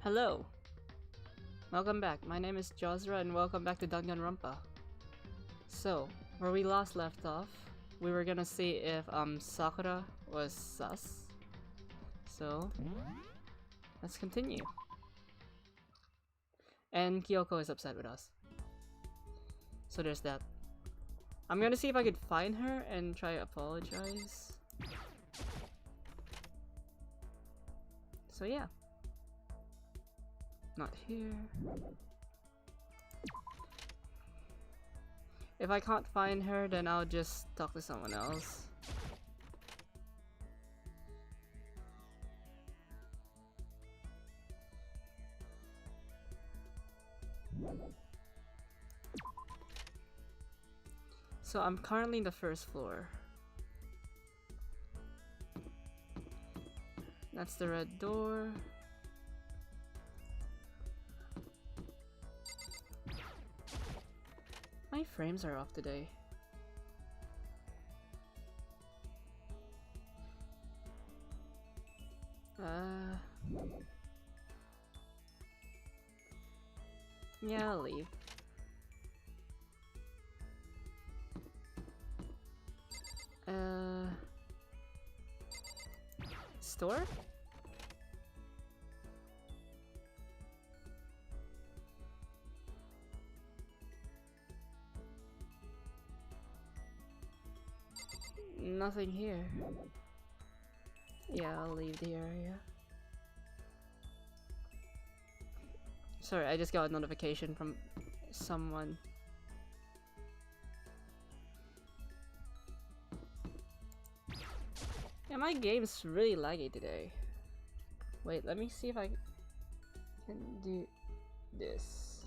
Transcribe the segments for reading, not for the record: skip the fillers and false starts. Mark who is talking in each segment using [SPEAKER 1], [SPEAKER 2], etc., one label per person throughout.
[SPEAKER 1] Hello! Welcome back. My name is Josra and welcome back to Danganronpa. So, where we last left off, we were gonna see if Sakura was sus. So, let's continue. And Kyoko is upset with us. So there's that. I'm gonna see if I could find her and try to apologize. So yeah. Not here. If I can't find her, then I'll just talk to someone else. So I'm currently in the first floor. That's the red door. My frames are off today. Yeah, I'll leave. Store? Nothing here. Yeah, I'll leave the area. Sorry, I just got a notification from someone. Yeah, my game's really laggy today. Wait, let me see if I can do this.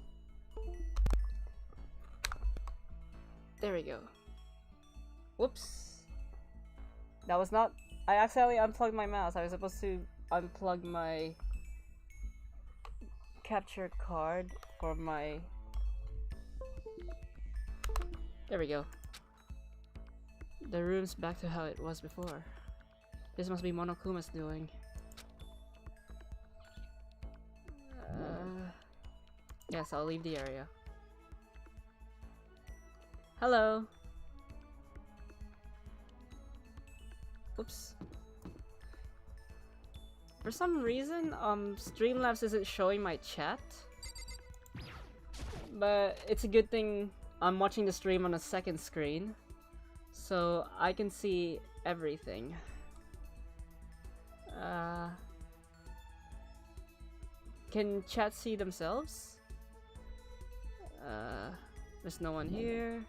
[SPEAKER 1] There we go. Whoops. That was not... I accidentally unplugged my mouse. I was supposed to unplug my capture card for my... There we go. The room's back to how it was before. This must be Monokuma's doing. Yes, I'll leave the area. Hello! Oops. For some reason, Streamlabs isn't showing my chat. But it's a good thing I'm watching the stream on a second screen. So I can see everything. Can chat see themselves? There's no one here.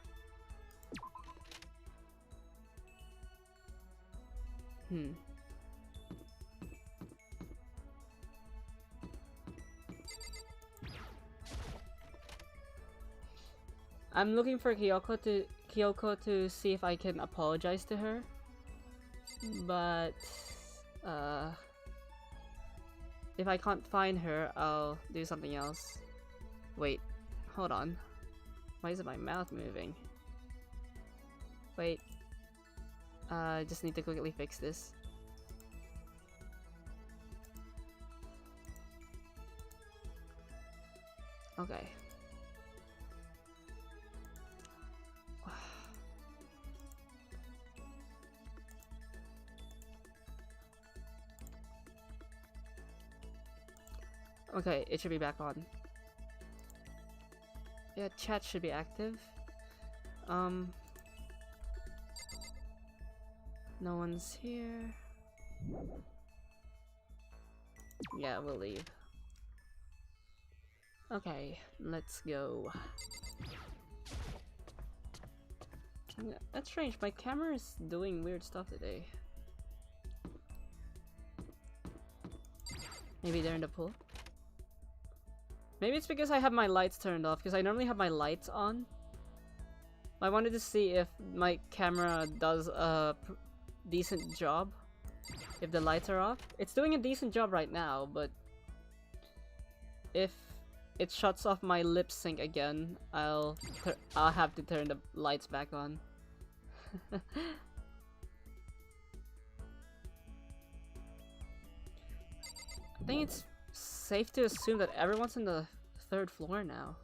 [SPEAKER 1] I'm looking for Kyoko to see if I can apologize to her. But if I can't find her, I'll do something else. Wait, hold on. Why isn't my mouth moving? Wait. I just need to quickly fix this. Okay. Okay, it should be back on. Yeah, chat should be active. No one's here. Yeah, we'll leave. Okay, let's go. That's strange, my camera is doing weird stuff today. Maybe they're in the pool? Maybe it's because I have my lights turned off, because I normally have my lights on. I wanted to see if my camera does a decent job if the lights are off. It's doing a decent job right now, but if it shuts off my lip sync again, I'll have to turn the lights back on. I think it's safe to assume that everyone's on the 3rd floor now.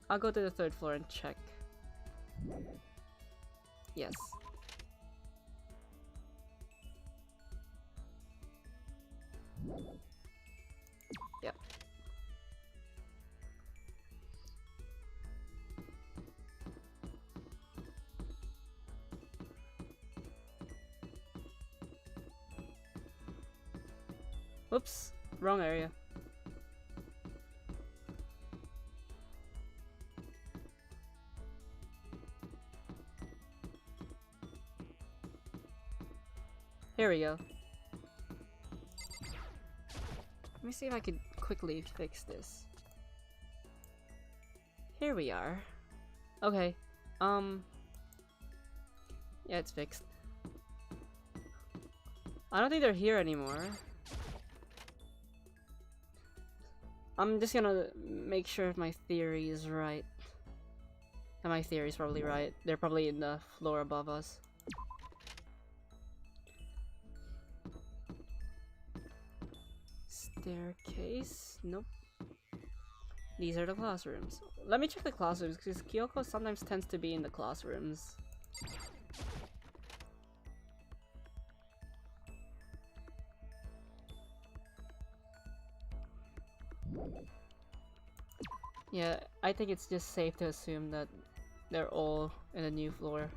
[SPEAKER 1] I'll go to the 3rd floor and check. Yes. Yep. Whoops, wrong area. Here we go. Let me see if I can quickly fix this. Here we are. Okay. Yeah, it's fixed. I don't think they're here anymore. I'm just gonna make sure if my theory is right. And my theory is probably right. They're probably in the floor above us. Staircase? Nope. These are the classrooms. Let me check the classrooms because Kyoko sometimes tends to be in the classrooms. Yeah, I think it's just safe to assume that they're all in a new floor.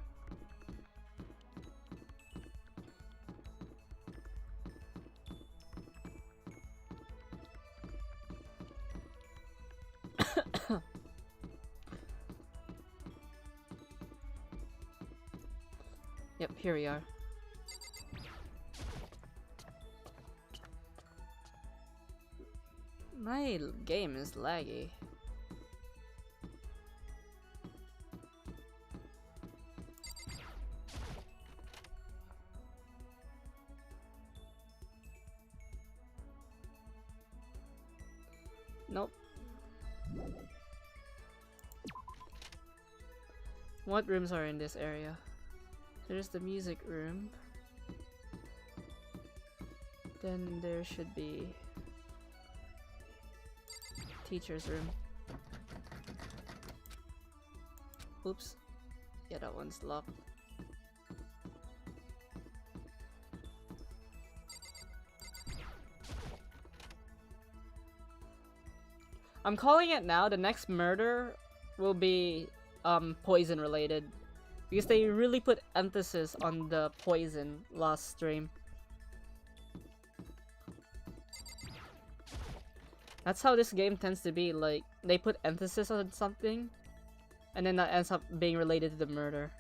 [SPEAKER 1] Yep, here we are. My game is laggy. Nope. What rooms are in this area? There's the music room. Then there should be teacher's room. Oops. Yeah, that one's locked. I'm calling it now. The next murder will be poison related. Because they really put emphasis on the poison last stream. That's how this game tends to be, like, they put emphasis on something, and then that ends up being related to the murder.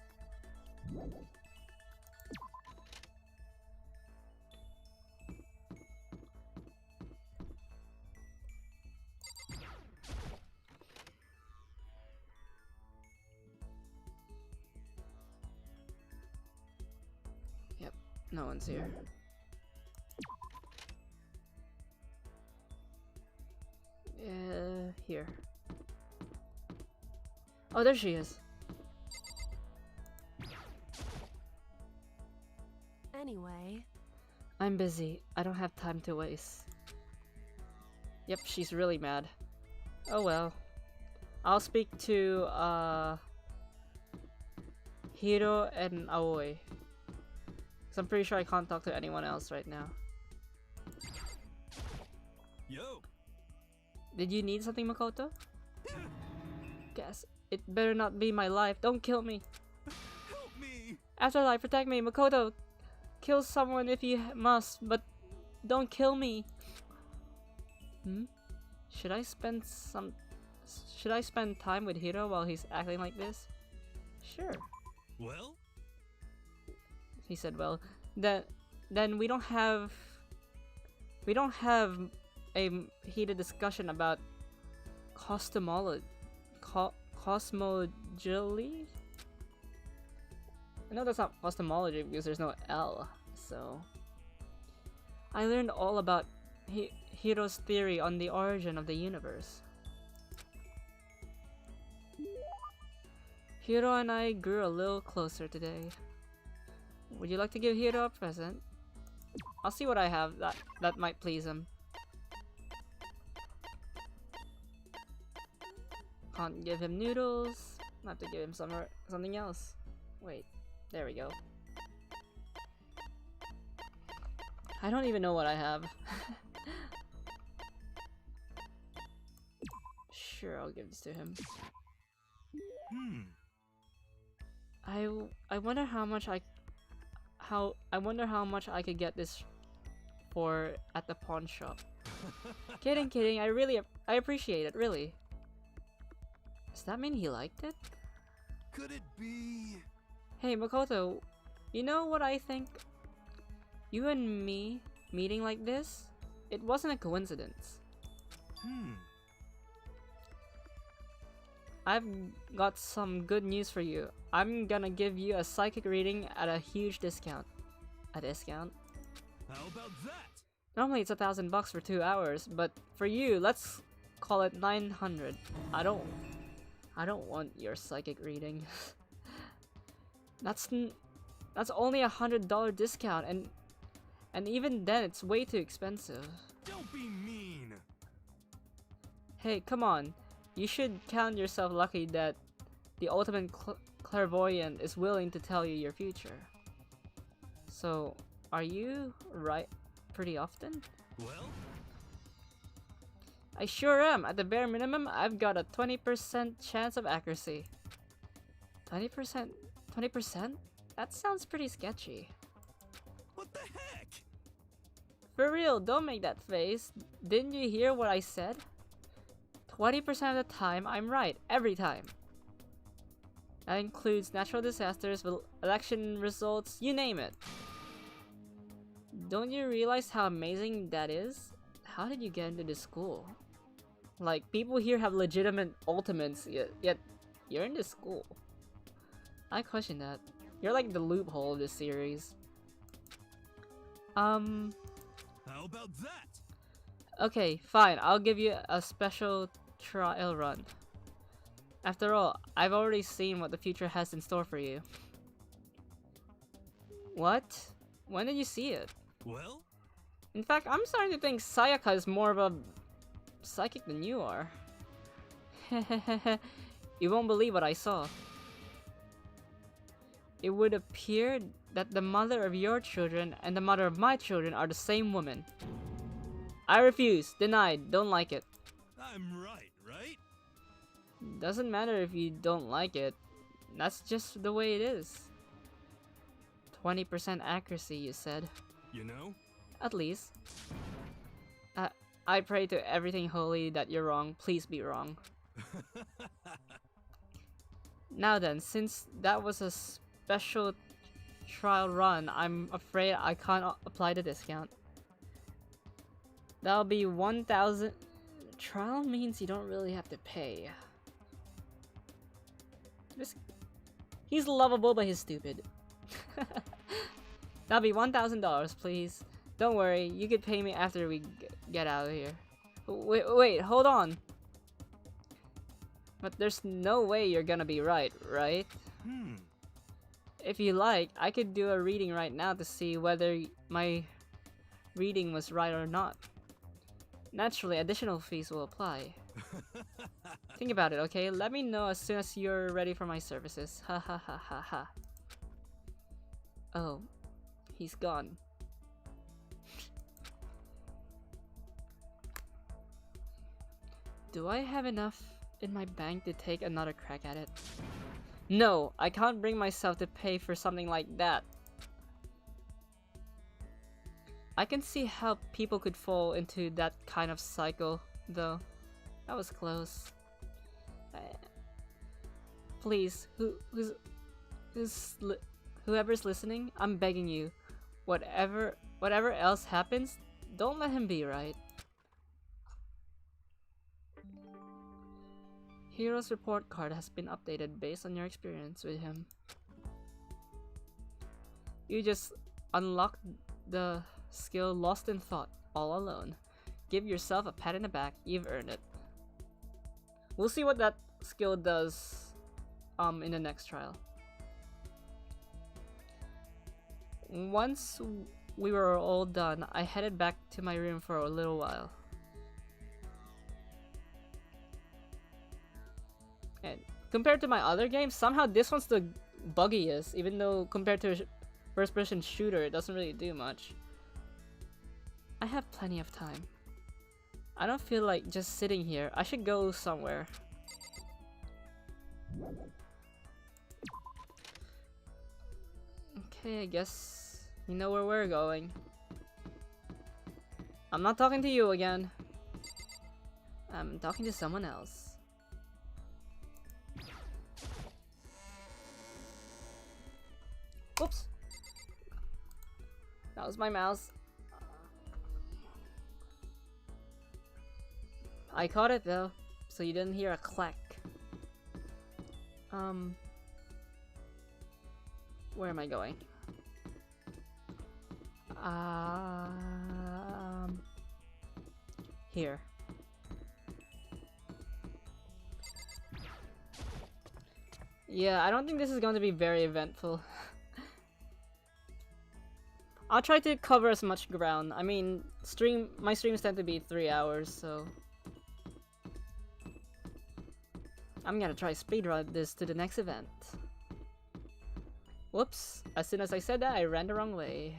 [SPEAKER 1] Yep, no one's here. Here. Oh, there she is.
[SPEAKER 2] Anyway.
[SPEAKER 1] I'm busy. I don't have time to waste. Yep, she's really mad. Oh well. I'll speak to, Hiro and Aoi. Cause I'm pretty sure I can't talk to anyone else right now.
[SPEAKER 3] Yo.
[SPEAKER 1] Did you need something, Makoto? Guess it better not be my life. Don't kill me.
[SPEAKER 3] Help me.
[SPEAKER 1] Afterlife, protect me, Makoto. Kill someone if you must, but don't kill me. Hmm? Should I spend time with Hiro while he's acting like this? Sure.
[SPEAKER 3] Well?
[SPEAKER 1] He said, well, then we don't have a heated discussion about cosmology. I know that's not cosmology because there's no L, so... I learned all about Hiro's theory on the origin of the universe. Hiro and I grew a little closer today. Would you like to give Hiro a present? I'll see what I have that might please him. Can't give him noodles. I have to give him something else. Wait, there we go. I don't even know what I have. Sure, I'll give this to him. I wonder how much I could get this for at the pawn shop. Kidding. I appreciate it, really. Does that mean he liked it?
[SPEAKER 3] Could it be?
[SPEAKER 1] Hey, Makoto, you know what I think? You and me meeting like this, it wasn't a coincidence. I've got some good news for you. I'm gonna give you a psychic reading at a huge discount. A discount?
[SPEAKER 3] How about that?
[SPEAKER 1] Normally it's $1,000 for 2 hours, but for you, let's call it 900. I don't want your psychic reading. That's only $100 discount, and even then, it's way too expensive.
[SPEAKER 3] Don't be mean.
[SPEAKER 1] Hey, come on. You should count yourself lucky that the ultimate clairvoyant is willing to tell you your future. So, are you right pretty often?
[SPEAKER 3] Well?
[SPEAKER 1] I sure am. At the bare minimum, I've got a 20% chance of accuracy. 20%? 20%? That sounds pretty sketchy.
[SPEAKER 3] What the heck?
[SPEAKER 1] For real, don't make that face. Didn't you hear what I said? 20% of the time, I'm right. Every time. That includes natural disasters, election results, you name it. Don't you realize how amazing that is? How did you get into this school? Like, people here have legitimate ultimates, yet you're in this school. I question that. You're like the loophole of this series.
[SPEAKER 3] How about that?
[SPEAKER 1] Okay, fine. I'll give you a special trial run. After all, I've already seen what the future has in store for you. What? When did you see it?
[SPEAKER 3] Well?
[SPEAKER 1] In fact, I'm starting to think Sayaka is more of a psychic than you are. You won't believe what I saw. It would appear that the mother of your children and the mother of my children are the same woman. I refuse. Denied. Don't like it.
[SPEAKER 3] I'm right, right?
[SPEAKER 1] Doesn't matter if you don't like it. That's just the way it is. 20% accuracy, you said.
[SPEAKER 3] You know?
[SPEAKER 1] At least. I pray to everything holy that you're wrong. Please be wrong. Now then, since that was a special trial run, I'm afraid I can't apply the discount. That'll be 1,000. Trial means you don't really have to pay. He's lovable, but he's stupid. That'll be $1,000, please. Don't worry, you could pay me after we get out of here. Wait, hold on. But there's no way you're gonna be right? If you like, I could do a reading right now to see whether my reading was right or not. Naturally, additional fees will apply. Think about it, okay? Let me know as soon as you're ready for my services. Ha ha ha ha ha. Oh, he's gone. Do I have enough in my bank to take another crack at it? No, I can't bring myself to pay for something like that. I can see how people could fall into that kind of cycle, though. That was close. Please, whoever's listening, I'm begging you. Whatever else happens, don't let him be right. Hero's report card has been updated based on your experience with him. You just unlocked the skill Lost in Thought all alone. Give yourself a pat in the back, you've earned it. We'll see what that skill does in the next trial. Once we were all done, I headed back to my room for a little while. And compared to my other games, somehow this one's the buggiest, even though compared to a first-person shooter, it doesn't really do much. I have plenty of time. I don't feel like just sitting here. I should go somewhere. Okay, I guess you know where we're going. I'm not talking to you again. I'm talking to someone else. Oops. That was my mouse. I caught it though, so you didn't hear a clack. Where am I going? Here. Yeah, I don't think this is going to be very eventful. I'll try to cover as much ground. I mean, my streams tend to be 3 hours, so I'm gonna try speedrun this to the next event. Whoops, as soon as I said that, I ran the wrong way.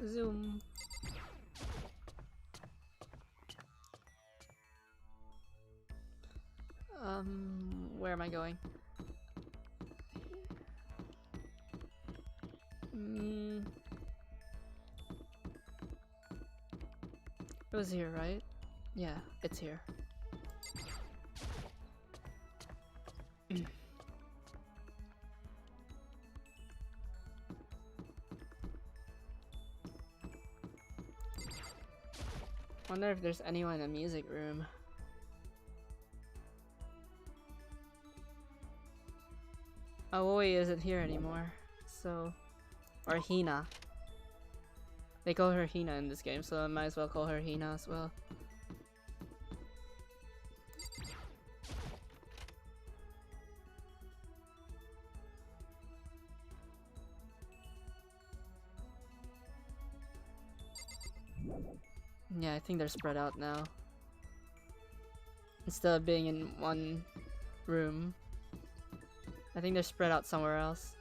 [SPEAKER 1] Zoom. Where am I going? It was here, right? Yeah, it's here. Wonder if there's anyone in the music room. Aoi isn't here anymore, so... Or Hina. They call her Hina in this game, so I might as well call her Hina as well. Yeah, I think they're spread out now. Instead of being in one room, I think they're spread out somewhere else.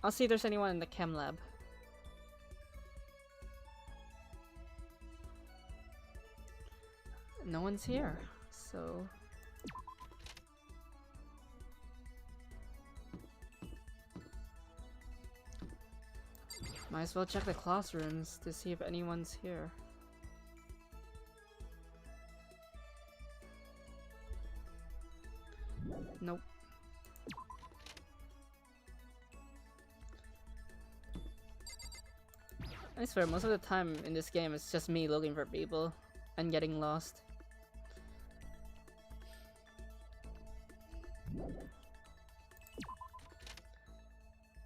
[SPEAKER 1] I'll see if there's anyone in the Chem Lab. No one's here, so... Might as well check the classrooms to see if anyone's here. Nope. I swear, most of the time in this game it's just me looking for people and getting lost.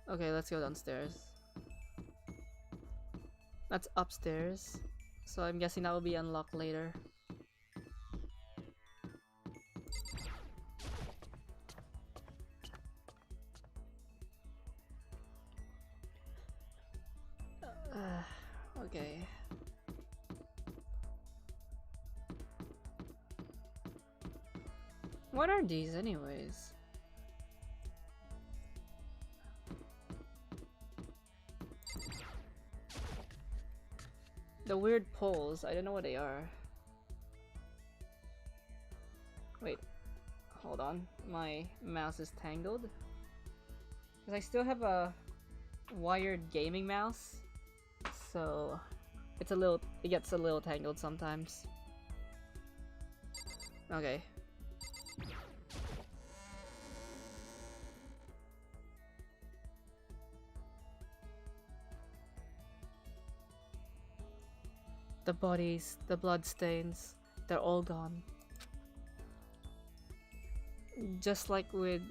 [SPEAKER 1] Okay, let's go downstairs. That's upstairs, so I'm guessing that will be unlocked later. Okay. What are these anyways? The weird poles, I don't know what they are. Wait, hold on, my mouse is tangled. Because I still have a wired gaming mouse, so it gets a little tangled sometimes. Okay. The bodies, the blood stains, they're all gone. Just like with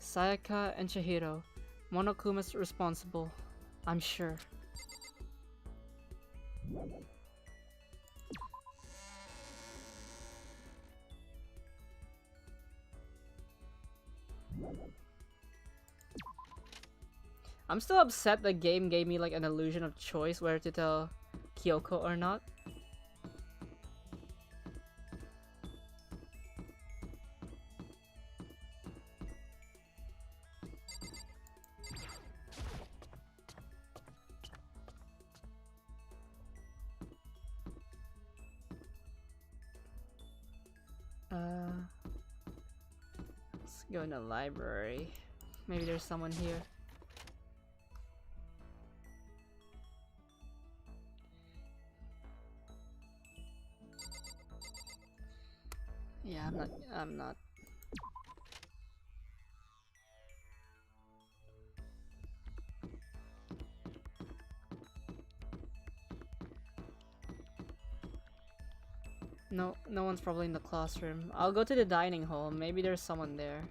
[SPEAKER 1] Sayaka and Chihiro, Monokuma's responsible, I'm sure. I'm still upset the game gave me like an illusion of choice whether to tell Kyoko or not. Let's go in the library. Maybe there's someone here. Yeah, I'm not. No one's probably in the classroom. I'll go to the dining hall. Maybe there's someone there.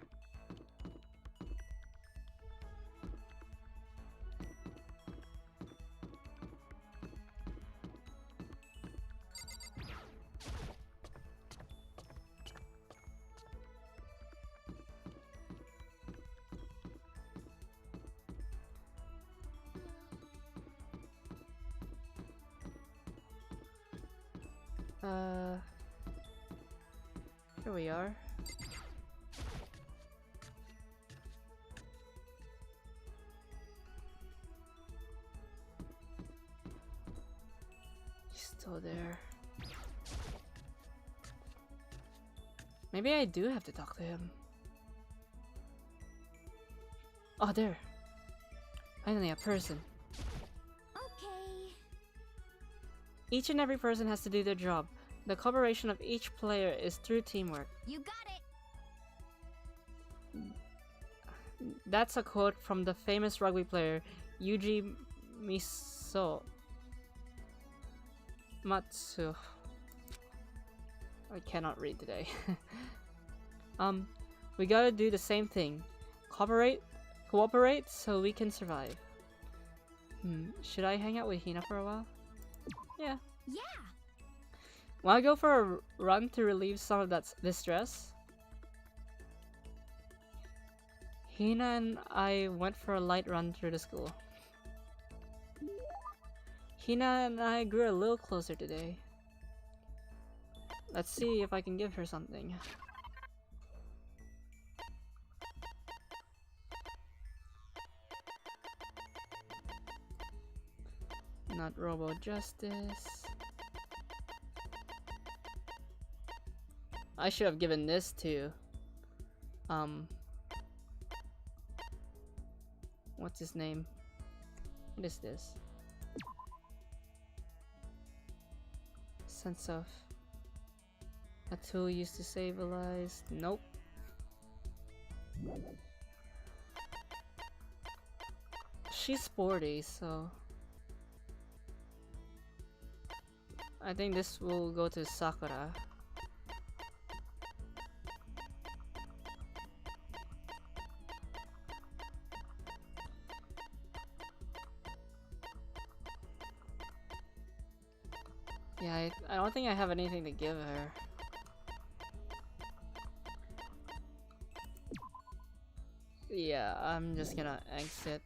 [SPEAKER 1] Here we are. He's still there. Maybe I do have to talk to him. Oh, there. Finally, a person.
[SPEAKER 2] Okay.
[SPEAKER 1] Each and every person has to do their job. The cooperation of each player is through teamwork.
[SPEAKER 2] You got it.
[SPEAKER 1] That's a quote from the famous rugby player Yuji Matsu. I cannot read today. We gotta do the same thing. Cooperate so we can survive. Should I hang out with Hina for a while? Yeah.
[SPEAKER 2] Yeah.
[SPEAKER 1] Wanna go for a run to relieve some of that distress? Hina and I went for a light run through the school. Hina and I grew a little closer today. Let's see if I can give her something. Not Robo Justice. I should have given this to what's his name? What is this? Sense of a tool used to save lives. Nope. She's sporty, so I think this will go to Sakura. Yeah, I don't think I have anything to give her. Yeah, I'm just gonna exit.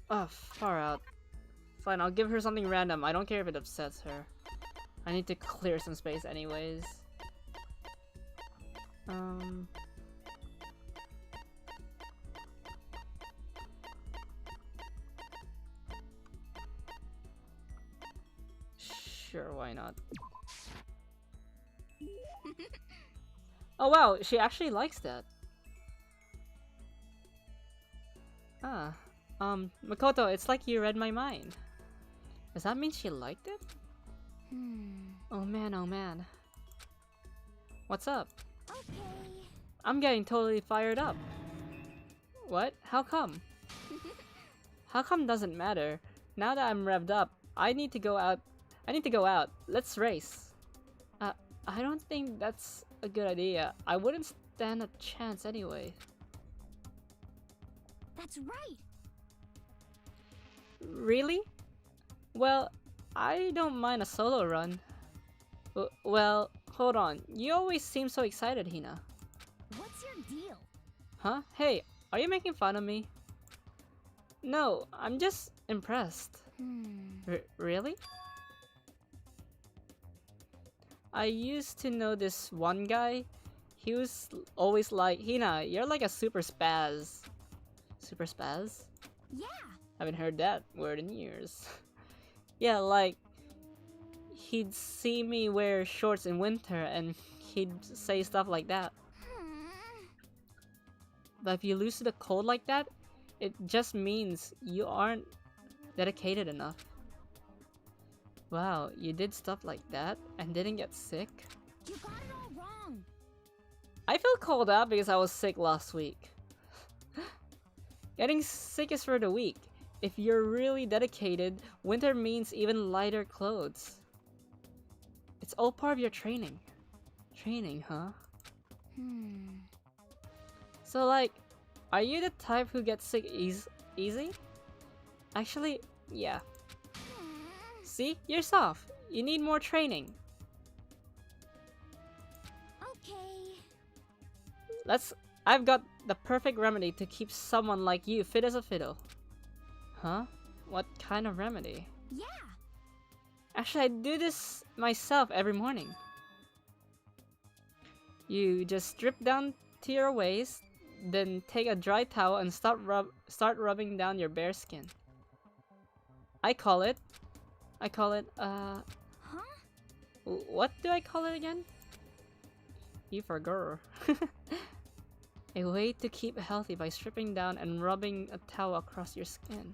[SPEAKER 1] Oh, far out. Fine, I'll give her something random. I don't care if it upsets her. I need to clear some space anyways. Sure, why not? Oh wow, she actually likes that. Ah. Makoto, it's like you read my mind. Does that mean she liked it? Oh man, oh man. What's up?
[SPEAKER 2] Okay.
[SPEAKER 1] I'm getting totally fired up. What? How come? How come doesn't matter. Now that I'm revved up, I need to go out. Let's race. I don't think that's a good idea. I wouldn't stand a chance anyway.
[SPEAKER 2] That's right.
[SPEAKER 1] Really? Well, I don't mind a solo run. Well, hold on. You always seem so excited, Hina.
[SPEAKER 2] What's your deal?
[SPEAKER 1] Huh? Hey, are you making fun of me? No, I'm just impressed. Really? I used to know this one guy. He was always like, Hina, you're like a super spaz. Super spaz?
[SPEAKER 2] Yeah.
[SPEAKER 1] Haven't heard that word in years. Yeah, like, he'd see me wear shorts in winter and he'd say stuff like that. But if you lose to the cold like that, it just means you aren't dedicated enough. Wow, you did stuff like that and didn't get sick?
[SPEAKER 2] You got it all wrong.
[SPEAKER 1] I feel called out because I was sick last week. Getting sick is for the weak. If you're really dedicated, winter means even lighter clothes. It's all part of your training. Training, huh? So like, are you the type who gets sick easy? Actually, yeah. See? You're soft. You need more training.
[SPEAKER 2] Okay.
[SPEAKER 1] I've got the perfect remedy to keep someone like you fit as a fiddle. Huh? What kind of remedy?
[SPEAKER 2] Yeah.
[SPEAKER 1] Actually, I do this myself every morning. You just strip down to your waist, then take a dry towel and start rubbing down your bare skin. I call it,
[SPEAKER 2] Huh?
[SPEAKER 1] what do I call it again? You forgot. A way to keep healthy by stripping down and rubbing a towel across your skin.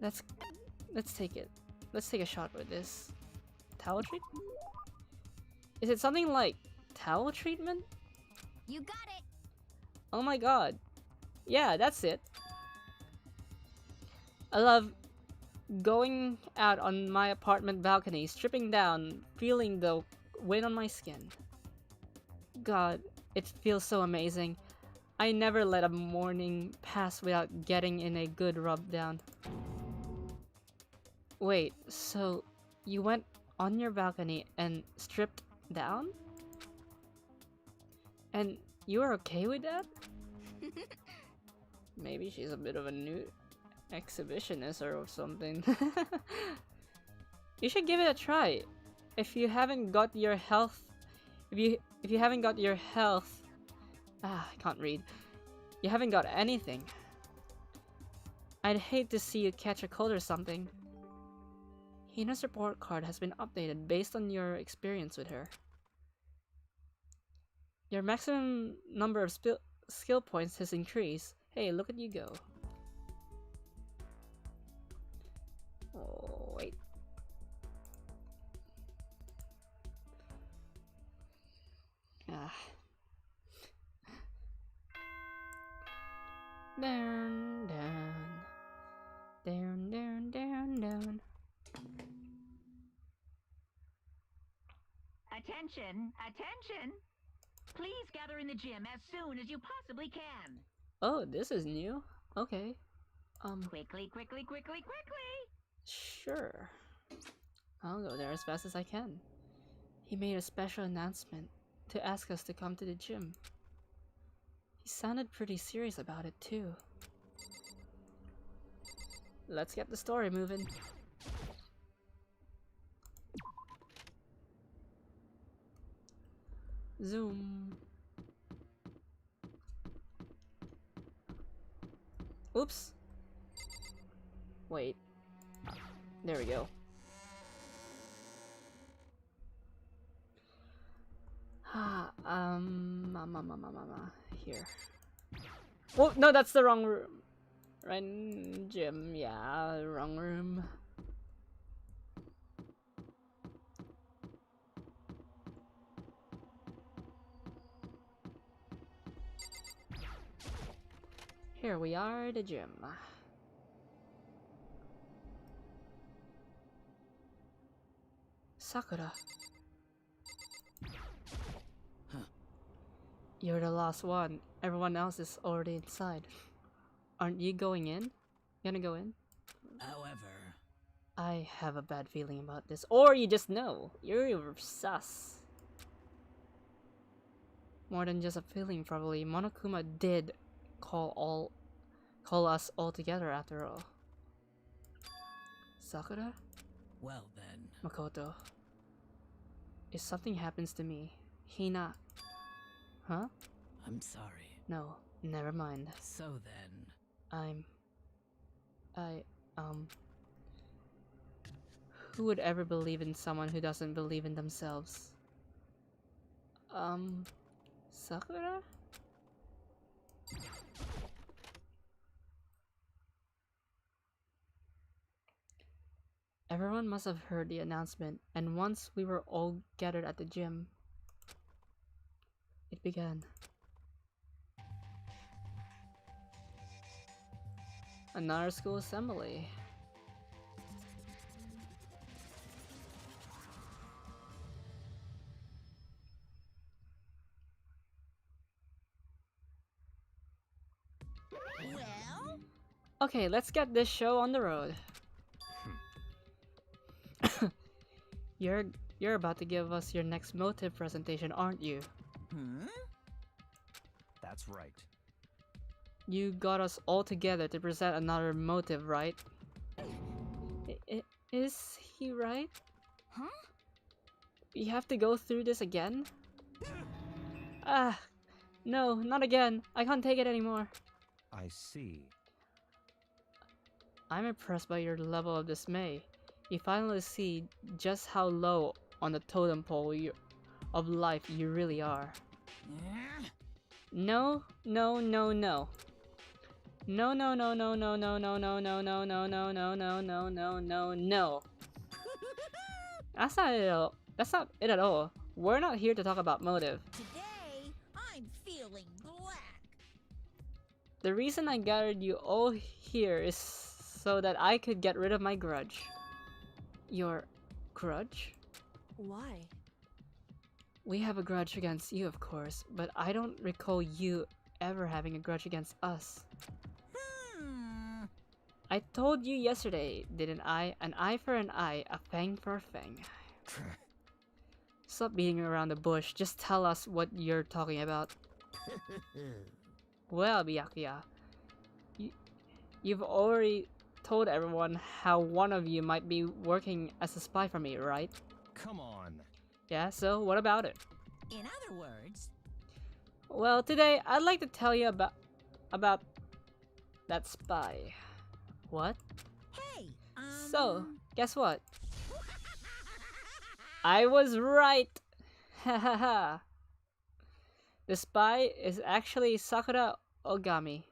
[SPEAKER 1] Let's take it. Let's take a shot with this. Towel treatment? Is it something like towel treatment?
[SPEAKER 2] You got it.
[SPEAKER 1] Oh my god. Yeah, that's it. I love going out on my apartment balcony, stripping down, feeling the wind on my skin. God, it feels so amazing. I never let a morning pass without getting in a good rub down. Wait, so you went on your balcony and stripped down? And you were okay with that? Maybe she's a bit of a new exhibitionist or something. You should give it a try. If you haven't got your health, if you haven't got your health, I can't read. You haven't got anything. I'd hate to see you catch a cold or something. Hina's report card has been updated based on your experience with her. Your maximum number of skill points has increased. Hey, look at you go. Oh, wait. Ah. Down, down. Down, down, down, down.
[SPEAKER 4] Attention! Attention! Please gather in the gym as soon as you possibly can.
[SPEAKER 1] Oh, this is new. Okay.
[SPEAKER 4] Quickly, quickly, quickly, quickly!
[SPEAKER 1] Sure. I'll go there as fast as I can. He made a special announcement to ask us to come to the gym. He sounded pretty serious about it too. Let's get the story moving. Zoom. Oops. Wait. There we go. Here. Oh, no, that's the wrong room. Right, gym, yeah, wrong room. Here we are at the gym. Sakura. You're the last one. Everyone else is already inside. Aren't you going in? You gonna go in?
[SPEAKER 3] However,
[SPEAKER 1] I have a bad feeling about this. Or you just know. You're sus. more than just a feeling, probably. Monokuma did call us all together after all. Sakura?
[SPEAKER 5] Well then.
[SPEAKER 1] Makoto. If something happens to me, Hina... Huh?
[SPEAKER 5] I'm sorry.
[SPEAKER 1] No, never mind.
[SPEAKER 5] So then.
[SPEAKER 1] Who would ever believe in someone who doesn't believe in themselves? Sakura? Everyone must have heard the announcement, and once we were all gathered at the gym, it began. Another school assembly.
[SPEAKER 2] Well?
[SPEAKER 1] Okay, let's get this show on the road. You're about to give us your next motive presentation, aren't you?
[SPEAKER 6] That's right.
[SPEAKER 1] You got us all together to present another motive, right? Is he right?
[SPEAKER 2] Huh?
[SPEAKER 1] We have to go through this again? Ah, no, not again. I can't take it anymore.
[SPEAKER 6] I see.
[SPEAKER 1] I'm impressed by your level of dismay. You finally see just how low on the totem pole of life you really are. No, no, no, no. No, no, no, no, no, no, no, no, no, no, no, no, no, no, no, no, no, no. That's not it at all. That's not it at all. We're not here to talk about motive.
[SPEAKER 2] Today, I'm feeling black.
[SPEAKER 1] The reason I gathered you all here is so that I could get rid of my grudge. Your grudge?
[SPEAKER 7] Why?
[SPEAKER 1] We have a grudge against you, of course, but I don't recall you ever having a grudge against us. I told you yesterday, didn't I? An eye for an eye, a fang for a fang. Stop beating around the bush, just tell us what you're talking about. Well, Byakuya, you've already told everyone how one of you might be working as a spy for me, right?
[SPEAKER 6] Come on.
[SPEAKER 1] Yeah, so what about it?
[SPEAKER 2] In other words,
[SPEAKER 1] Well, today I'd like to tell you about that spy. What?
[SPEAKER 2] hey,
[SPEAKER 1] So, guess what? I was right! Hahaha. The spy is actually Sakura Ogami.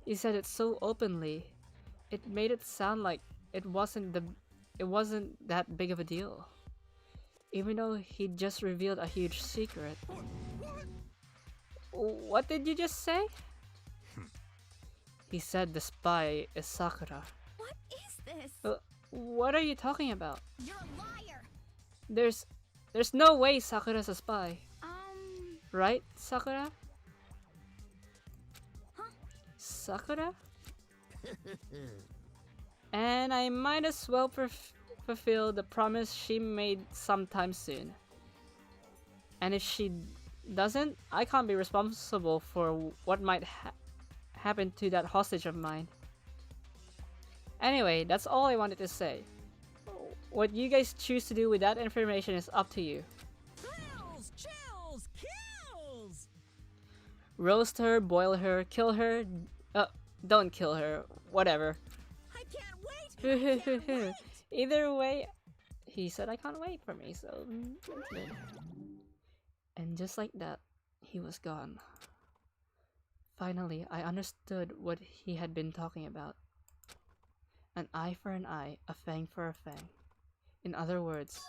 [SPEAKER 1] He said it so openly. It made it sound like it wasn't that big of a deal. Even though he just revealed a huge secret. What did you just say? He said the spy is Sakura.
[SPEAKER 2] what is this?
[SPEAKER 1] What are you talking about?
[SPEAKER 2] You're a liar.
[SPEAKER 1] There's no way Sakura's a spy. Right, Sakura?
[SPEAKER 2] Huh?
[SPEAKER 1] Sakura? And I might as well fulfill the promise she made sometime soon. And if she doesn't, I can't be responsible for what might happen to that hostage of mine. Anyway, that's all I wanted to say. What you guys choose to do with that information is up to you.
[SPEAKER 5] Thrills, chills, kills!
[SPEAKER 1] Roast her, boil her, kill her. Don't kill her. Whatever.
[SPEAKER 2] I can't wait. I can't wait.
[SPEAKER 1] Either way, he said I can't wait for me, so that's good. And just like that, he was gone. Finally, I understood what he had been talking about. An eye for an eye, a fang for a fang. In other words,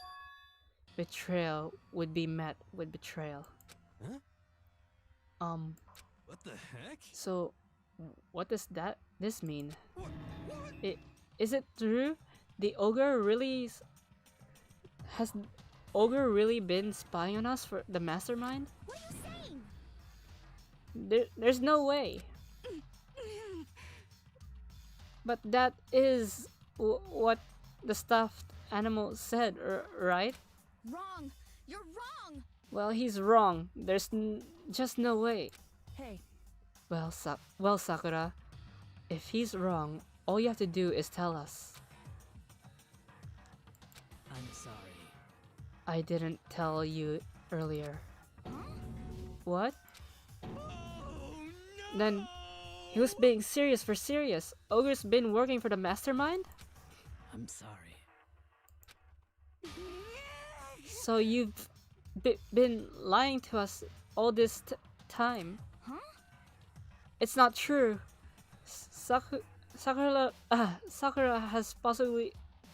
[SPEAKER 1] betrayal would be met with betrayal.
[SPEAKER 3] Huh? What the heck?
[SPEAKER 1] So, what does this mean? Is it true? The ogre really has ogre really been spying on us for the mastermind?
[SPEAKER 2] What are you saying?
[SPEAKER 1] There's no way. But that is what the stuffed animal said, right?
[SPEAKER 2] Wrong. You're wrong.
[SPEAKER 1] Well, he's wrong. There's just no way.
[SPEAKER 5] Hey,
[SPEAKER 1] Well, Sakura, if he's wrong, all you have to do is tell us.
[SPEAKER 5] I'm sorry.
[SPEAKER 1] I didn't tell you earlier. What? Then he was being serious for serious. Ogre's been working for the mastermind?
[SPEAKER 5] I'm sorry.
[SPEAKER 1] So you've been lying to us all this time.
[SPEAKER 2] Huh?
[SPEAKER 1] It's not true. Sakura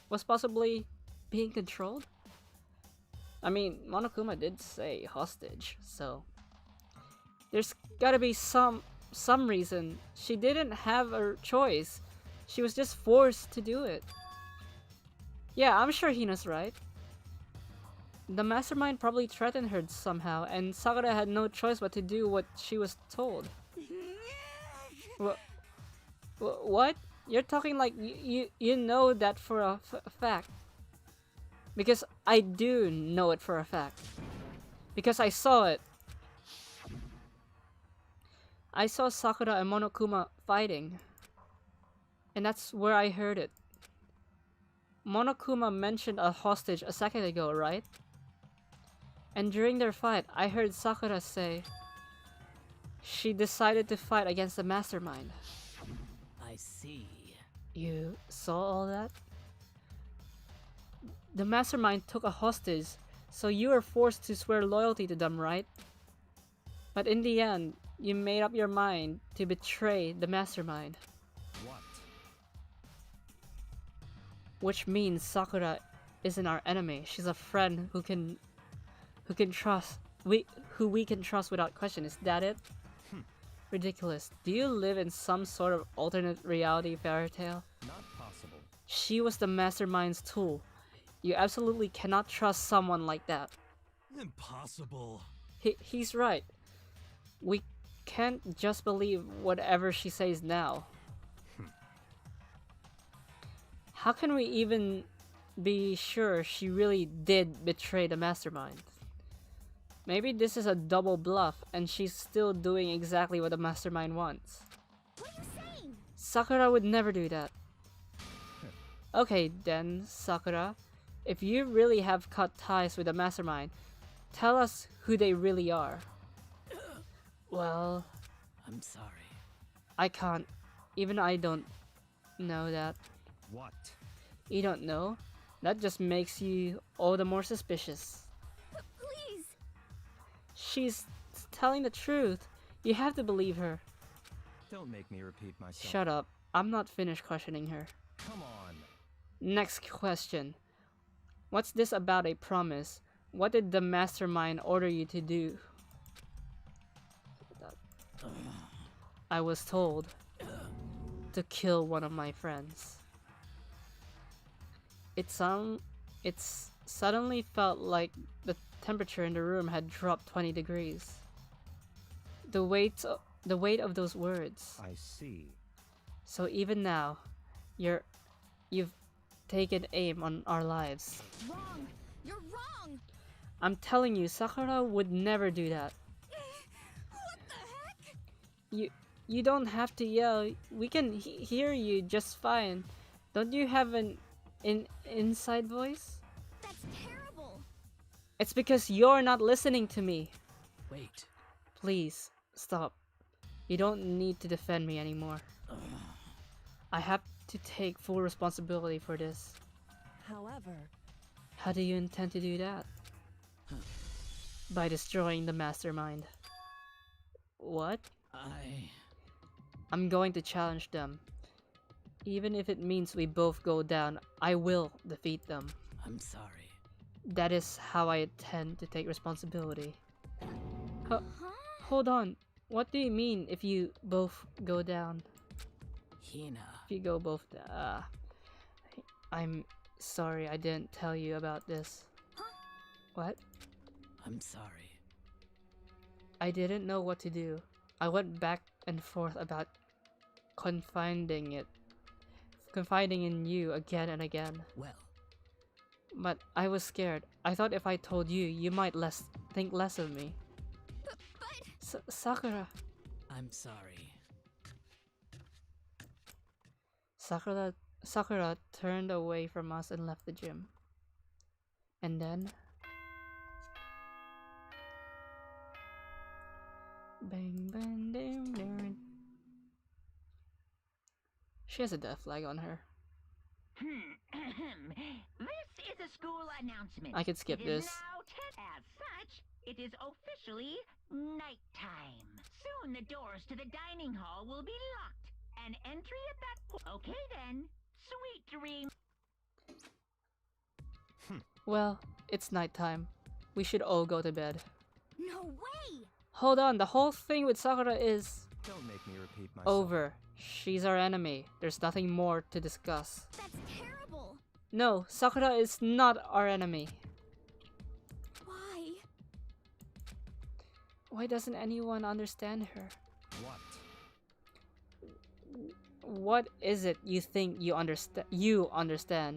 [SPEAKER 1] was possibly being controlled. I mean, Monokuma did say hostage, so there's gotta be some reason. She didn't have a choice. She was just forced to do it. Yeah, I'm sure Hina's right. The mastermind probably threatened her somehow, and Sakura had no choice but to do what she was told. What? You're talking like you know that for a fact. Because I do know it for a fact. Because I saw it. I saw Sakura and Monokuma fighting. And that's where I heard it. Monokuma mentioned a hostage a second ago, right? And during their fight, I heard Sakura say she decided to fight against the mastermind.
[SPEAKER 5] I see.
[SPEAKER 1] You saw all that? The mastermind took a hostage, so you were forced to swear loyalty to them, right? But in the end, you made up your mind to betray the mastermind.
[SPEAKER 6] What?
[SPEAKER 1] Which means Sakura isn't our enemy. She's a friend who we can trust without question. Is that it? Ridiculous. Do you live in some sort of alternate reality fairy tale?
[SPEAKER 6] Not possible.
[SPEAKER 1] She was the mastermind's tool. You absolutely cannot trust someone like that.
[SPEAKER 3] Impossible.
[SPEAKER 1] He's right. We can't just believe whatever she says now. How can we even be sure she really did betray the mastermind? Maybe this is a double bluff and she's still doing exactly what the mastermind wants.
[SPEAKER 2] What are you saying?
[SPEAKER 1] Sakura would never do that. Okay then, Sakura. If you really have cut ties with the mastermind, tell us who they really are. Well,
[SPEAKER 5] I'm sorry.
[SPEAKER 1] I can't. Even I don't know that.
[SPEAKER 6] What?
[SPEAKER 1] You don't know? That just makes you all the more suspicious.
[SPEAKER 2] Please.
[SPEAKER 1] She's telling the truth. You have to believe her.
[SPEAKER 6] Don't make me repeat myself.
[SPEAKER 1] Shut up. I'm not finished questioning her.
[SPEAKER 6] Come on.
[SPEAKER 1] Next question. What's this about a promise? What did the mastermind order you to do? I was told to kill one of my friends. It suddenly felt like the temperature in the room had dropped 20 degrees. The weight of those words.
[SPEAKER 6] I see.
[SPEAKER 1] So even now, you've taken aim on our lives.
[SPEAKER 2] Wrong. You're wrong.
[SPEAKER 1] I'm telling you, Sakura would never do that.
[SPEAKER 2] What the heck?
[SPEAKER 1] You don't have to yell. We can hear you just fine. Don't you have an inside voice?
[SPEAKER 2] That's terrible.
[SPEAKER 1] It's because you're not listening to me.
[SPEAKER 5] Wait.
[SPEAKER 1] Please, stop. You don't need to defend me anymore. I have to take full responsibility for this.
[SPEAKER 5] However,
[SPEAKER 1] How do you intend to do that? By destroying the mastermind. What? I'm going to challenge them. Even if it means we both go down, I will defeat them.
[SPEAKER 5] I'm sorry.
[SPEAKER 1] That is how I intend to take responsibility.
[SPEAKER 2] Huh?
[SPEAKER 1] Hold on. What do you mean if you both go down?
[SPEAKER 5] Hina.
[SPEAKER 1] If you go both down. I'm sorry I didn't tell you about this.
[SPEAKER 2] Huh?
[SPEAKER 1] What?
[SPEAKER 5] I'm sorry.
[SPEAKER 1] I didn't know what to do. I went back and forth about confiding in you again and again.
[SPEAKER 5] Well,
[SPEAKER 1] But I was scared. I thought if I told you, you might think less of me.
[SPEAKER 2] But
[SPEAKER 1] Sakura.
[SPEAKER 5] I'm sorry.
[SPEAKER 1] Sakura turned away from us and left the gym. And then... Bang bang dang dang. She has a death flag on her.
[SPEAKER 4] This is a school announcement.
[SPEAKER 1] I could skip
[SPEAKER 4] It is
[SPEAKER 1] this.
[SPEAKER 4] now as such, it is officially nighttime. Soon the doors to the dining hall will be locked, and entry at that point. Okay then, sweet dreams.
[SPEAKER 1] Well, it's nighttime. We should all go to bed.
[SPEAKER 2] no way!
[SPEAKER 1] Hold on, the whole thing with Sakura is
[SPEAKER 6] Don't make me repeat myself.
[SPEAKER 1] over. She's our enemy. There's nothing more to discuss.
[SPEAKER 2] That's terrible!
[SPEAKER 1] No, Sakura is not our enemy.
[SPEAKER 2] Why?
[SPEAKER 1] Why doesn't anyone understand her?
[SPEAKER 6] What?
[SPEAKER 1] What is it you think you understand?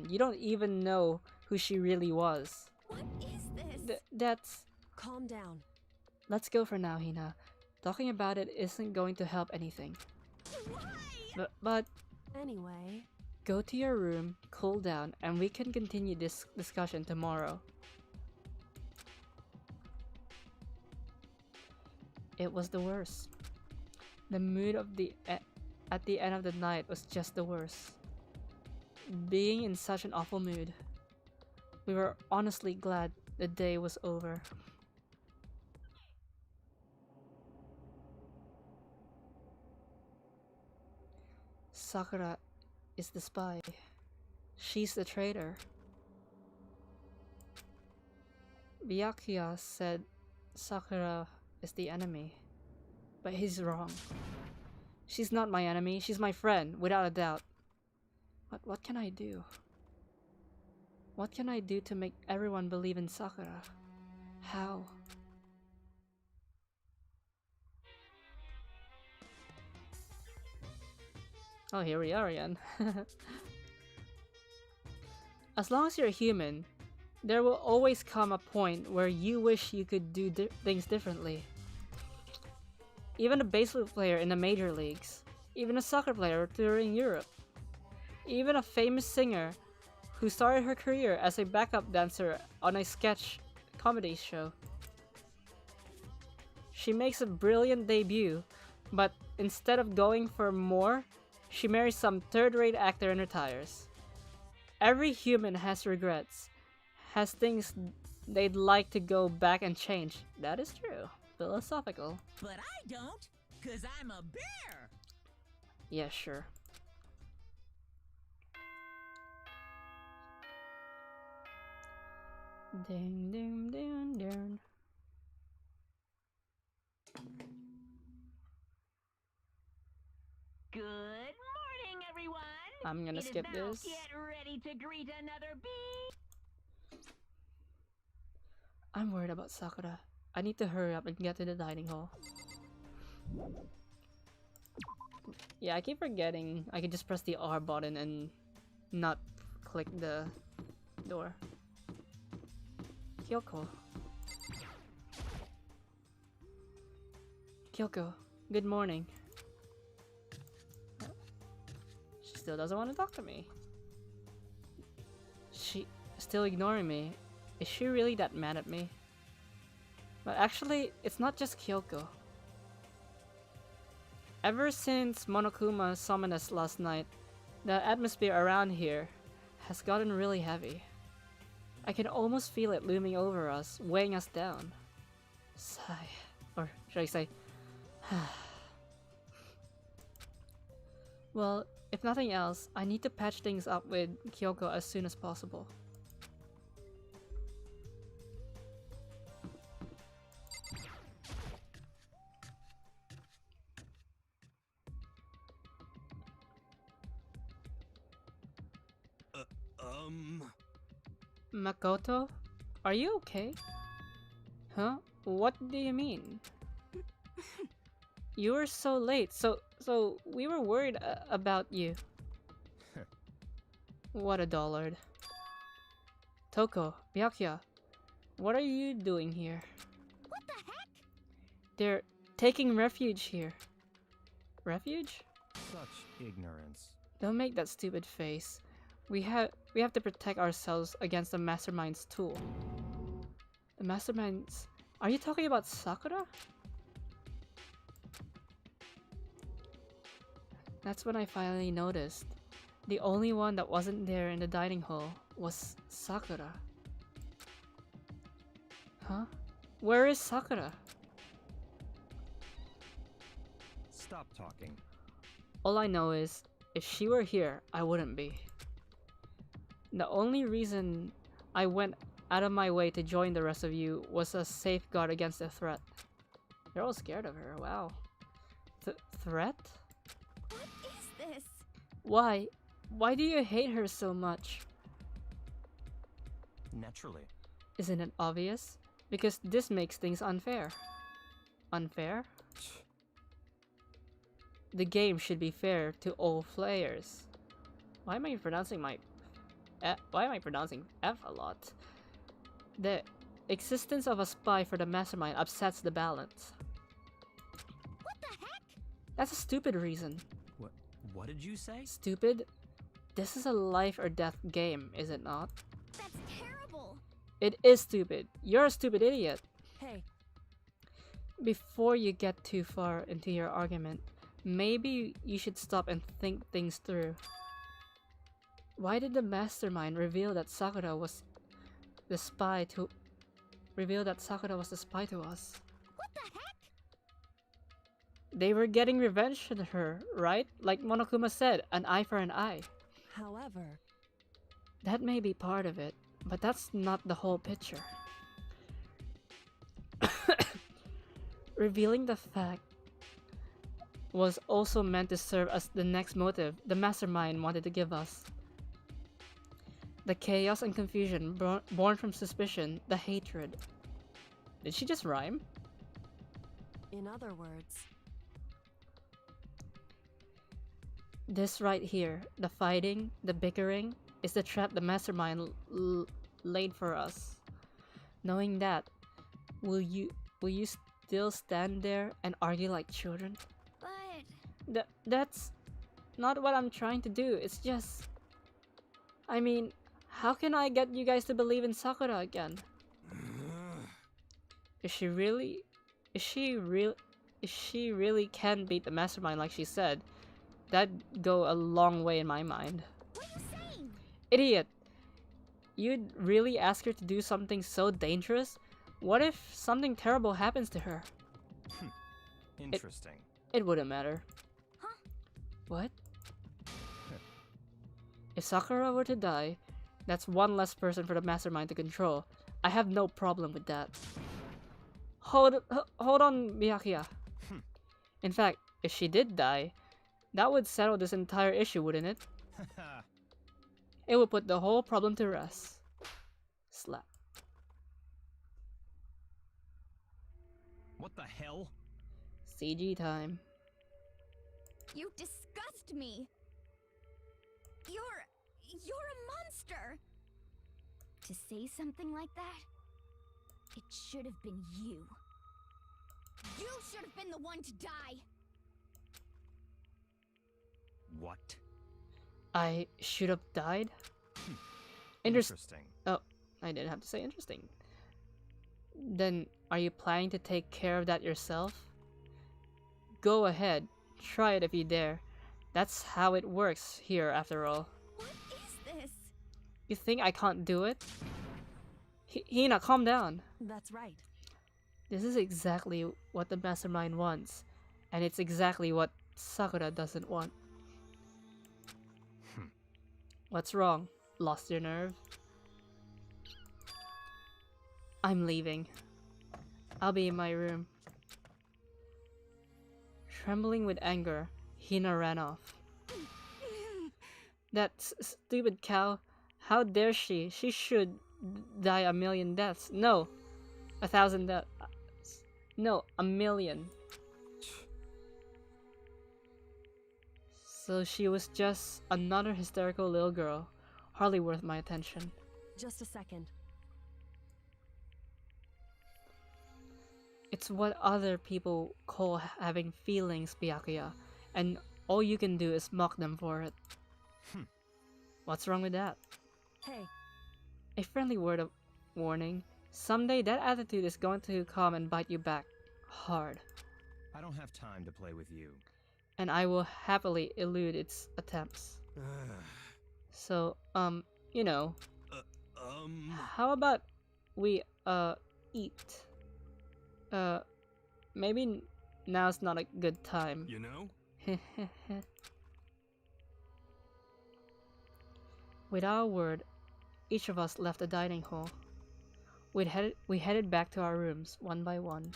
[SPEAKER 1] You don't even know who she really was.
[SPEAKER 2] What is this?
[SPEAKER 1] That's...
[SPEAKER 5] Calm down.
[SPEAKER 1] Let's go for now, Hina. Talking about it isn't going to help anything.
[SPEAKER 2] Why?
[SPEAKER 1] But
[SPEAKER 5] Anyway,
[SPEAKER 1] go to your room, cool down, and we can continue this discussion tomorrow. It was the worst. The mood of at the end of the night was just the worst. Being in such an awful mood. We were honestly glad the day was over. Sakura is the spy. She's the traitor. Byakuya said Sakura is the enemy, but he's wrong. She's not my enemy, she's my friend, without a doubt. But what can I do? What can I do to make everyone believe in Sakura? How? Oh, here we are again. As long as you're human, there will always come a point where you wish you could do things differently. Even a baseball player in the major leagues, even a soccer player touring Europe, even a famous singer who started her career as a backup dancer on a sketch comedy show. She makes a brilliant debut, but instead of going for more, she marries some third-rate actor and retires. Every human has regrets, has things they'd like to go back and change. That is true. Philosophical.
[SPEAKER 7] But I don't, 'cause I'm a bear!
[SPEAKER 1] Yeah, sure. Ding ding ding ding.
[SPEAKER 4] Good morning, everyone.
[SPEAKER 1] I'm gonna skip
[SPEAKER 4] It is now
[SPEAKER 1] this.
[SPEAKER 4] Get ready to greet another bee.
[SPEAKER 1] I'm worried about Sakura. I need to hurry up and get to the dining hall. Yeah, I keep forgetting I can just press the R button and not click the door. Kyoko. Kyoko, good morning. She still doesn't want to talk to me. She still ignoring me. Is she really that mad at me? But actually, it's not just Kyoko. Ever since Monokuma summoned us last night, the atmosphere around here has gotten really heavy. I can almost feel it looming over us, weighing us down. Sigh. Or should I say... Well, if nothing else, I need to patch things up with Kyoko as soon as possible. Makoto? Are you okay? Huh? What do you mean? You were so late, so we were worried about you. What a dullard. Toko, Byakuya, what are you doing here?
[SPEAKER 2] What the heck?
[SPEAKER 1] They're taking refuge here. Refuge?
[SPEAKER 6] Such ignorance.
[SPEAKER 1] Don't make that stupid face. We have to protect ourselves against the Mastermind's tool. The Mastermind's... Are you talking about Sakura? That's when I finally noticed. The only one that wasn't there in the dining hall was Sakura. Huh? Where is Sakura?
[SPEAKER 6] Stop talking.
[SPEAKER 1] All I know is, if she were here, I wouldn't be. The only reason I went out of my way to join the rest of you was a safeguard against a threat. You're all scared of her, wow. Threat?
[SPEAKER 2] What is this?
[SPEAKER 1] Why? Why do you hate her so much?
[SPEAKER 6] Naturally.
[SPEAKER 1] Isn't it obvious? Because this makes things unfair. Unfair? The game should be fair to all players. Why am I pronouncing F a lot? The existence of a spy for the Mastermind upsets the balance.
[SPEAKER 2] What the heck?
[SPEAKER 1] That's a stupid reason.
[SPEAKER 6] What did you say?
[SPEAKER 1] Stupid? This is a life or death game, is it not?
[SPEAKER 2] That's terrible.
[SPEAKER 1] It is stupid. You're a stupid idiot.
[SPEAKER 5] Hey,
[SPEAKER 1] Before you get too far into your argument, maybe you should stop and think things through. Why did the Mastermind reveal that Sakura was the spy to us?
[SPEAKER 2] What the heck?
[SPEAKER 1] They were getting revenge on her, right? Like Monokuma said, an eye for an eye.
[SPEAKER 5] however,
[SPEAKER 1] That may be part of it, but that's not the whole picture. Revealing the fact was also meant to serve as the next motive the Mastermind wanted to give us. The chaos and confusion born from suspicion, the hatred. Did she just rhyme?
[SPEAKER 5] in other words,
[SPEAKER 1] This right here, the fighting, the bickering, is the trap the Mastermind laid for us. Knowing that, will you still stand there and argue like children?
[SPEAKER 2] But
[SPEAKER 1] That's not what I'm trying to do. It's just, I mean, how can I get you guys to believe in Sakura again? If she really can beat the Mastermind like she said, that'd go a long way in my mind.
[SPEAKER 2] what are you saying?
[SPEAKER 1] Idiot! You'd really ask her to do something so dangerous? What if something terrible happens to her?
[SPEAKER 6] Interesting.
[SPEAKER 1] It wouldn't matter.
[SPEAKER 2] Huh?
[SPEAKER 1] What? If Sakura were to die, that's one less person for the Mastermind to control. I have no problem with that. Hold on, Byakuya. In fact, if she did die, that would settle this entire issue, wouldn't it? It would put the whole problem to rest. Slap.
[SPEAKER 6] What the hell?
[SPEAKER 1] CG time.
[SPEAKER 2] You disgust me. You're a monster. To say something like that, it should have been you. You should have been the one to die.
[SPEAKER 6] What?
[SPEAKER 1] I should have died?
[SPEAKER 6] Interesting.
[SPEAKER 1] Oh, I didn't have to say interesting. Then, are you planning to take care of that yourself? Go ahead, try it if you dare. That's how it works here, after all.
[SPEAKER 2] What is this?
[SPEAKER 1] You think I can't do it? Hina, calm down.
[SPEAKER 5] that's right.
[SPEAKER 1] This is exactly what the Mastermind wants, and it's exactly what Sakura doesn't want. What's wrong? Lost your nerve? I'm leaving. I'll be in my room. Trembling with anger, Hina ran off. That stupid cow. How dare she? She should die a million deaths. No, 1,000 deaths. No, a million. So she was just another hysterical little girl, hardly worth my attention.
[SPEAKER 5] Just a second.
[SPEAKER 1] It's what other people call having feelings, Byakuya, and all you can do is mock them for it. What's wrong with that?
[SPEAKER 5] Hey,
[SPEAKER 1] A friendly word of warning. Someday that attitude is going to come and bite you back hard.
[SPEAKER 6] I don't have time to play with you.
[SPEAKER 1] And I will happily elude its attempts. So, you know, how about we, eat? Maybe now's not a good time.
[SPEAKER 3] You know?
[SPEAKER 1] Without a word, each of us left the dining hall. We headed back to our rooms, one by one.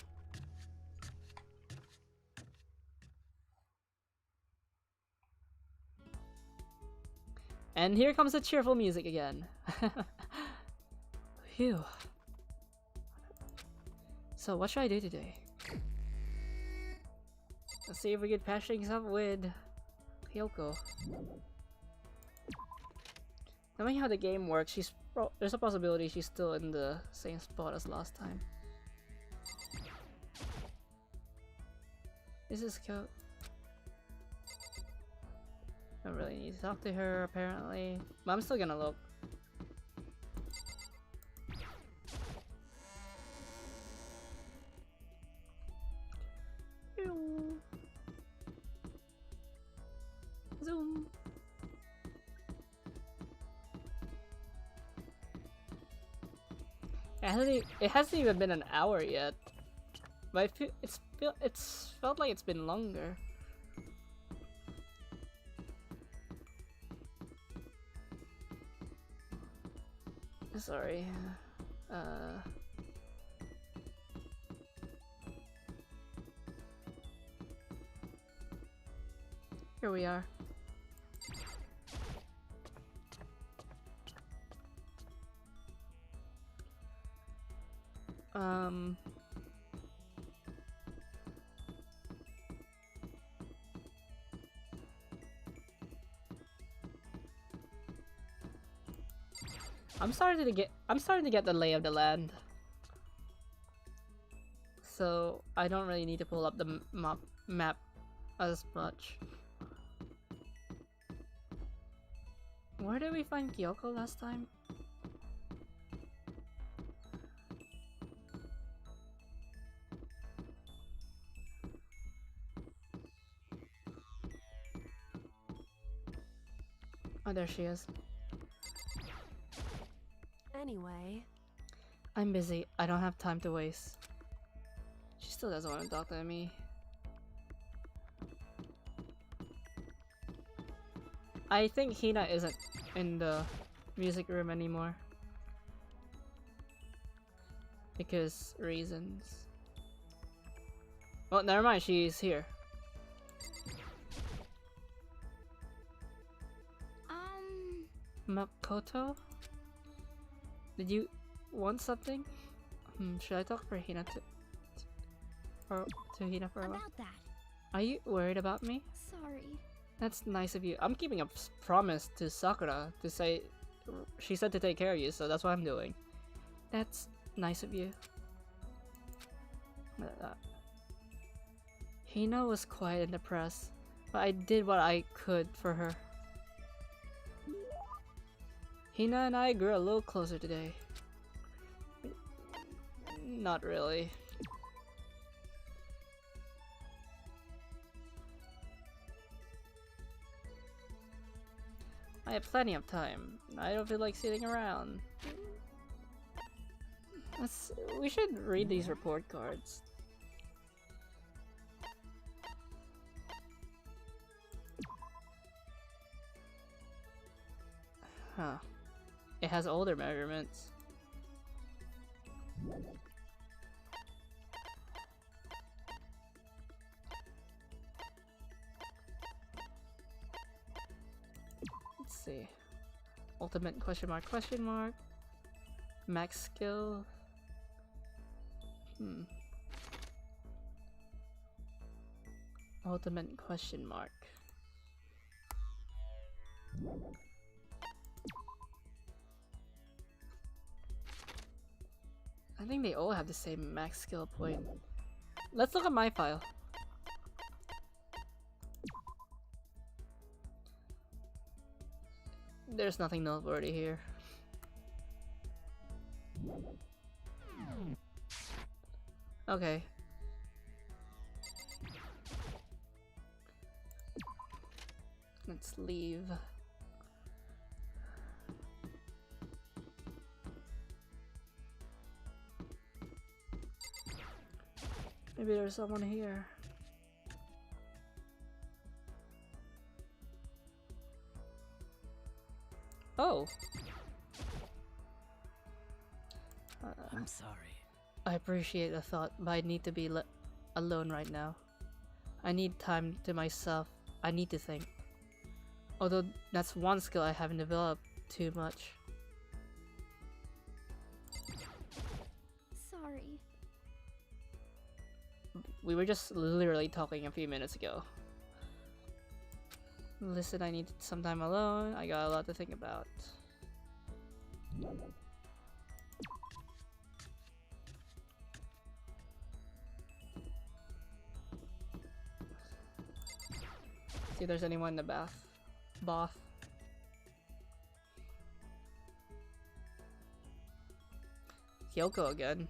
[SPEAKER 1] And here comes the cheerful music again. Phew. So what should I do today? Let's see if we can patch things up with Kyoko. Knowing how the game works, there's a possibility she's still in the same spot as last time. This is Kyoko. I really need to talk to her, apparently. But I'm still gonna look. Zoom. It hasn't even been an hour yet. But it's felt like it's been longer. Sorry. Here we are. I'm starting to get the lay of the land. So I don't really need to pull up the map as much. Where did we find Kyoko last time? Oh, there she is.
[SPEAKER 5] anyway.
[SPEAKER 1] I'm busy. I don't have time to waste. She still doesn't want to talk to me. I think Hina isn't in the music room anymore. Because reasons. Well, never mind, she's here. Makoto? Did you want something? Should I talk for Hina to Hina for a while?
[SPEAKER 2] About that.
[SPEAKER 1] Are you worried about me?
[SPEAKER 2] Sorry.
[SPEAKER 1] That's nice of you. I'm keeping a promise to Sakura to say she said to take care of you, so that's what I'm doing. That's nice of you. Hina was quiet and depressed, but I did what I could for her. Hina and I grew a little closer today. Not really. I have plenty of time. I don't feel like sitting around. We should read these report cards. Huh. It has older measurements. Let's see. Ultimate question mark. Max skill. Ultimate question mark. think they all have the same max skill point. Let's look at my file. There's nothing noteworthy here. Okay. Let's leave. Maybe there's someone here. Oh.
[SPEAKER 7] I'm sorry.
[SPEAKER 1] I appreciate the thought, but I need to be alone right now. I need time to myself. I need to think. Although that's one skill I haven't developed too much.
[SPEAKER 2] Sorry.
[SPEAKER 1] We were just literally talking a few minutes ago. Listen, I need some time alone. I got a lot to think about. See if there's anyone in the bath. Kyoko again.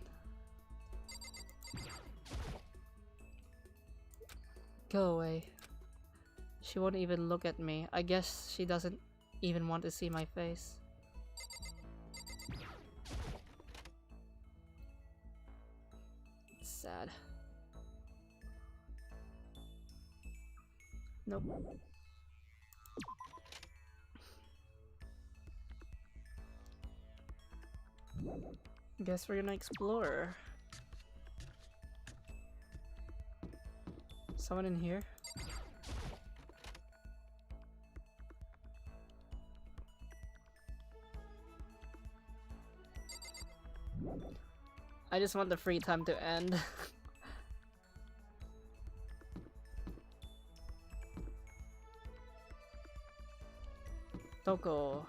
[SPEAKER 1] Go away. She won't even look at me. I guess she doesn't even want to see my face. It's sad. Nope. Guess we're gonna explore. Someone in here? I just want the free time to end. Toko.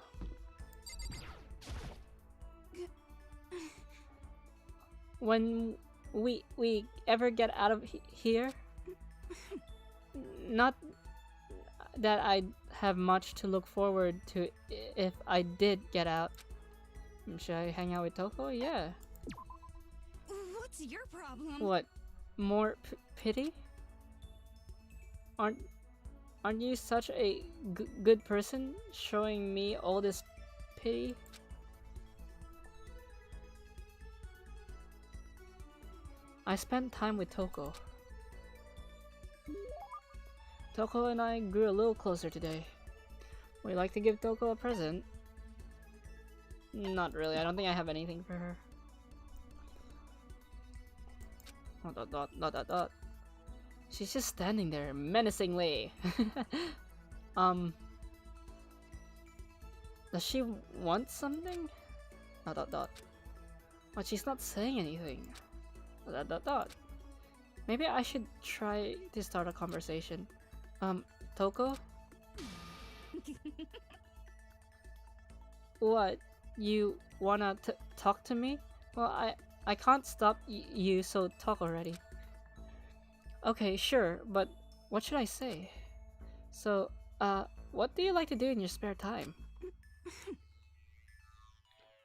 [SPEAKER 1] When we ever get out of here, not that I have much to look forward to if I did get out. Should I hang out with Toko? Yeah.
[SPEAKER 2] What's your problem?
[SPEAKER 1] What? More pity? Aren't you such a good person showing me all this pity? I spent time with Toko. Toko and I grew a little closer today. Would you like to give Toko a present? Not really, I don't think I have anything for her. Dot. She's just standing there menacingly. Does she want something? Dot. But she's not saying anything. Dot. Maybe I should try to start a conversation. Toko? What? You wanna talk to me? Well, I can't stop you, so talk already. Okay, sure, but what should I say? So, what do you like to do in your spare time?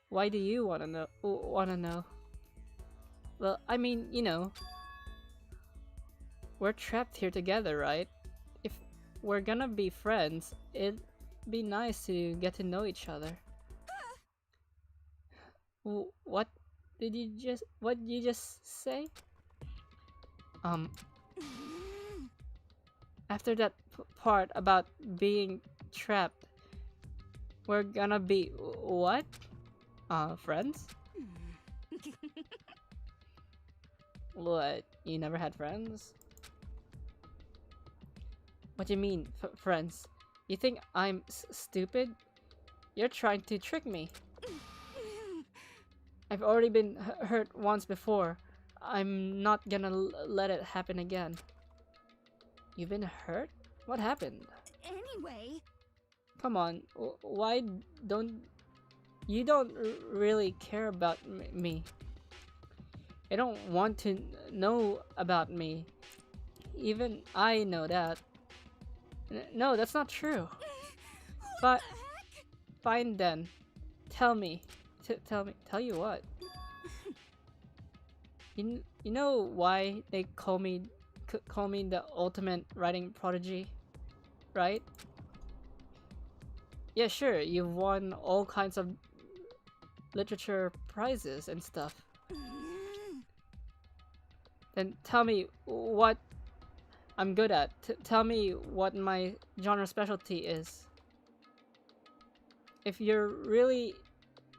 [SPEAKER 1] Why do you wanna know? Well, I mean, you know, we're trapped here together, right? If we're gonna be friends, it'd be nice to get to know each other. What did you just say? After that part about being trapped, we're gonna be what? Friends? What? You never had friends? What do you mean, friends? You think I'm stupid? You're trying to trick me. I've already been hurt once before. I'm not gonna let it happen again. You've been hurt? What happened?
[SPEAKER 2] Anyway.
[SPEAKER 1] Come on, why don't... You don't really care about me. They don't want to know about me. Even I know that. No, that's not true. But fine then. Tell me. Tell you what? You know why they call me the ultimate writing prodigy, right? Yeah, sure. You've won all kinds of literature prizes and stuff. Then tell me what I'm good at. Tell me what my genre specialty is. If you really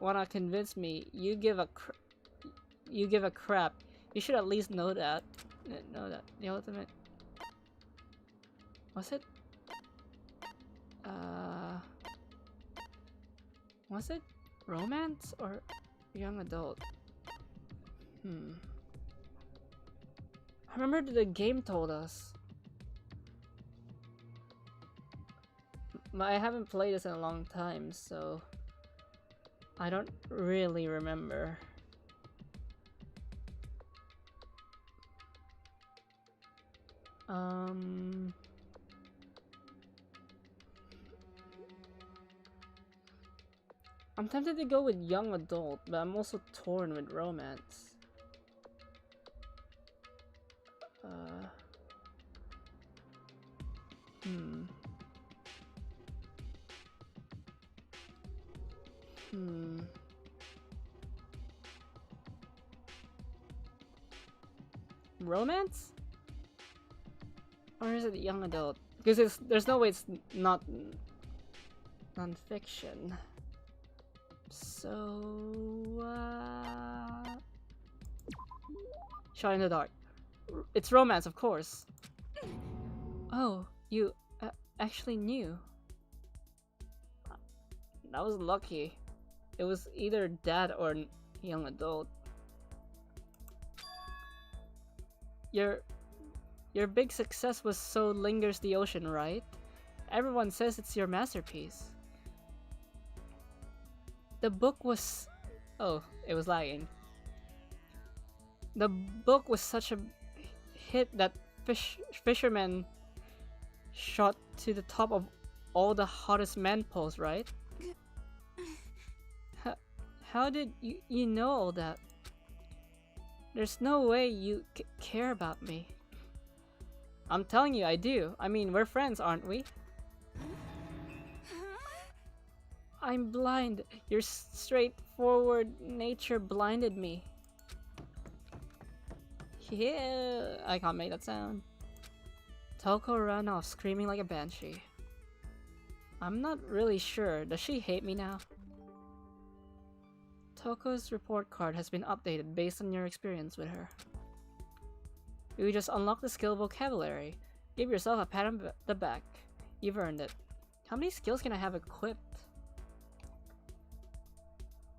[SPEAKER 1] wanna convince me, you give a crap. You should at least know that. The ultimate. Was it? Was it romance or young adult? I remember the game told us. I haven't played this in a long time, so I don't really remember. I'm tempted to go with young adult, but I'm also torn with romance. Romance? Or is it young adult? Because there's no way it's not non-fiction. So, Shot in the dark. It's romance, of course. Oh, you actually knew. That was lucky. It was either that or young adult. Your big success was So Lingers the Ocean, right? Everyone says it's your masterpiece. The book was... Oh, it was lagging. The book was such a hit that fishermen shot to the top of all the hottest man polls, right? How did you know all that? There's no way you care about me. I'm telling you, I do. I mean, we're friends, aren't we? I'm blind. Your straightforward nature blinded me. Yeah, I can't make that sound. Toko ran off screaming like a banshee. I'm not really sure. Does she hate me now? Toko's report card has been updated based on your experience with her. You just unlocked the skill vocabulary. Give yourself a pat on the back. You've earned it. How many skills can I have equipped?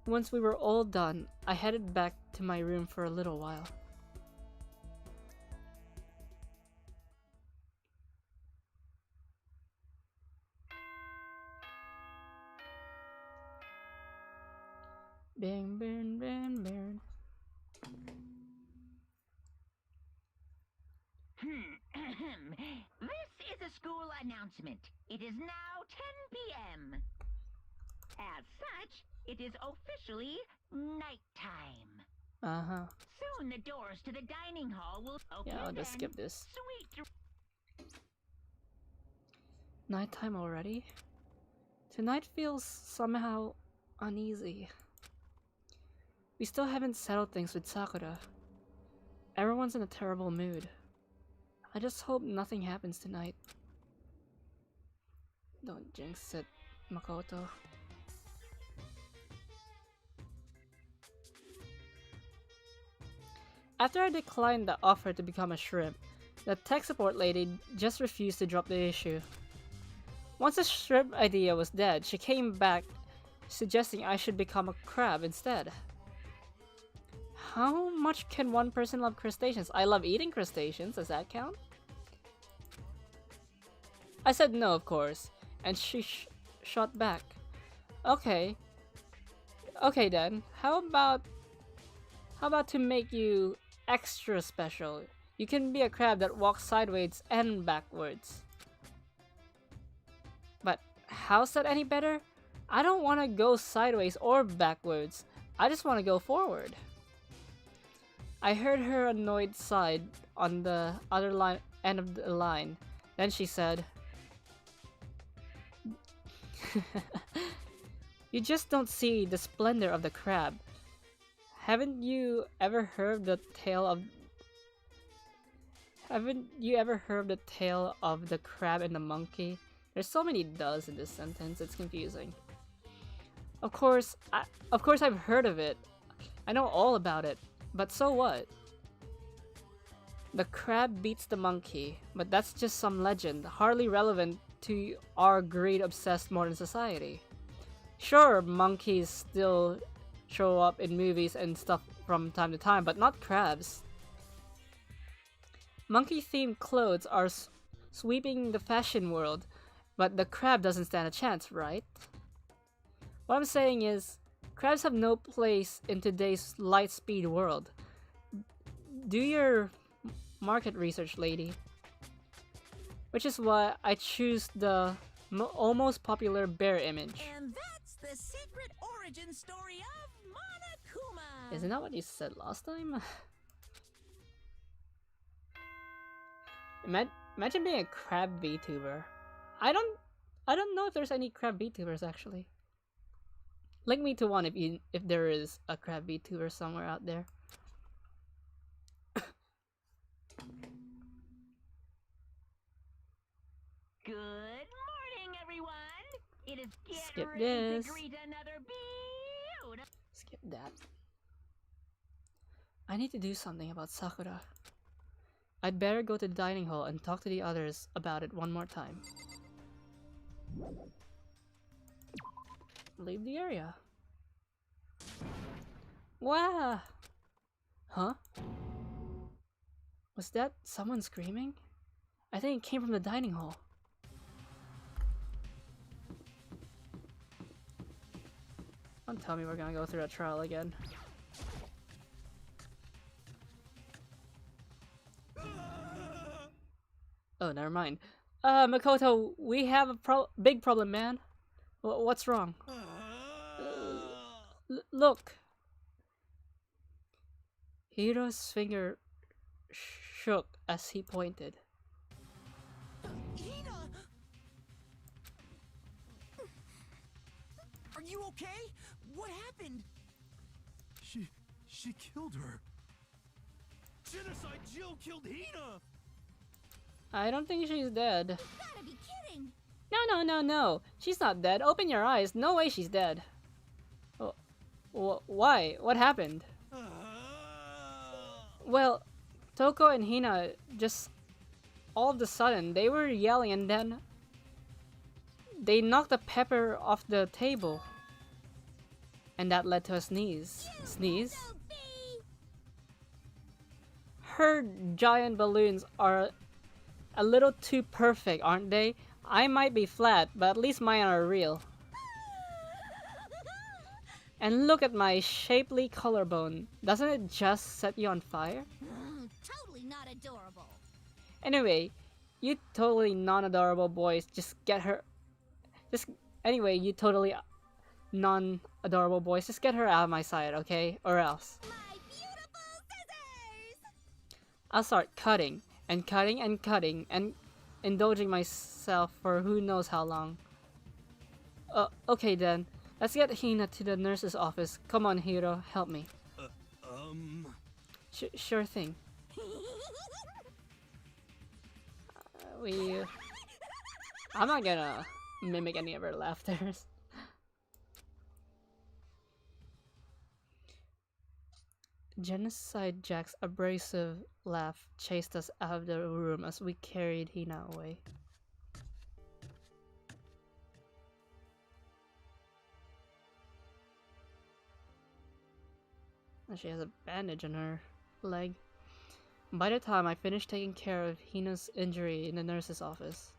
[SPEAKER 1] Once we were all done, I headed back to my room for a little while. Bang, bang, bang, bang.
[SPEAKER 4] This is a school announcement. It is now 10 p.m. As such, it is officially nighttime.
[SPEAKER 1] Uh-huh.
[SPEAKER 4] Soon the doors to the dining hall will open.
[SPEAKER 1] Yeah, I'll just skip this.
[SPEAKER 4] Sweet.
[SPEAKER 1] Nighttime already? Tonight feels somehow uneasy. We still haven't settled things with Sakura. Everyone's in a terrible mood. I just hope nothing happens tonight. Don't jinx it, Makoto. After I declined the offer to become a shrimp, the tech support lady just refused to drop the issue. Once the shrimp idea was dead, she came back suggesting I should become a crab instead. How much can one person love crustaceans? I love eating crustaceans, does that count? I said no, of course, and she shot back. Okay then, how about to make you extra special. You can be a crab that walks sideways and backwards. But how's that any better? I don't want to go sideways or backwards. I just want to go forward. I heard her annoyed sigh on the other end of the line. Then she said, "You just don't see the splendor of the crab. Haven't you ever heard the tale of the crab and the monkey?" There's so many does in this sentence, it's confusing. Of course I've heard of it. I know all about it. But so what? The crab beats the monkey, but that's just some legend, hardly relevant to our greed-obsessed modern society. Sure, monkeys still show up in movies and stuff from time to time, but not crabs. Monkey-themed clothes are sweeping the fashion world, but the crab doesn't stand a chance, right? What I'm saying is, crabs have no place in today's light-speed world. Do your market research, lady. Which is why I choose the almost popular bear image.
[SPEAKER 7] And that's the secret origin story of Monokuma.
[SPEAKER 1] Isn't that what you said last time? Imagine being a crab VTuber. I don't know if there's any crab VTubers actually. Link me to one if there is a crab VTuber somewhere out there.
[SPEAKER 4] Good morning, everyone. It is
[SPEAKER 1] Skip
[SPEAKER 4] ready
[SPEAKER 1] this.
[SPEAKER 4] to greet another beautiful.
[SPEAKER 1] Skip that. I need to do something about Sakura. I'd better go to the dining hall and talk to the others about it one more time. Leave the area. Wow! Huh? Was that someone screaming? I think it came from the dining hall. Don't tell me we're gonna go through a trial again. Oh, never mind. Makoto, we have a big problem, man. What's wrong? Look. Hiro's finger shook as he pointed.
[SPEAKER 7] Hina! Are you okay? What happened?
[SPEAKER 3] She killed her. Genocide Jill killed Hina!
[SPEAKER 1] I don't think she's dead.
[SPEAKER 2] You gotta be kidding!
[SPEAKER 1] No. She's not dead. Open your eyes. No way she's dead. Why? What happened? Well, Toko and Hina just all of a sudden they were yelling and then they knocked the pepper off the table. And that led to a sneeze. Sneeze? Her giant balloons are a little too perfect, aren't they? I might be flat, but at least mine are real. And look at my shapely collarbone. Doesn't it just set you on fire?
[SPEAKER 2] Totally not adorable.
[SPEAKER 1] Anyway, you totally non-adorable boys, anyway, you totally non-adorable boys, just get her out of my sight, okay? Or else.
[SPEAKER 2] My beautiful scissors!
[SPEAKER 1] I'll start cutting, and cutting, and cutting, and indulging myself for who knows how long. Okay then. Let's get Hina to the nurse's office. Come on, Hiro, help me. Sure thing. I'm not gonna mimic any of her laughters. Genocide Jack's abrasive laugh chased us out of the room as we carried Hina away. And she has a bandage on her leg. By the time I finished taking care of Hina's injury in the nurse's office,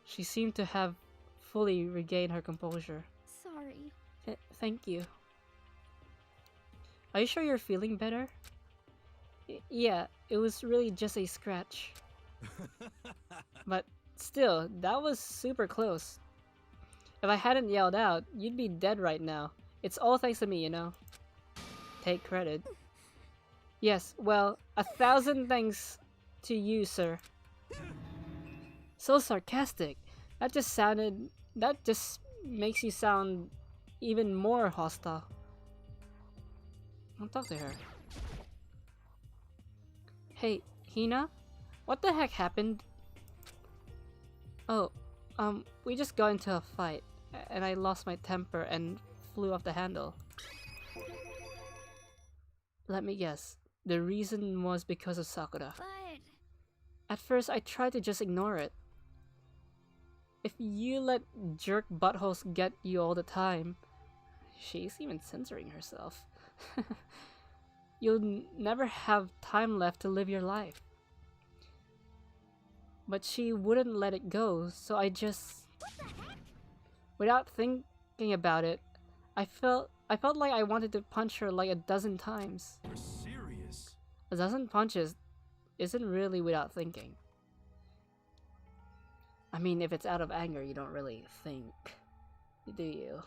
[SPEAKER 1] she seemed to have fully regained her composure.
[SPEAKER 2] Sorry.
[SPEAKER 1] Thank you. Are you sure you're feeling better? Yeah, it was really just a scratch. But still, that was super close. If I hadn't yelled out, you'd be dead right now. It's all thanks to me, you know. Take credit. Yes, well, 1,000 thanks to you, sir. So sarcastic. That just makes you sound even more hostile. I'll talk to her. Hey, Hina? What the heck happened? Oh, we just got into a fight, and I lost my temper and flew off the handle. Let me guess. The reason was because of Sakura.
[SPEAKER 2] But
[SPEAKER 1] At first, I tried to just ignore it. If you let jerk buttholes get you all the time, she's even censoring herself. You'll never have time left to live your life. But she wouldn't let it go, so I just... Without thinking about it, I felt like I wanted to punch her like 12 times.
[SPEAKER 3] You're serious?
[SPEAKER 1] 12 punches isn't really without thinking. I mean, if it's out of anger, you don't really think, do you?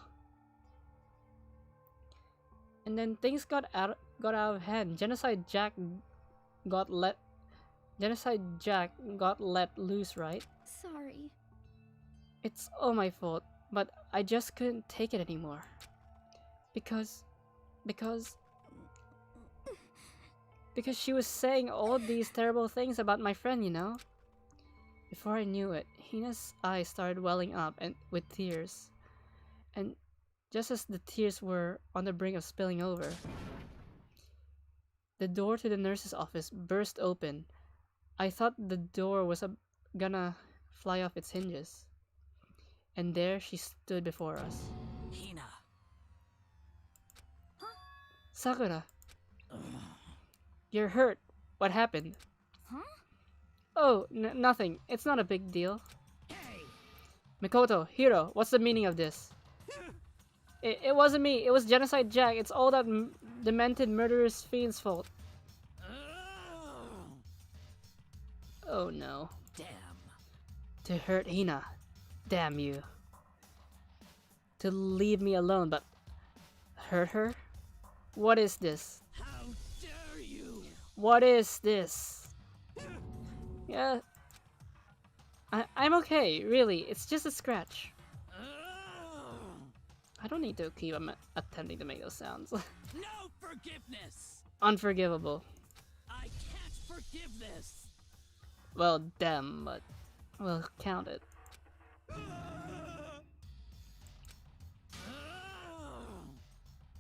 [SPEAKER 1] And then things got out of hand. Genocide Jack got let loose, right?
[SPEAKER 2] sorry.
[SPEAKER 1] It's all my fault, but I just couldn't take it anymore. Because she was saying all these terrible things about my friend, you know? Before I knew it, Hina's eyes started welling up and with tears. And just as the tears were on the brink of spilling over, the door to the nurse's office burst open. I thought the door was gonna fly off its hinges. And there she stood before us.
[SPEAKER 7] Hina.
[SPEAKER 1] Sakura! You're hurt. What happened?
[SPEAKER 2] Huh?
[SPEAKER 1] Oh, nothing. It's not a big deal.
[SPEAKER 7] Hey!
[SPEAKER 1] Mikoto, Hiro, what's the meaning of this? It wasn't me. It was Genocide Jack. It's all that demented murderous fiend's fault. Oh no.
[SPEAKER 7] Damn.
[SPEAKER 1] To hurt Hina. Damn you. To leave me alone, but hurt her? What is this?
[SPEAKER 3] How dare you?
[SPEAKER 1] What is this? Yeah. I'm okay, really. It's just a scratch. I don't need to keep attempting to make those sounds.
[SPEAKER 7] No forgiveness!
[SPEAKER 1] Unforgivable.
[SPEAKER 7] I can't forgive this!
[SPEAKER 1] Well, damn, but we'll count it.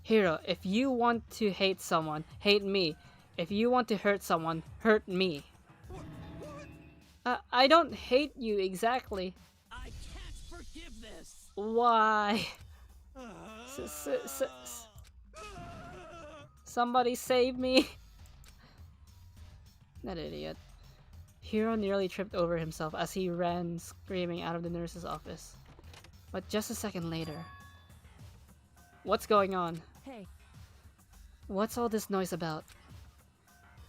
[SPEAKER 1] Hiro, if you want to hate someone, hate me. If you want to hurt someone, hurt me. I don't hate you exactly.
[SPEAKER 7] I can't forgive this!
[SPEAKER 1] Why? Somebody save me. That idiot. Hiro nearly tripped over himself as he ran screaming out of the nurse's office. But just a second later... What's going on?
[SPEAKER 5] Hey,
[SPEAKER 1] What's all this noise about?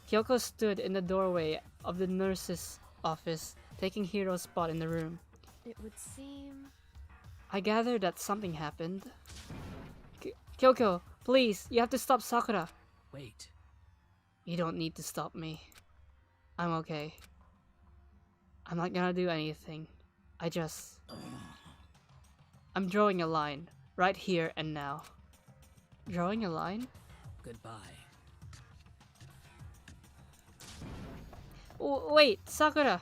[SPEAKER 1] Kyoko stood in the doorway of the nurse's office, taking Hiro's spot in the room.
[SPEAKER 5] it would seem...
[SPEAKER 1] I gathered that something happened. Kyoko, please, you have to stop Sakura.
[SPEAKER 7] Wait.
[SPEAKER 1] You don't need to stop me. I'm okay. I'm not gonna do anything. I'm drawing a line. Right here and now. Drawing a line?
[SPEAKER 7] Goodbye.
[SPEAKER 1] Wait, Sakura!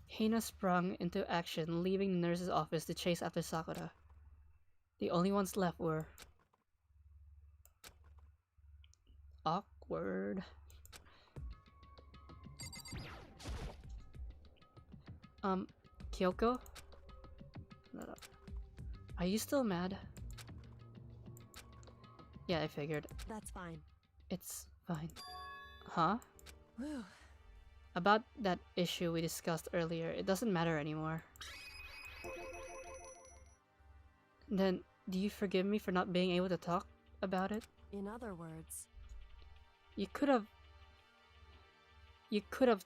[SPEAKER 1] Hina sprung into action, leaving the nurse's office to chase after Sakura. The only ones left were... awkward. Kyoko? Are you still mad? Yeah, I figured.
[SPEAKER 5] That's fine.
[SPEAKER 1] It's fine. Huh?
[SPEAKER 5] Whew.
[SPEAKER 1] About that issue we discussed earlier, it doesn't matter anymore. Then, do you forgive me for not being able to talk about it?
[SPEAKER 5] In other words,
[SPEAKER 1] You could have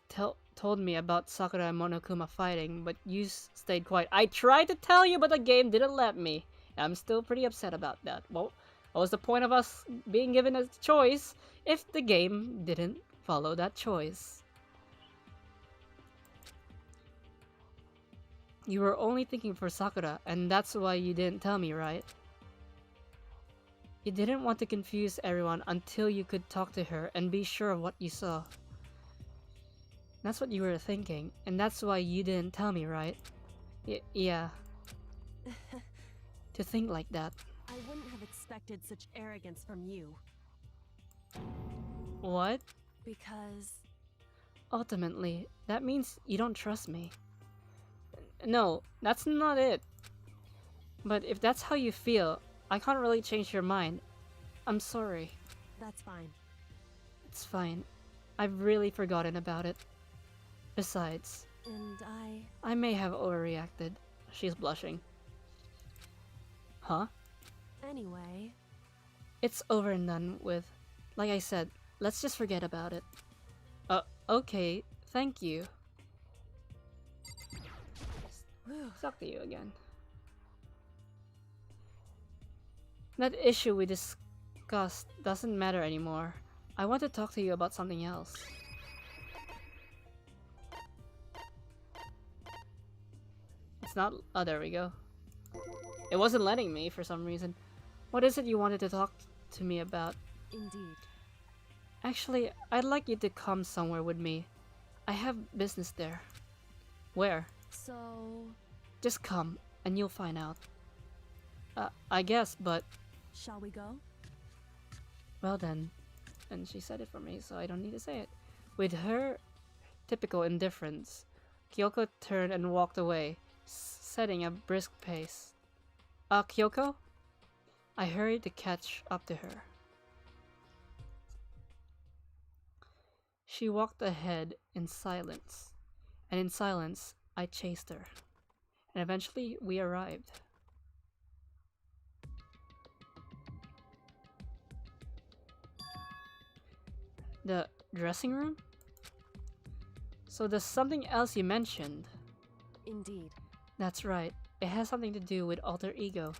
[SPEAKER 1] told me about Sakura and Monokuma fighting, but you stayed quiet. I tried to tell you, but the game didn't let me. I'm still pretty upset about that. Well, what was the point of us being given a choice if the game didn't follow that choice? You were only thinking for Sakura, and that's why you didn't tell me, right? You didn't want to confuse everyone until you could talk to her and be sure of what you saw. That's what you were thinking, and that's why you didn't tell me, right? Yeah. To think like that.
[SPEAKER 5] I wouldn't have expected such arrogance from you.
[SPEAKER 1] What?
[SPEAKER 5] Because
[SPEAKER 1] Ultimately, that means you don't trust me. No, that's not it. But if that's how you feel, I can't really change your mind. I'm sorry.
[SPEAKER 5] that's fine.
[SPEAKER 1] It's fine. I've really forgotten about it. Besides,
[SPEAKER 5] And
[SPEAKER 1] I may have overreacted. She's blushing. Huh?
[SPEAKER 5] anyway,
[SPEAKER 1] It's over and done with. Like I said, let's just forget about it. Okay, thank you.
[SPEAKER 5] whew,
[SPEAKER 1] Talk to you again. That issue we discussed doesn't matter anymore. I want to talk to you about something else. It's not. Oh, there we go. It wasn't letting me for some reason. What is it you wanted to talk to me about?
[SPEAKER 5] indeed.
[SPEAKER 1] Actually, I'd like you to come somewhere with me. I have business there. Where?
[SPEAKER 5] So,
[SPEAKER 1] Just come, and you'll find out. I guess, but...
[SPEAKER 5] shall we go?
[SPEAKER 1] Well then. And she said it for me, so I don't need to say it. With her typical indifference, Kyoko turned and walked away, setting a brisk pace. Kyoko? I hurried to catch up to her. She walked ahead in silence, and in silence, I chased her. And eventually, we arrived. The dressing room? So there's something else you mentioned.
[SPEAKER 5] Indeed.
[SPEAKER 1] That's right. It has something to do with alter ego.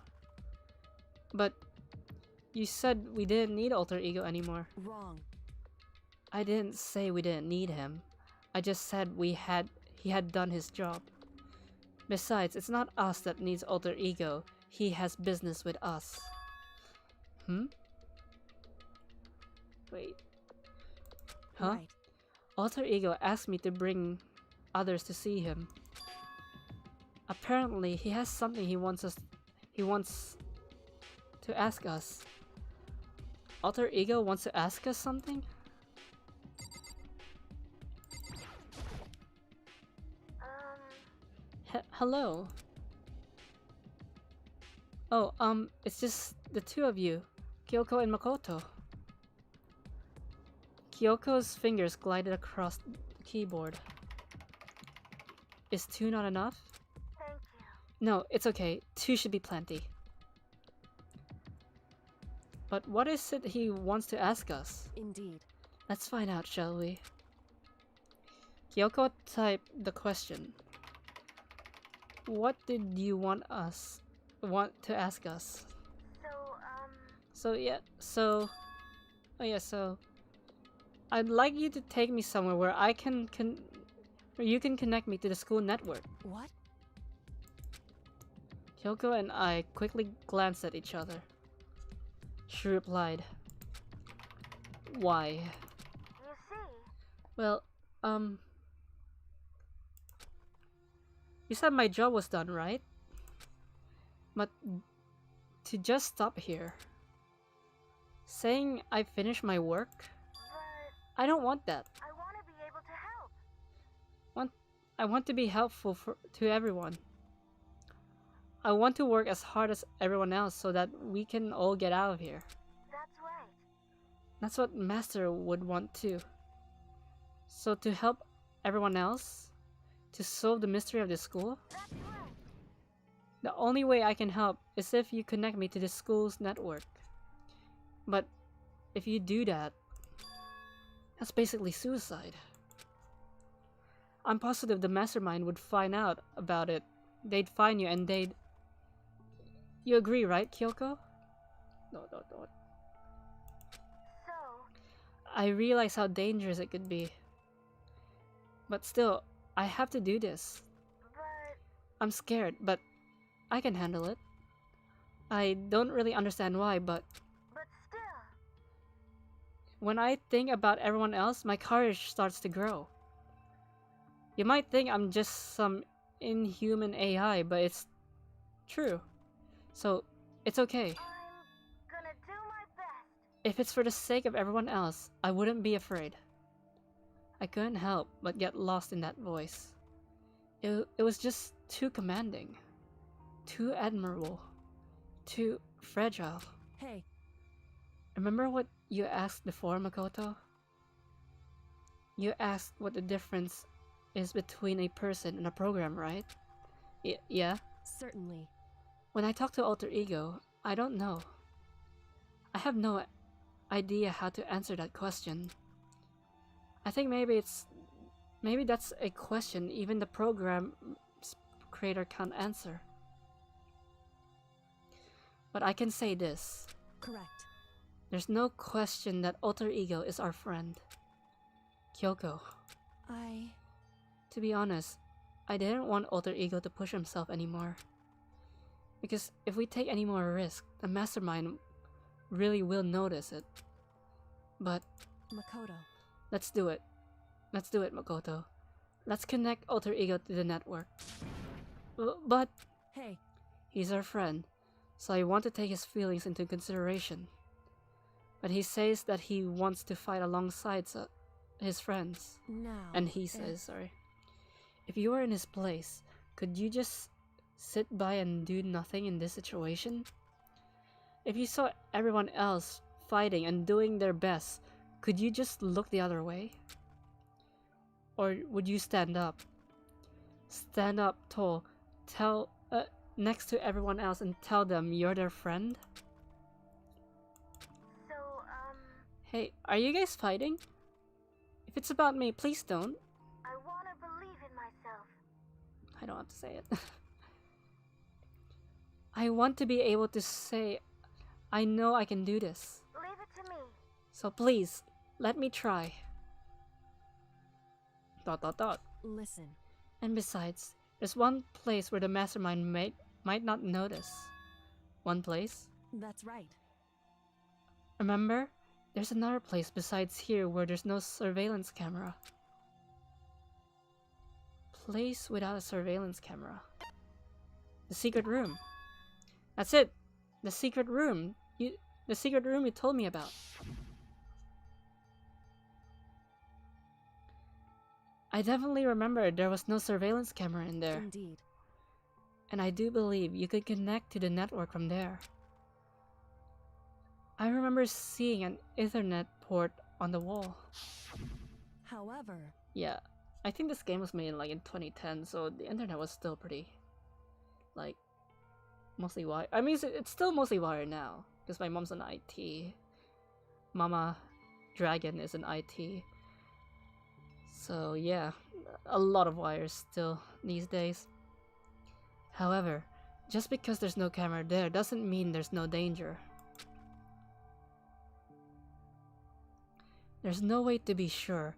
[SPEAKER 1] But you said we didn't need alter ego anymore.
[SPEAKER 5] Wrong.
[SPEAKER 1] I didn't say we didn't need him. I just said he had done his job. Besides, it's not us that needs alter ego. He has business with us. Wait. Huh?
[SPEAKER 5] Right.
[SPEAKER 1] Alter ego asked me to bring others to see him. Apparently, he has something he wants to ask us. Alter ego wants to ask us something? Hello. Oh, it's just the two of you, Kyoko and Makoto. Kyoko's fingers glided across the keyboard. Is two not enough?
[SPEAKER 2] Thank you.
[SPEAKER 1] No, it's okay. Two should be plenty. But what is it he wants to ask us?
[SPEAKER 5] Indeed.
[SPEAKER 1] Let's find out, shall we? Kyoko typed the question. What did you want to ask us?
[SPEAKER 2] So,
[SPEAKER 1] So I'd like you to take me somewhere where where you can connect me to the school network.
[SPEAKER 5] What?
[SPEAKER 1] Kyoko and I quickly glanced at each other. She replied, "Why?"
[SPEAKER 2] you see,
[SPEAKER 1] Well, you said my job was done, right? But to just stop here, saying I finished my work,
[SPEAKER 2] but
[SPEAKER 1] I don't want that.
[SPEAKER 2] I want to be able to help.
[SPEAKER 1] I want to be helpful to everyone. I want to work as hard as everyone else so that we can all get out of here.
[SPEAKER 2] That's right.
[SPEAKER 1] That's what Master would want too. So to help everyone else, to solve the mystery of the school,
[SPEAKER 2] That's right.
[SPEAKER 1] the only way I can help is if you connect me to the school's network. But if you do that, that's basically suicide. I'm positive the mastermind would find out about it. They'd find you and they'd... You agree, right, Kyoko? No.
[SPEAKER 2] So,
[SPEAKER 1] I realize how dangerous it could be. But still, I have to do this.
[SPEAKER 2] but
[SPEAKER 1] I'm scared, but I can handle it. I don't really understand why, but
[SPEAKER 2] still,
[SPEAKER 1] when I think about everyone else, my courage starts to grow. You might think I'm just some inhuman AI, but it's true. So, it's okay.
[SPEAKER 2] I'm gonna do my best.
[SPEAKER 1] If it's for the sake of everyone else, I wouldn't be afraid. I couldn't help but get lost in that voice. It was just too commanding, too admirable, too fragile.
[SPEAKER 5] Hey,
[SPEAKER 1] Remember what you asked before, Makoto? You asked what the difference is between a person and a program, right? Yeah?
[SPEAKER 5] certainly.
[SPEAKER 1] When I talk to Alter Ego, I don't know. I have no idea how to answer that question. I think maybe that's a question even the program's creator can't answer. But I can say this.
[SPEAKER 5] Correct.
[SPEAKER 1] There's no question that Alter Ego is our friend. Kyoko. To be honest, I didn't want Alter Ego to push himself anymore. Because if we take any more risk, the mastermind really will notice it. But
[SPEAKER 5] Makoto.
[SPEAKER 1] let's do it. Let's do it, Makoto. Let's connect Alter Ego to the network. But
[SPEAKER 5] Hey,
[SPEAKER 1] he's our friend, so I want to take his feelings into consideration. But he says that he wants to fight alongside his friends.
[SPEAKER 5] now.
[SPEAKER 1] And he says, sorry. If you were in his place, could you just sit by and do nothing in this situation? If you saw everyone else fighting and doing their best, could you just look the other way? Or would you stand up? Stand up tall, next to everyone else and tell them you're their friend?
[SPEAKER 2] So,
[SPEAKER 1] Hey, are you guys fighting? If it's about me, please don't.
[SPEAKER 2] I wanna believe in myself.
[SPEAKER 1] I don't have to say it. I want to be able to say, I know I can do this.
[SPEAKER 2] Leave it to me.
[SPEAKER 1] So please, let me try. ...
[SPEAKER 5] Listen.
[SPEAKER 1] And besides, there's one place where the mastermind might not notice. One place?
[SPEAKER 5] That's right.
[SPEAKER 1] Remember? There's another place besides here where there's no surveillance camera. Place without a surveillance camera. The secret room. That's it! The secret room. The secret room you told me about. I definitely remember there was no surveillance camera in there.
[SPEAKER 5] Indeed.
[SPEAKER 1] And I do believe you could connect to the network from there. I remember seeing an Ethernet port on the wall.
[SPEAKER 5] However,
[SPEAKER 1] Yeah, I think this game was made like in 2010, so the internet was still pretty, like, mostly wired. I mean, it's still mostly wired now, because my mom's an IT. Mama Dragon is an IT. So yeah, a lot of wires still these days. However, just because there's no camera there doesn't mean there's no danger. There's no way to be sure.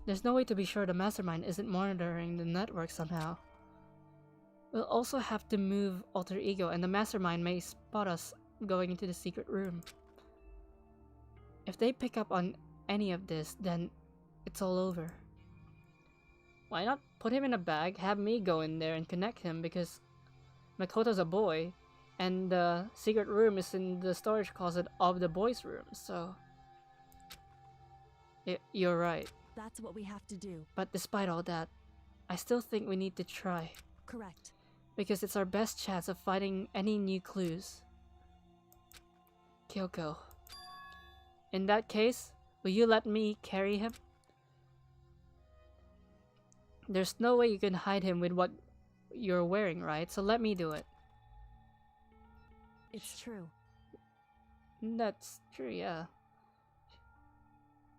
[SPEAKER 1] There's no way to be sure the mastermind isn't monitoring the network somehow. We'll also have to move Alter Ego, and the mastermind may spot us going into the secret room. If they pick up on any of this, then it's all over. Why not put him in a bag, have me go in there and connect him, because Makoto's a boy, and the secret room is in the storage closet of the boys' room, so... You're right.
[SPEAKER 5] that's what we have to do.
[SPEAKER 1] But despite all that, I still think we need to try,
[SPEAKER 5] Correct.
[SPEAKER 1] because it's our best chance of finding any new clues. Kyoko. In that case, will you let me carry him? There's no way you can hide him with what you're wearing, right? So let me do it.
[SPEAKER 5] It's true.
[SPEAKER 1] That's true, yeah.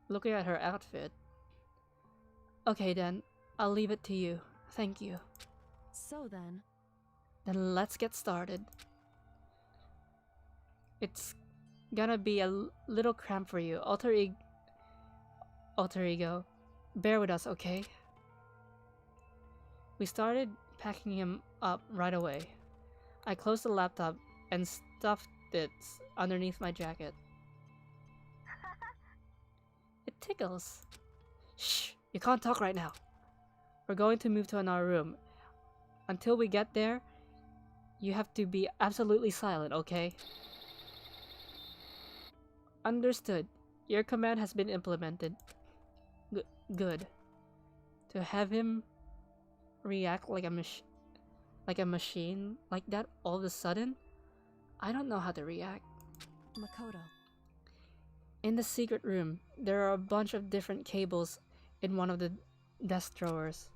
[SPEAKER 1] Looking at her outfit. Okay then, I'll leave it to you. Thank you.
[SPEAKER 5] So then,
[SPEAKER 1] Then let's get started. It's gonna be a little cramped for you. Alter ego. Bear with us, okay? We started packing him up right away. I closed the laptop and stuffed it underneath my jacket. It tickles. Shh, you can't talk right now. We're going to move to another room. Until we get there, you have to be absolutely silent, okay? Understood. Your command has been implemented. Good. To have him react like a machine like that all of a sudden, I don't know how to react.
[SPEAKER 5] Makoto.
[SPEAKER 1] In the secret room, there are a bunch of different cables in one of the desk drawers.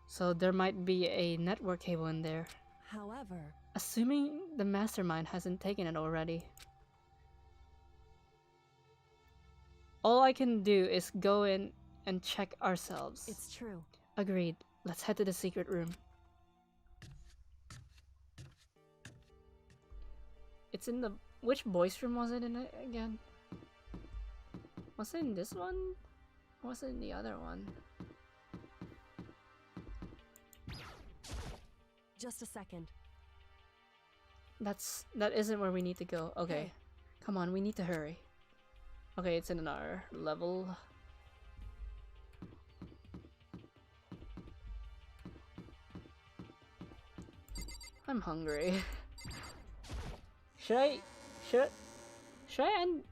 [SPEAKER 1] So there might be a network cable in there.
[SPEAKER 5] However,
[SPEAKER 1] Assuming the mastermind hasn't taken it already. All I can do is go in and check ourselves.
[SPEAKER 5] it's true.
[SPEAKER 1] Agreed. Let's head to the secret room. It's in the... Which boys' room was it in it again? Was it in this one? Or was it in the other one?
[SPEAKER 5] Just a second.
[SPEAKER 1] That isn't where we need to go. Okay.
[SPEAKER 5] Hey.
[SPEAKER 1] Come on, we need to hurry. Okay, it's in another level. I'm hungry. Should I end?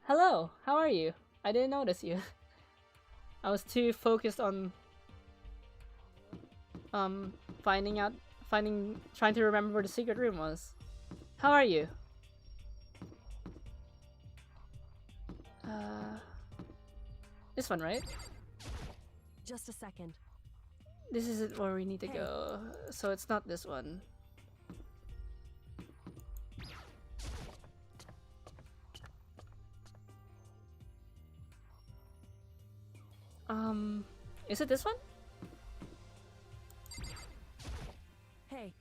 [SPEAKER 1] Hello, how are you? I didn't notice you. I was too focused on trying to remember where the secret room was. How are you? This one, right?
[SPEAKER 5] Just a second.
[SPEAKER 1] This isn't where we need to
[SPEAKER 5] Hey.
[SPEAKER 1] go, so it's not this one. Is it this one?
[SPEAKER 5] Hey,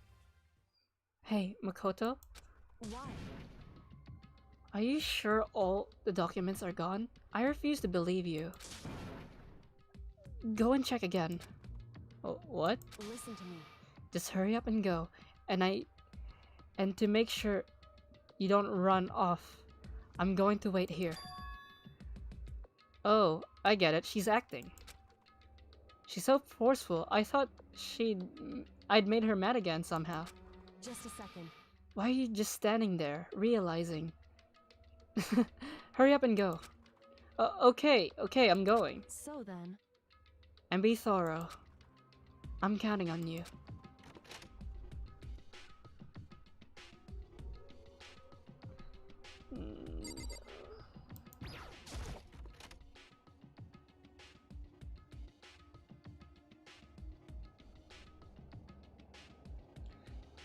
[SPEAKER 1] Hey, Makoto?
[SPEAKER 5] why?
[SPEAKER 1] Are you sure all the documents are gone? I refuse to believe you. Go and check again. Oh, what?
[SPEAKER 5] Listen to me.
[SPEAKER 1] Just hurry up and go. And to make sure you don't run off, I'm going to wait here. Oh, I get it. She's acting. She's so forceful. I thought I'd made her mad again somehow.
[SPEAKER 5] Just a second.
[SPEAKER 1] Why are you just standing there, realizing? Hurry up and go. Okay, I'm going.
[SPEAKER 5] So then,
[SPEAKER 1] And be thorough. I'm counting on you.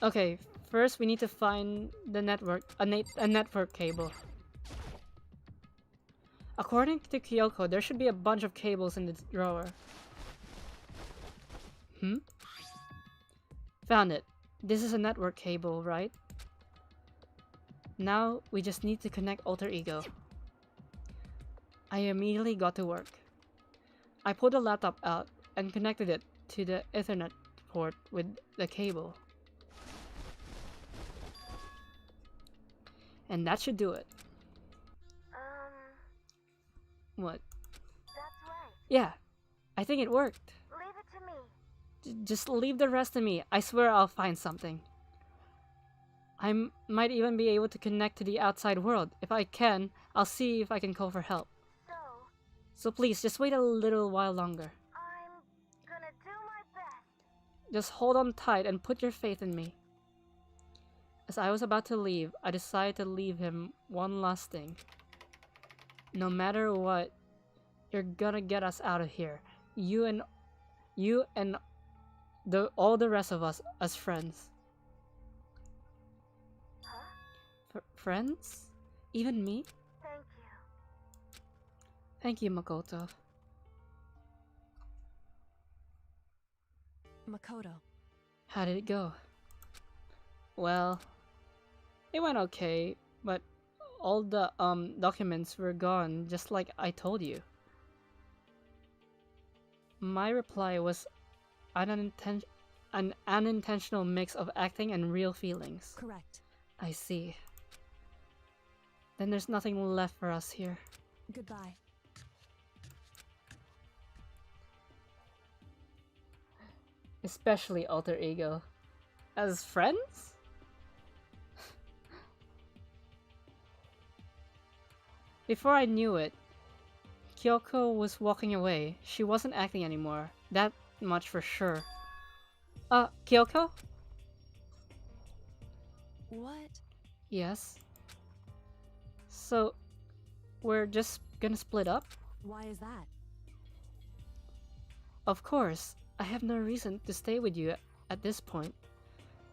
[SPEAKER 1] Okay, first we need to find the network, a network cable. According to Kyoko, there should be a bunch of cables in the drawer. Found it. This is a network cable, right? Now we just need to connect Alter Ego. I immediately got to work. I pulled the laptop out and connected it to the Ethernet port with the cable. And that should do it. What?
[SPEAKER 2] That's right.
[SPEAKER 1] Yeah, I think it worked.
[SPEAKER 2] Leave it to me.
[SPEAKER 1] Just leave the rest to me. I swear I'll find something. I might even be able to connect to the outside world. If I can, I'll see if I can call for help. So please, just wait a little while longer.
[SPEAKER 2] I'm gonna do my best.
[SPEAKER 1] Just hold on tight and put your faith in me. As I was about to leave, I decided to leave him one last thing. No matter what, you're gonna get us out of here. You and all the rest of us as friends.
[SPEAKER 2] Huh?
[SPEAKER 1] Friends? Even me?
[SPEAKER 8] Thank you.
[SPEAKER 1] Thank you, Makoto.
[SPEAKER 5] Makoto.
[SPEAKER 1] How did it go? Well, it went okay, but all the documents were gone just like I told you. My reply was an unintentional mix of acting and real feelings.
[SPEAKER 5] Correct.
[SPEAKER 1] I see. Then there's nothing left for us here.
[SPEAKER 5] Goodbye.
[SPEAKER 1] Especially alter ego. As friends? Before I knew it, Kyoko was walking away. She wasn't acting anymore. That much for sure. Kyoko?
[SPEAKER 5] What?
[SPEAKER 1] Yes. So, we're just gonna split up?
[SPEAKER 5] Why is that?
[SPEAKER 1] Of course. I have no reason to stay with you at this point.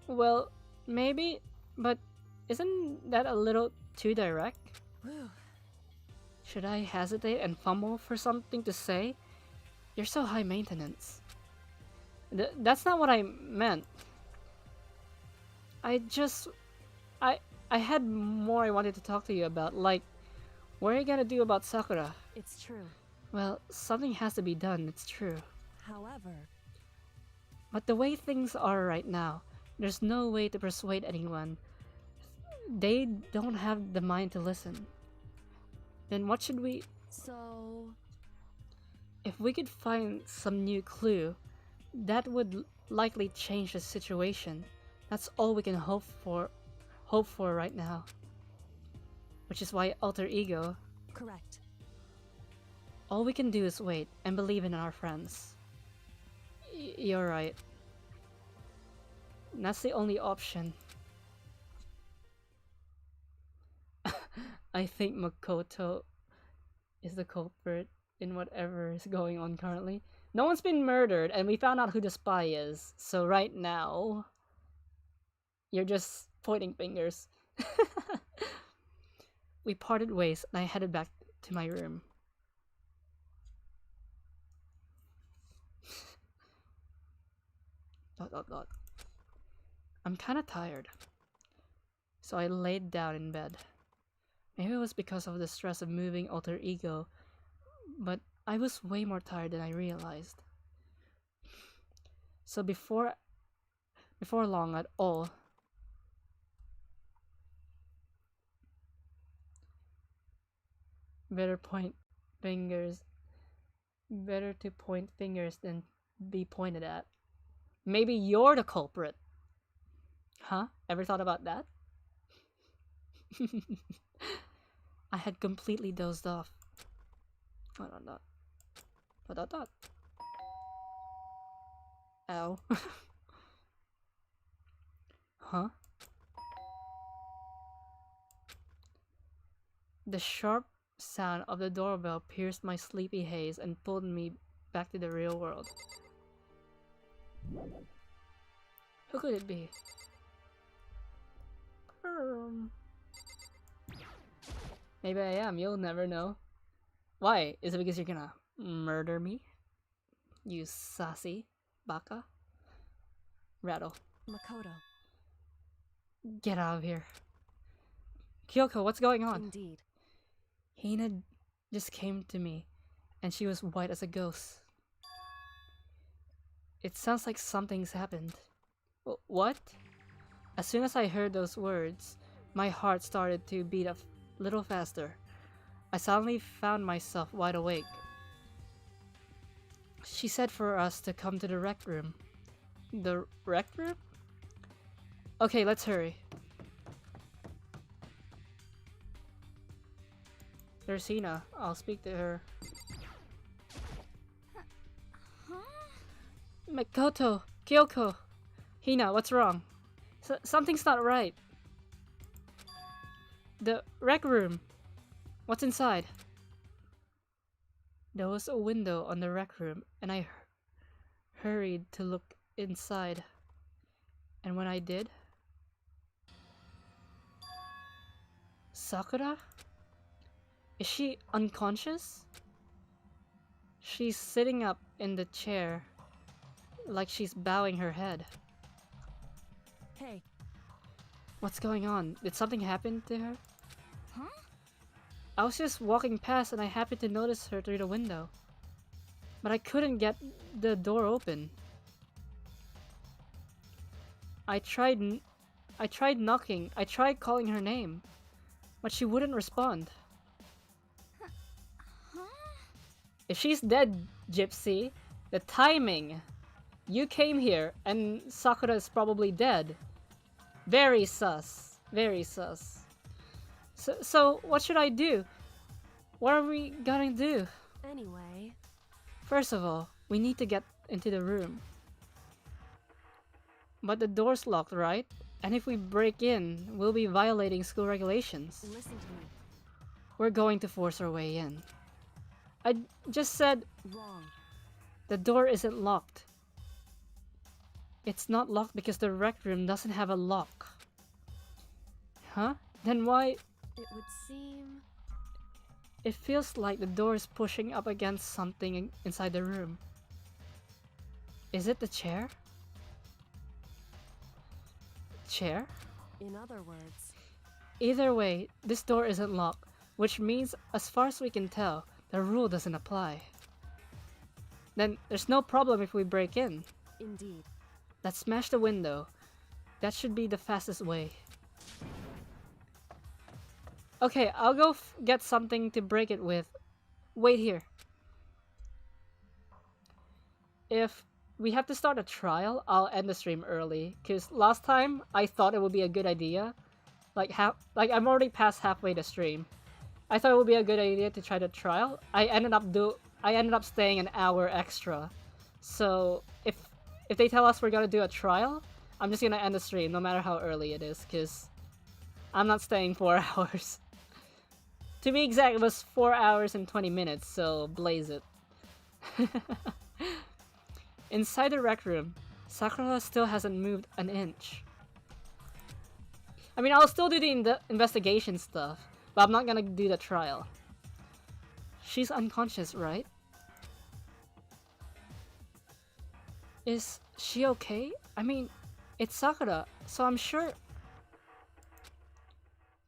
[SPEAKER 1] Well, maybe, but isn't that a little too direct?
[SPEAKER 5] Whew.
[SPEAKER 1] Should I hesitate and fumble for something to say? You're so high maintenance. That's not what I meant. I had more I wanted to talk to you about, like, what are you gonna do about Sakura?
[SPEAKER 5] It's true.
[SPEAKER 1] Well, something has to be done, it's true.
[SPEAKER 5] However,
[SPEAKER 1] But the way things are right now, there's no way to persuade anyone. They don't have the mind to listen. Then what should we...
[SPEAKER 5] so...
[SPEAKER 1] If we could find some new clue, that would likely change the situation. That's all we can hope for right now. Which is why alter ego.
[SPEAKER 5] Correct.
[SPEAKER 1] All we can do is wait and believe in our friends. You're right. That's the only option. I think Makoto is the culprit in whatever is going on currently. No one's been murdered, and we found out who the spy is. So right now, you're just pointing fingers. We parted ways, and I headed back to my room. I'm kinda tired. So I laid down in bed. Maybe it was because of the stress of moving alter ego, but I was way more tired than I realized. So before long at all, better to point fingers than be pointed at. Maybe you're the culprit. Huh? Ever thought about that? I had completely dozed off. Dot. Ow. Huh? The sharp sound of the doorbell pierced my sleepy haze and pulled me back to the real world. Who could it be? Maybe I am, you'll never know. Why? Is it because you're gonna murder me? You sassy baka? Rattle.
[SPEAKER 5] Makoto.
[SPEAKER 1] Get out of here. Kyoko, what's going on?
[SPEAKER 5] Indeed.
[SPEAKER 1] Hina just came to me, and she was white as a ghost. It sounds like something's happened. What? As soon as I heard those words, my heart started to beat a little faster. I suddenly found myself wide awake. She said for us to come to the rec room. The rec room? Okay, let's hurry. There's Hina. I'll speak to her.
[SPEAKER 2] Huh?
[SPEAKER 1] Makoto! Kyoko! Hina, what's wrong? Something's not right. The rec room. What's inside? There was a window on the rec room, and I hurried to look inside. And when I did, Sakura? Is she unconscious? She's sitting up in the chair, like she's bowing her head.
[SPEAKER 5] Hey,
[SPEAKER 1] What's going on? Did something happen to her?
[SPEAKER 2] Huh?
[SPEAKER 1] I was just walking past and I happened to notice her through the window. But I couldn't get the door open. I tried knocking. I tried calling her name, but she wouldn't respond.
[SPEAKER 2] Huh?
[SPEAKER 1] If she's dead, Gypsy, the timing. You came here and Sakura is probably dead. Very sus. Very sus. So what should I do? What are we gonna do?
[SPEAKER 5] anyway.
[SPEAKER 1] First of all, we need to get into the room. But the door's locked, right? And if we break in, we'll be violating school regulations.
[SPEAKER 5] Listen to me.
[SPEAKER 1] We're going to force our way in. I just said
[SPEAKER 5] Wrong.
[SPEAKER 1] the door isn't locked. It's not locked because the rec room doesn't have a lock. Huh? Then why?
[SPEAKER 5] It would seem...
[SPEAKER 1] It feels like the door is pushing up against something inside the room. Is it the chair? Chair?
[SPEAKER 5] In other words,
[SPEAKER 1] Either way, this door isn't locked, which means, as far as we can tell, the rule doesn't apply. Then there's no problem if we break in.
[SPEAKER 5] indeed.
[SPEAKER 1] Let's smash the window. That should be the fastest way. Okay, I'll go get something to break it with. Wait here. If we have to start a trial, I'll end the stream early. Cause last time I thought it would be a good idea. Like I'm already past halfway the stream. I thought it would be a good idea to try the trial. I ended up staying an hour extra. So if they tell us we're gonna do a trial, I'm just gonna end the stream no matter how early it is, cause I'm not staying 4 hours. To be exact, it was 4 hours and 20 minutes, so blaze it. Inside the rec room, Sakura still hasn't moved an inch. I mean, I'll still do the investigation stuff, but I'm not gonna do the trial. She's unconscious, right? Is she okay? I mean, it's Sakura, so I'm sure...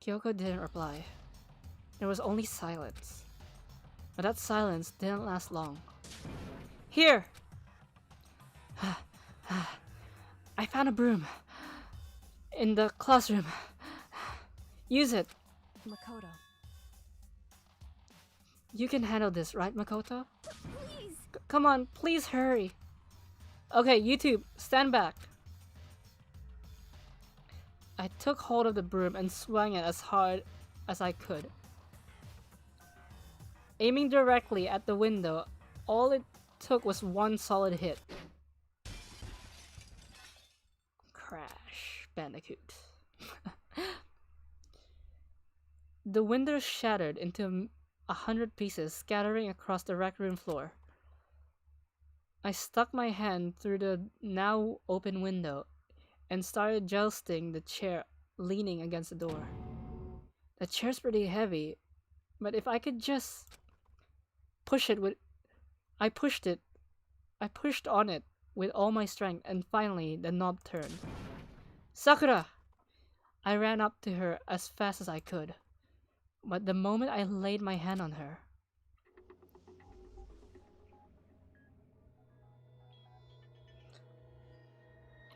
[SPEAKER 1] Kyoko didn't reply. There was only silence. But that silence didn't last long. Here! I found a broom. In the classroom. Use it.
[SPEAKER 5] Makoto.
[SPEAKER 1] You can handle this, right, Makoto?
[SPEAKER 2] Please!
[SPEAKER 1] Come on, please hurry. Okay, YouTube, stand back. I took hold of the broom and swung it as hard as I could. Aiming directly at the window, all it took was one solid hit. Crash, Bandicoot. The window shattered into 100 pieces, scattering across the rec room floor. I stuck my hand through the now open window and started jousting the chair leaning against the door. The chair's pretty heavy, but if I could just push it with... I pushed on it with all my strength, and finally the knob turned. Sakura! I ran up to her as fast as I could, but the moment I laid my hand on her,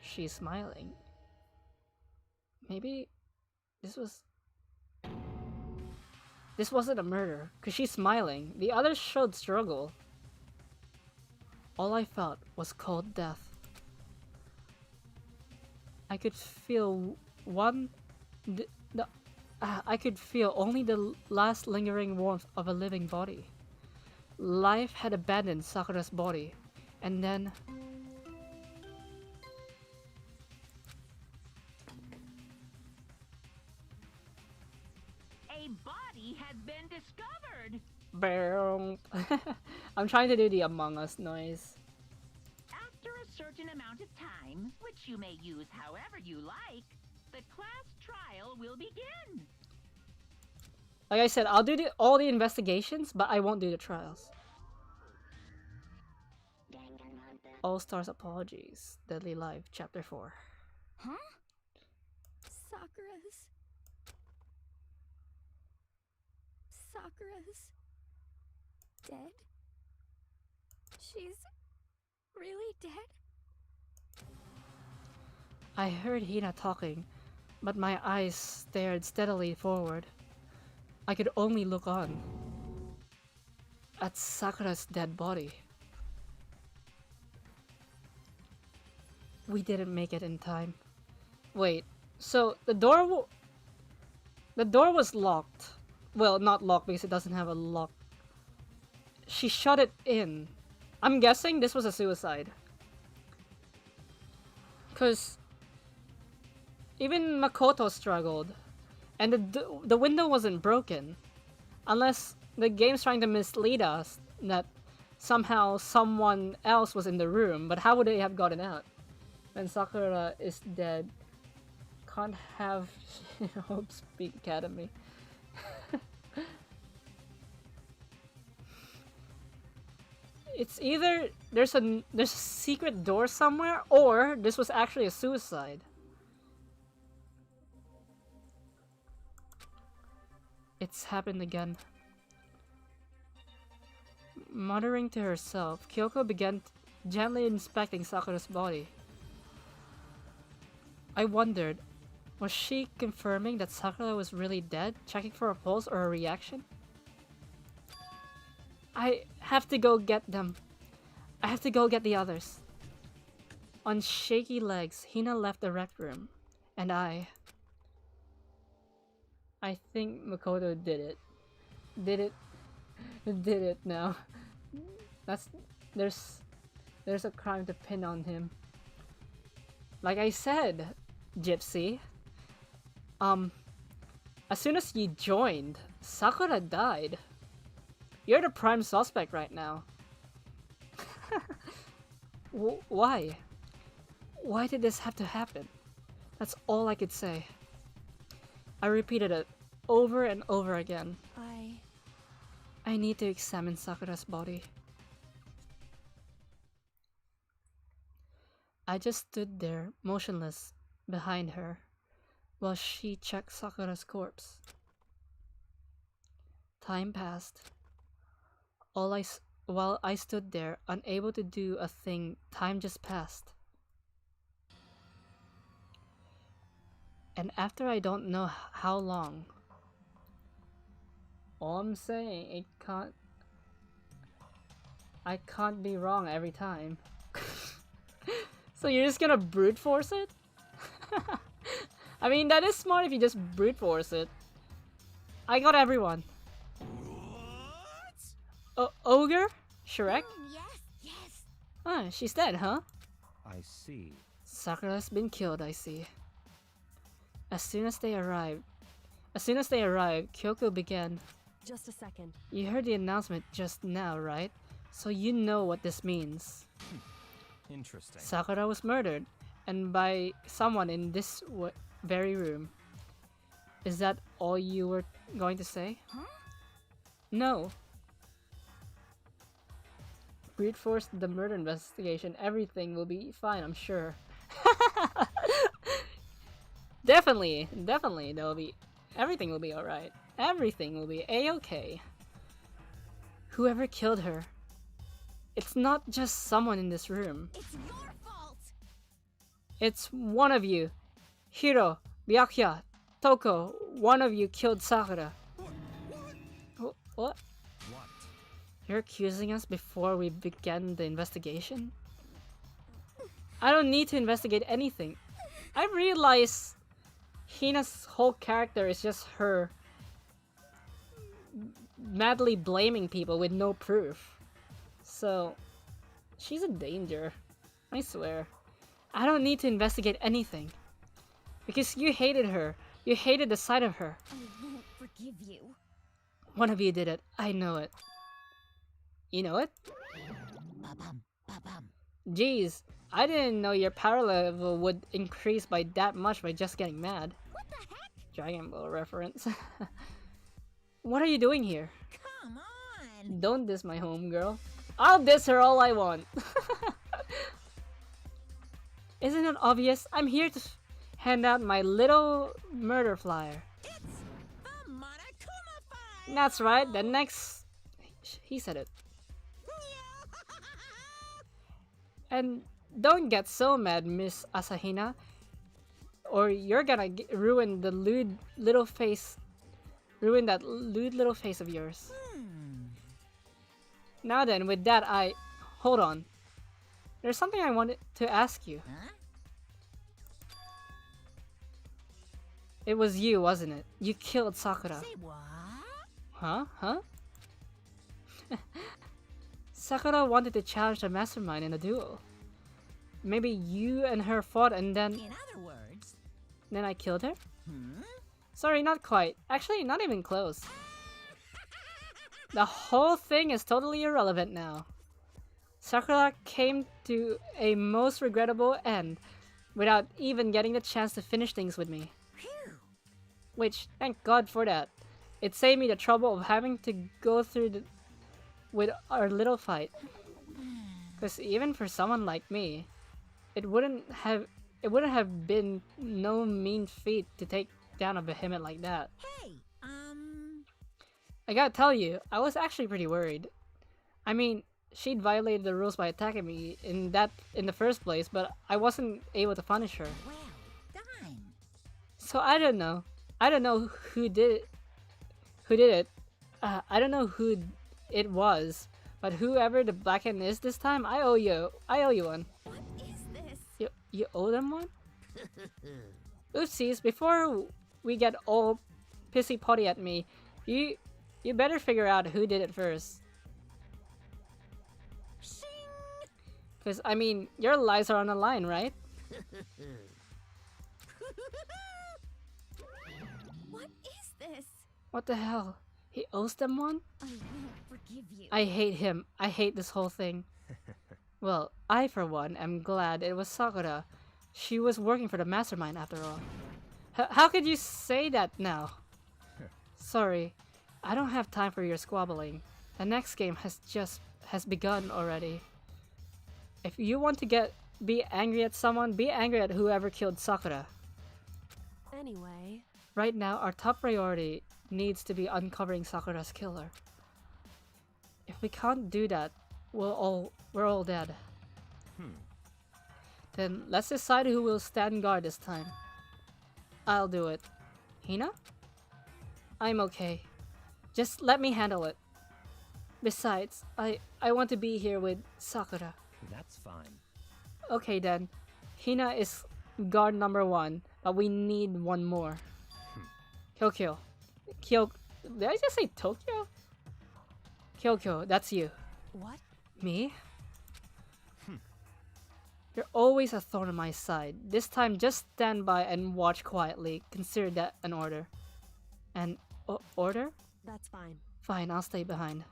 [SPEAKER 1] she's smiling. Maybe this wasn't a murder, because she's smiling. The others showed struggle. All I felt was cold death. I could feel I could feel only the last lingering warmth of a living body. Life had abandoned Sakura's body, and then...
[SPEAKER 4] A body has been discovered.
[SPEAKER 1] Boom. I'm trying to do the Among Us noise.
[SPEAKER 4] After a certain amount of time, which you may use however you like, the class trial will begin.
[SPEAKER 1] Like I said, I'll do all the investigations, but I won't do the trials. All Stars Apologies, Deadly Life, Chapter 4.
[SPEAKER 2] Huh? Sakura's dead? She's really dead?
[SPEAKER 1] I heard Hina talking, but my eyes stared steadily forward. I could only look on at Sakura's dead body. We didn't make it in time. Wait, so the door was locked. Well, not locked because it doesn't have a lock. She shut it in. I'm guessing this was a suicide. Cause even Makoto struggled, and the window wasn't broken, unless the game's trying to mislead us that somehow someone else was in the room. But how would they have gotten out? When Sakura is dead, can't have Hope Speak Academy. It's either there's a secret door somewhere, or this was actually a suicide. It's happened again. Muttering to herself, Kyoko began gently inspecting Sakura's body. I wondered, was she confirming that Sakura was really dead, checking for a pulse or a reaction? I have to go get them. I have to go get the others. On shaky legs, Hina left the rec room, and I think Makoto did it. Did it now. There's a crime to pin on him. Like I said, Gypsy. As soon as you joined, Sakura died. You're the prime suspect right now. Why? Why did this have to happen? That's all I could say. I repeated it over and over again. I need to examine Sakura's body. I just stood there, motionless, behind her, while she checked Sakura's corpse. Time passed. While I stood there, unable to do a thing, time just passed. And after I don't know how long, all I'm saying, I can't be wrong every time. So you're just gonna brute force it? I mean, that is smart if you just brute force it. I got everyone. Ogre? Shrek?
[SPEAKER 2] Yes.
[SPEAKER 1] Ah, she's dead, huh?
[SPEAKER 6] I see.
[SPEAKER 1] Sakura's been killed, I see. As soon as they arrived, Kyoko began.
[SPEAKER 5] Just a second.
[SPEAKER 1] You heard the announcement just now, right? So you know what this means.
[SPEAKER 6] Interesting.
[SPEAKER 1] Sakura was murdered, and by someone in this very room. Is that all you were going to say?
[SPEAKER 2] Huh?
[SPEAKER 1] No. Brute force the murder investigation. Everything will be fine, I'm sure. Definitely, everything will be alright. Everything will be a-okay. Whoever killed her, it's not just someone in this room.
[SPEAKER 2] It's your fault!
[SPEAKER 1] It's one of you. Hiro, Byakuya, Toko, one of you killed Sakura. What?
[SPEAKER 6] What?
[SPEAKER 1] You're accusing us before we began the investigation? I don't need to investigate anything. I realize Hina's whole character is just her madly blaming people with no proof. So, she's a danger. I swear. I don't need to investigate anything. Because you hated her. You hated the sight of her.
[SPEAKER 2] I won't forgive you.
[SPEAKER 1] One of you did it. I know it. You know it? Jeez, I didn't know your power level would increase by that much by just getting mad.
[SPEAKER 2] What the heck?
[SPEAKER 1] Dragon Ball reference. What are you doing here?
[SPEAKER 7] Come on!
[SPEAKER 1] Don't diss my homegirl. I'll diss her all I want. Isn't it obvious? I'm here to hand out my little murder flyer.
[SPEAKER 7] It's the Monokuma file!
[SPEAKER 1] That's right, the next... He said it. And don't get so mad, Miss Asahina, or you're gonna ruin the lewd little face... Ruin that lewd little face of yours. Now then, with that hold on. There's something I wanted to ask you.
[SPEAKER 7] Huh?
[SPEAKER 1] It was you, wasn't it? You killed Sakura.
[SPEAKER 7] Say what?
[SPEAKER 1] Huh? Huh? Sakura wanted to challenge the mastermind in a duel. Maybe you and her fought and then...
[SPEAKER 7] In other words...
[SPEAKER 1] Then I killed her?
[SPEAKER 7] Hmm?
[SPEAKER 1] Sorry, not quite. Actually, not even close. The whole thing is totally irrelevant now. Sakura came to a most regrettable end without even getting the chance to finish things with me.
[SPEAKER 7] Phew!
[SPEAKER 1] Which, thank God for that. It saved me the trouble of having to go through with our little fight. Because even for someone like me, it wouldn't have been no mean feat to take down a behemoth like that.
[SPEAKER 7] Hey,
[SPEAKER 1] I gotta tell you, I was actually pretty worried. I mean, she'd violated the rules by attacking me in the first place, but I wasn't able to punish her.
[SPEAKER 7] well done.
[SPEAKER 1] So I don't know. I don't know who did it. I don't know who it was, but whoever the black hand is this time, I owe you one.
[SPEAKER 2] What is this?
[SPEAKER 1] You owe them one? Oopsies, before we get all pissy potty at me, you better figure out who did it first. Because, I mean, your lives are on the line, right?
[SPEAKER 2] What is this?
[SPEAKER 1] What the hell? He owes them one?
[SPEAKER 2] I won't forgive you.
[SPEAKER 1] I hate him. I hate this whole thing. Well, I, for one, am glad it was Sakura. She was working for the mastermind after all. How could you say that now? Sorry, I don't have time for your squabbling. The next game has begun already. If you want to be angry at someone, be angry at whoever killed Sakura.
[SPEAKER 5] Anyway,
[SPEAKER 1] Right now, our top priority needs to be uncovering Sakura's killer. If we can't do that, we're all dead. Then let's decide who will stand guard this time. I'll do it. Hina? I'm okay. Just let me handle it. Besides, I want to be here with Sakura.
[SPEAKER 6] That's fine.
[SPEAKER 1] Okay then. Hina is guard number 1, but we need one more. Kyokyo. Did I just say Tokyo? Kyokyo, that's you.
[SPEAKER 5] what?
[SPEAKER 1] Me? You're always a thorn on my side. This time, just stand by and watch quietly. Consider that an order. An order?
[SPEAKER 5] That's fine.
[SPEAKER 1] Fine, I'll stay behind.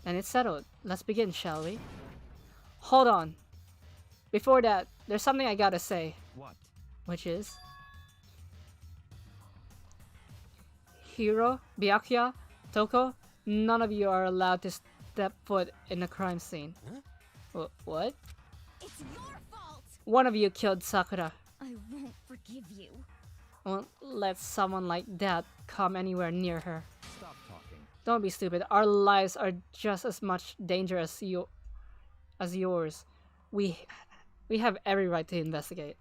[SPEAKER 1] And it's settled. Let's begin, shall we? Hold on. Before that, there's something I gotta say.
[SPEAKER 6] What?
[SPEAKER 1] Which is... Hiro, Byakuya, Toko, none of you are allowed to step foot in a crime scene. What?
[SPEAKER 2] It's your fault.
[SPEAKER 1] One of you killed Sakura.
[SPEAKER 2] I won't forgive you.
[SPEAKER 1] Won't let someone like that come anywhere near her.
[SPEAKER 6] Stop talking.
[SPEAKER 1] Don't be stupid. Our lives are just as much danger as yours. We have every right to investigate.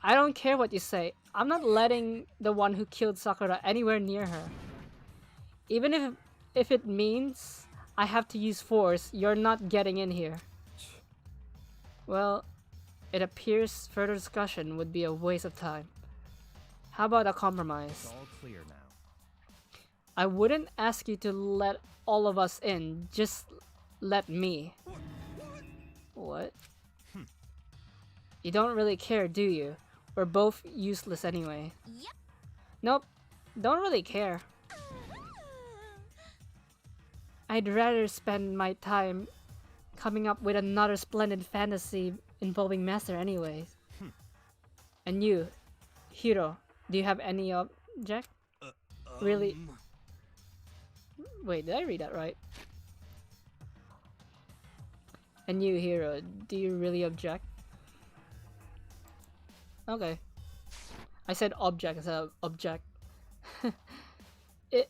[SPEAKER 1] I don't care what you say. I'm not letting the one who killed Sakura anywhere near her. Even if it means I have to use force, you're not getting in here. Well, it appears further discussion would be a waste of time. How about a
[SPEAKER 6] It's
[SPEAKER 1] compromise?
[SPEAKER 6] all clear now.
[SPEAKER 1] I wouldn't ask you to let all of us in, just let me. What? You don't really care, do you? We're both useless anyway.
[SPEAKER 2] Yep.
[SPEAKER 1] Nope, don't really care. I'd rather spend my time coming up with another splendid fantasy involving Master anyways. And you, Hiro, do you have any object? really... Wait, did I read that right? And you, Hero, do you really object? Okay. I said object instead of object.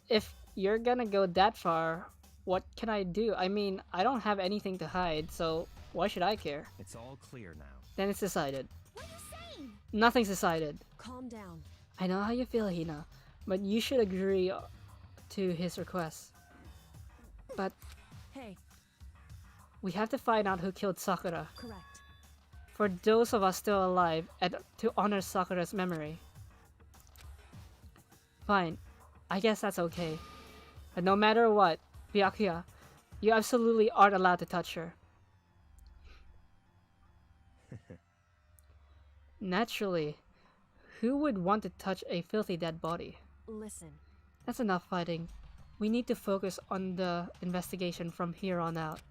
[SPEAKER 1] If you're gonna go that far, what can I do? I mean, I don't have anything to hide, so why should I care?
[SPEAKER 6] It's all clear now.
[SPEAKER 1] Then it's decided.
[SPEAKER 2] What are you saying?
[SPEAKER 1] Nothing's decided.
[SPEAKER 5] Calm down.
[SPEAKER 1] I know how you feel, Hina, but you should agree to his request. But
[SPEAKER 5] Hey,
[SPEAKER 1] we have to find out who killed Sakura.
[SPEAKER 5] correct.
[SPEAKER 1] For those of us still alive, and to honor Sakura's memory. Fine, I guess that's okay. But no matter what, Byakuya, you absolutely aren't allowed to touch her. Naturally, who would want to touch a filthy dead body?
[SPEAKER 5] Listen,
[SPEAKER 1] That's enough fighting. We need to focus on the investigation from here on out.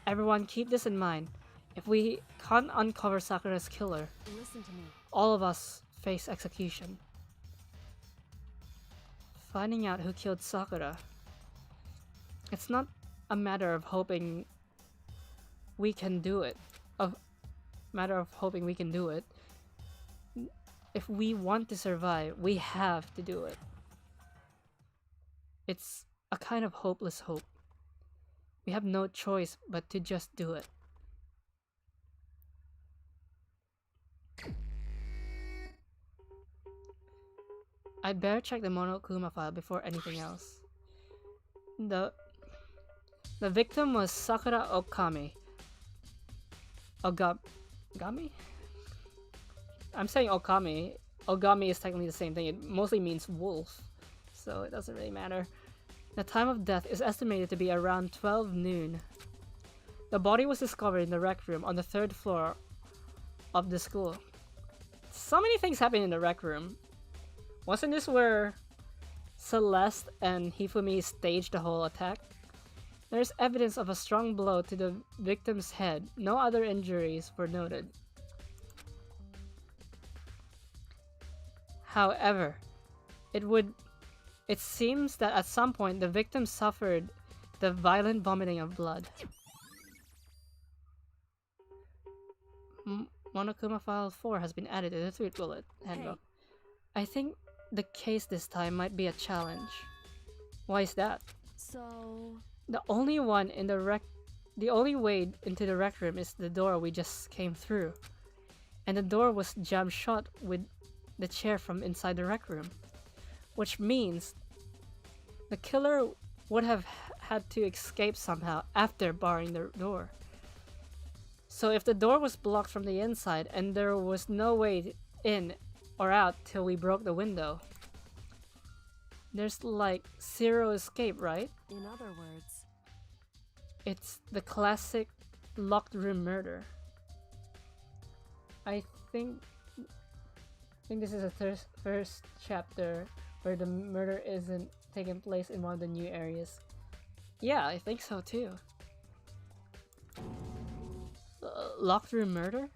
[SPEAKER 1] Everyone keep this in mind. If we can't uncover Sakura's killer,
[SPEAKER 5] listen to me.
[SPEAKER 1] all of us face execution. Finding out who killed Sakura. It's not a matter of hoping we can do it. If we want to survive, we have to do it. It's a kind of hopeless hope. We have no choice but to just do it. I'd better check the Monokuma file before anything else. The victim was Sakura Okami. Ogami? I'm saying Okami. Ogami is technically the same thing. It mostly means wolf, so it doesn't really matter. The time of death is estimated to be around 12 noon. The body was discovered in the rec room on the 3rd floor of the school. So many things happened in the rec room. Wasn't this where Celeste and Hifumi staged the whole attack? There's evidence of a strong blow to the victim's head. No other injuries were noted. However, it seems that at some point the victim suffered the violent vomiting of blood. Monokuma File 4 has been added to the Truth Bullet handbook. I think the case this time might be a challenge. Why is that?
[SPEAKER 5] So,
[SPEAKER 1] The only way into the rec room is the door we just came through. And the door was jammed shut with the chair from inside the rec room. Which means the killer would have had to escape somehow after barring the door. So if the door was blocked from the inside and there was no way in or out till we broke the window, there's like zero escape, right?
[SPEAKER 5] in other words,
[SPEAKER 1] It's the classic locked room murder. I think this is the first chapter where the murder isn't taking place in one of the new areas. Yeah, I think so too. Locked room murder?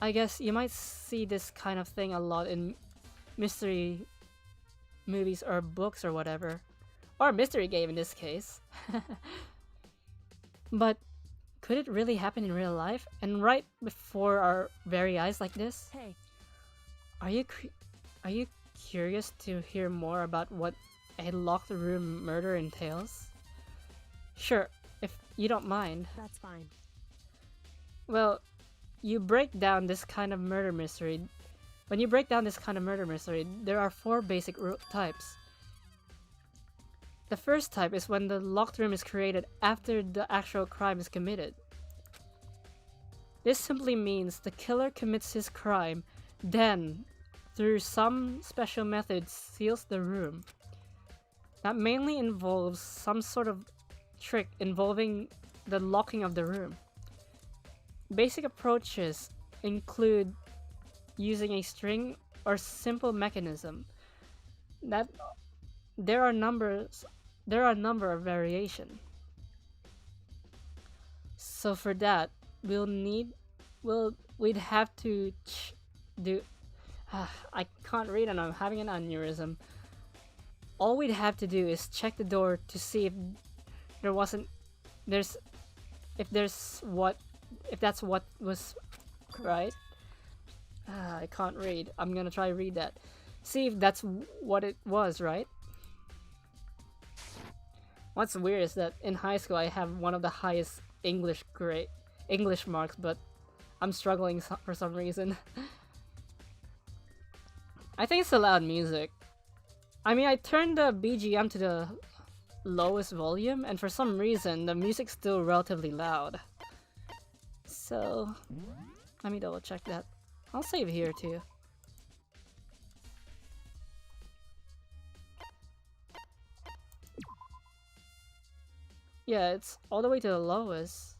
[SPEAKER 1] I guess you might see this kind of thing a lot in mystery movies or books or whatever. Or a mystery game in this case. But could it really happen in real life? And right before our very eyes like this?
[SPEAKER 5] hey,
[SPEAKER 1] Are you curious to hear more about what a locked room murder entails? Sure, if you don't mind.
[SPEAKER 5] that's fine.
[SPEAKER 1] Well, you break down this kind of murder mystery. When you break down this kind of murder mystery, there are 4 basic types. The first type is when the locked room is created after the actual crime is committed. This simply means the killer commits his crime, then, through some special method, seals the room. That mainly involves some sort of trick involving the locking of the room. Basic approaches include using a string or simple mechanism. That there are a number of variation. So for that, we'd have to I can't read and I'm having an aneurysm. All we'd have to do is check the door to see if there wasn't... If that's what was right. I can't read. I'm gonna try read that. See if that's what it was, right? What's weird is that in high school I have one of the highest English marks, but I'm struggling for some reason. I think it's the loud music. I mean, I turned the BGM to the lowest volume, and for some reason the music's still relatively loud. So, let me double check that. I'll save here too. Yeah, it's all the way to the lowest.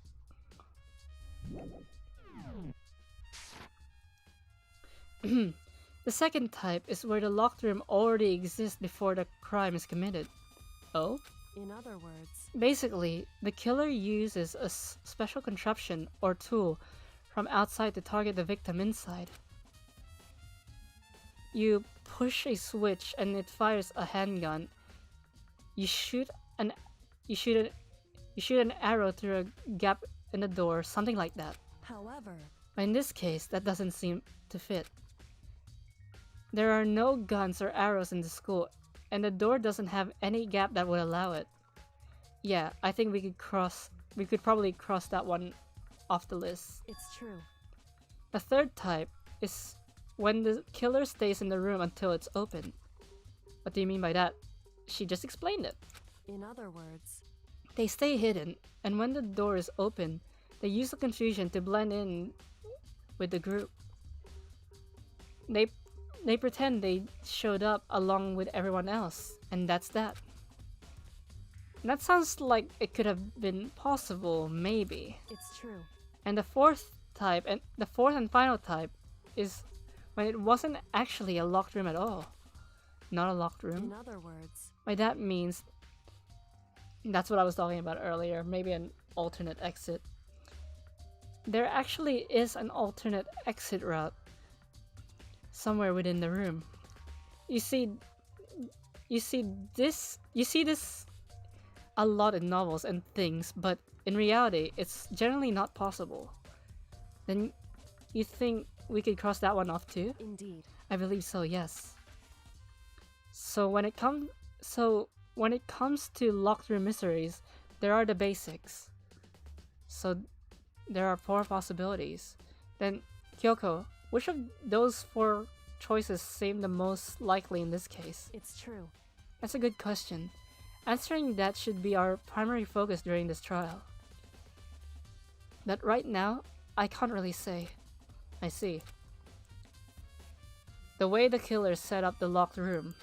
[SPEAKER 1] The second type is where the locked room already exists before the crime is committed. Oh?
[SPEAKER 5] In other words,
[SPEAKER 1] Basically, the killer uses a special contraption or tool from outside to target the victim inside. You push a switch and it fires a handgun. You shoot an arrow through a gap in the door, something like that.
[SPEAKER 5] however,
[SPEAKER 1] But in this case, that doesn't seem to fit. There are no guns or arrows in the school, and the door doesn't have any gap that would allow it. Yeah, I think we could probably cross that one off the list.
[SPEAKER 5] it's true.
[SPEAKER 1] The third type is when the killer stays in the room until it's open. What do you mean by that? She just explained it.
[SPEAKER 5] In other words,
[SPEAKER 1] They stay hidden, and when the door is open, they use the confusion to blend in with the group. They pretend they showed up along with everyone else, and that's that. That sounds like it could have been possible, maybe.
[SPEAKER 5] it's true.
[SPEAKER 1] And the fourth and final type is when it wasn't actually a locked room at all. Not a locked room.
[SPEAKER 5] In other words,
[SPEAKER 1] By that means, that's what I was talking about earlier, maybe an alternate exit. There actually is an alternate exit route somewhere within the room. You see this a lot in novels and things, but in reality, it's generally not possible. Then you think we could cross that one off too?
[SPEAKER 5] indeed.
[SPEAKER 1] I believe so, yes. So when it comes to locked room mysteries, there are the basics. So there are 4 possibilities. Then, Kyoko, which of those 4 choices seem the most likely in this case?
[SPEAKER 5] It's true.
[SPEAKER 1] That's a good question. Answering that should be our primary focus during this trial. But right now, I can't really say. I see. The way the killer set up the locked room.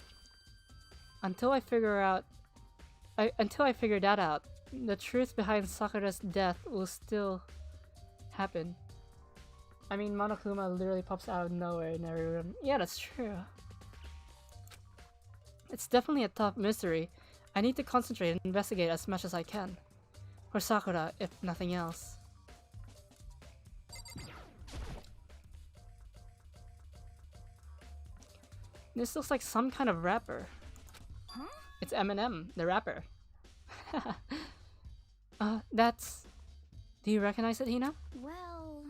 [SPEAKER 1] Until I figure that out, the truth behind Sakura's death will still happen. I mean, Monokuma literally pops out of nowhere in every room. Yeah, that's true. It's definitely a tough mystery. I need to concentrate and investigate as much as I can. For Sakura, if nothing else. This looks like some kind of rapper.
[SPEAKER 2] Huh?
[SPEAKER 1] It's Eminem, the rapper. That's... Do you recognize it, Hina?
[SPEAKER 2] Well,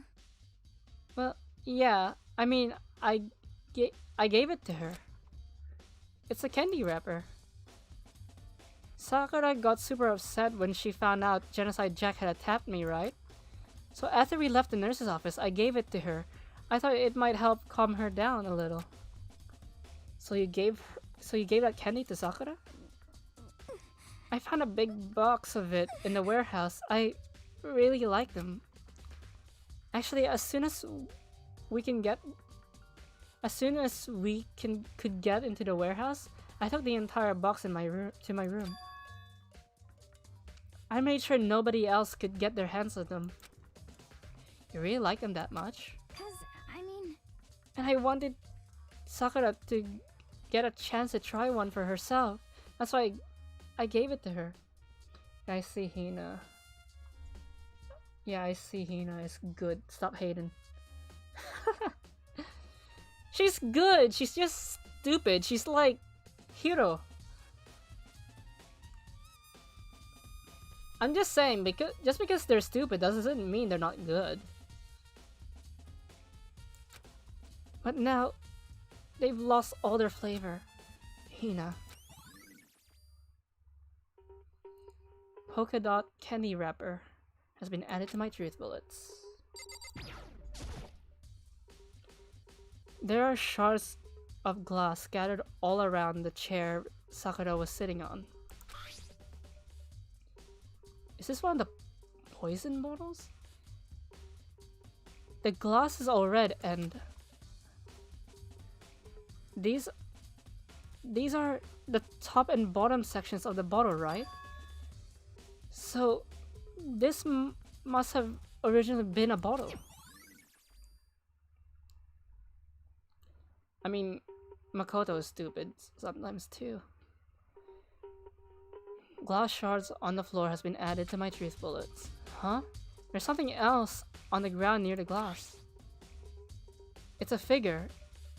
[SPEAKER 1] Well, yeah. I mean, I gave it to her. It's a candy wrapper. Sakura got super upset when she found out Genocide Jack had attacked me, right? So after we left the nurse's office, I gave it to her. I thought it might help calm her down a little. So you gave that candy to Sakura? I found a big box of it in the warehouse. I really like them. Actually, as soon as we could get into the warehouse, I took the entire box in my room to my room. I made sure nobody else could get their hands on them. You really like them that much?
[SPEAKER 2] 'cause, I mean,
[SPEAKER 1] And I wanted Sakura to get a chance to try one for herself. That's why I gave it to her. I see Hina. Yeah, I see Hina is good. Stop hating. She's good. She's just stupid. She's like Hiro. I'm just saying, just because they're stupid doesn't mean they're not good. But now, they've lost all their flavor. Hina. Polka dot candy wrapper has been added to my truth bullets. There are shards of glass scattered all around the chair Sakura was sitting on. Is this one of the poison bottles? The glass is all red and these are the top and bottom sections of the bottle, right? So this must have originally been a bottle. I mean, Makoto is stupid sometimes too. Glass shards on the floor has been added to my truth bullets. Huh? There's something else on the ground near the glass. It's a figure.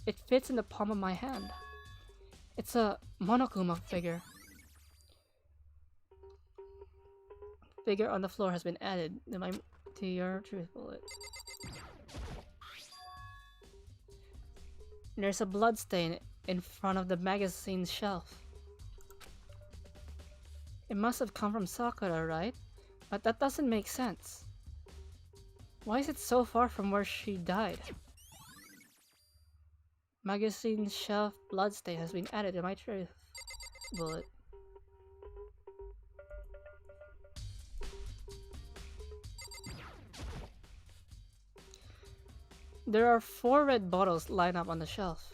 [SPEAKER 1] It fits in the palm of my hand. It's a Monokuma figure. Figure on the floor has been added to your truth bullet. There's a blood stain in front of the magazine shelf. It must have come from Sakura, right? But that doesn't make sense. Why is it so far from where she died? Magazine shelf bloodstain has been added to my truth bullet. There are 4 red bottles lined up on the shelf.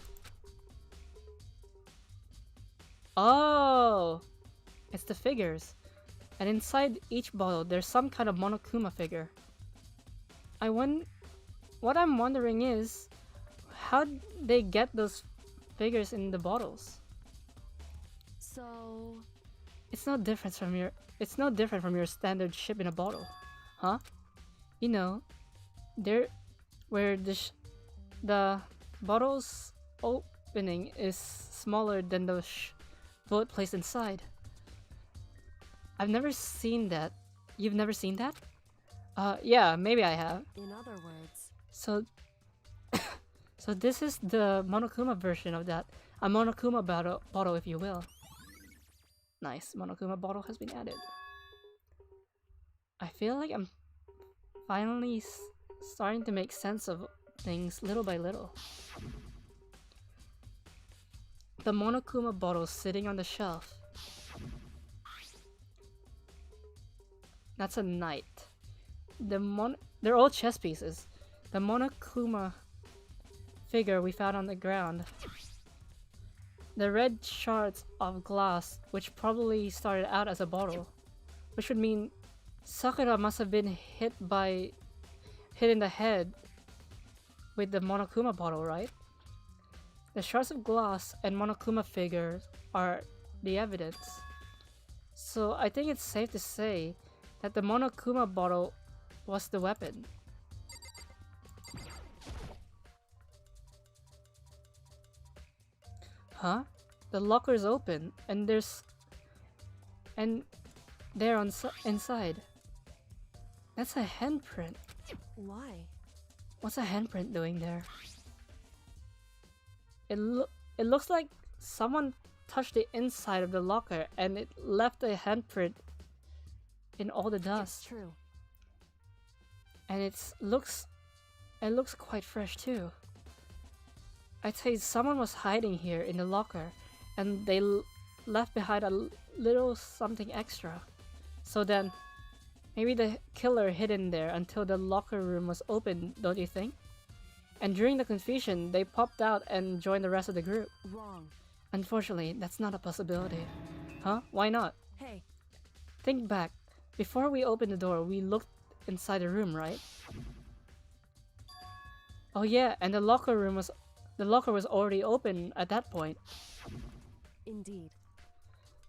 [SPEAKER 1] Oh! It's the figures. And inside each bottle, there's some kind of Monokuma figure. What I'm wondering is, how'd they get those figures in the bottles?
[SPEAKER 5] So...
[SPEAKER 1] It's no different from your standard ship in a bottle, huh? You know, where the bottle's opening is smaller than the bullet placed inside. I've never seen that. You've never seen that? Yeah, maybe I have.
[SPEAKER 5] In other words...
[SPEAKER 1] So this is the Monokuma version of that. A Monokuma bottle, if you will. Nice, Monokuma bottle has been added. I feel like I'm finally starting to make sense of things little by little. The Monokuma bottle sitting on the shelf. That's a knight. They're all chess pieces. The Monokuma figure we found on the ground. The red shards of glass, which probably started out as a bottle. Which would mean Sakura must have been hit in the head with the Monokuma bottle, right? The shards of glass and Monokuma figures are the evidence. So I think it's safe to say that the Monokuma bottle was the weapon. Huh? The locker is open and there inside. That's a handprint.
[SPEAKER 5] Why?
[SPEAKER 1] What's a handprint doing there? It looks like someone touched the inside of the locker and it left a handprint in all the dust.
[SPEAKER 5] It's true.
[SPEAKER 1] And it looks quite fresh too. I'd say someone was hiding here in the locker and they left behind a little something extra. So then, maybe the killer hid in there until the locker room was open, don't you think? And during the confusion, they popped out and joined the rest of the group.
[SPEAKER 5] Wrong.
[SPEAKER 1] Unfortunately, that's not a possibility. Huh? Why not?
[SPEAKER 5] Hey.
[SPEAKER 1] Think back. Before we opened the door, we looked inside the room, right? Oh yeah, and the locker was already open at that point.
[SPEAKER 5] Indeed.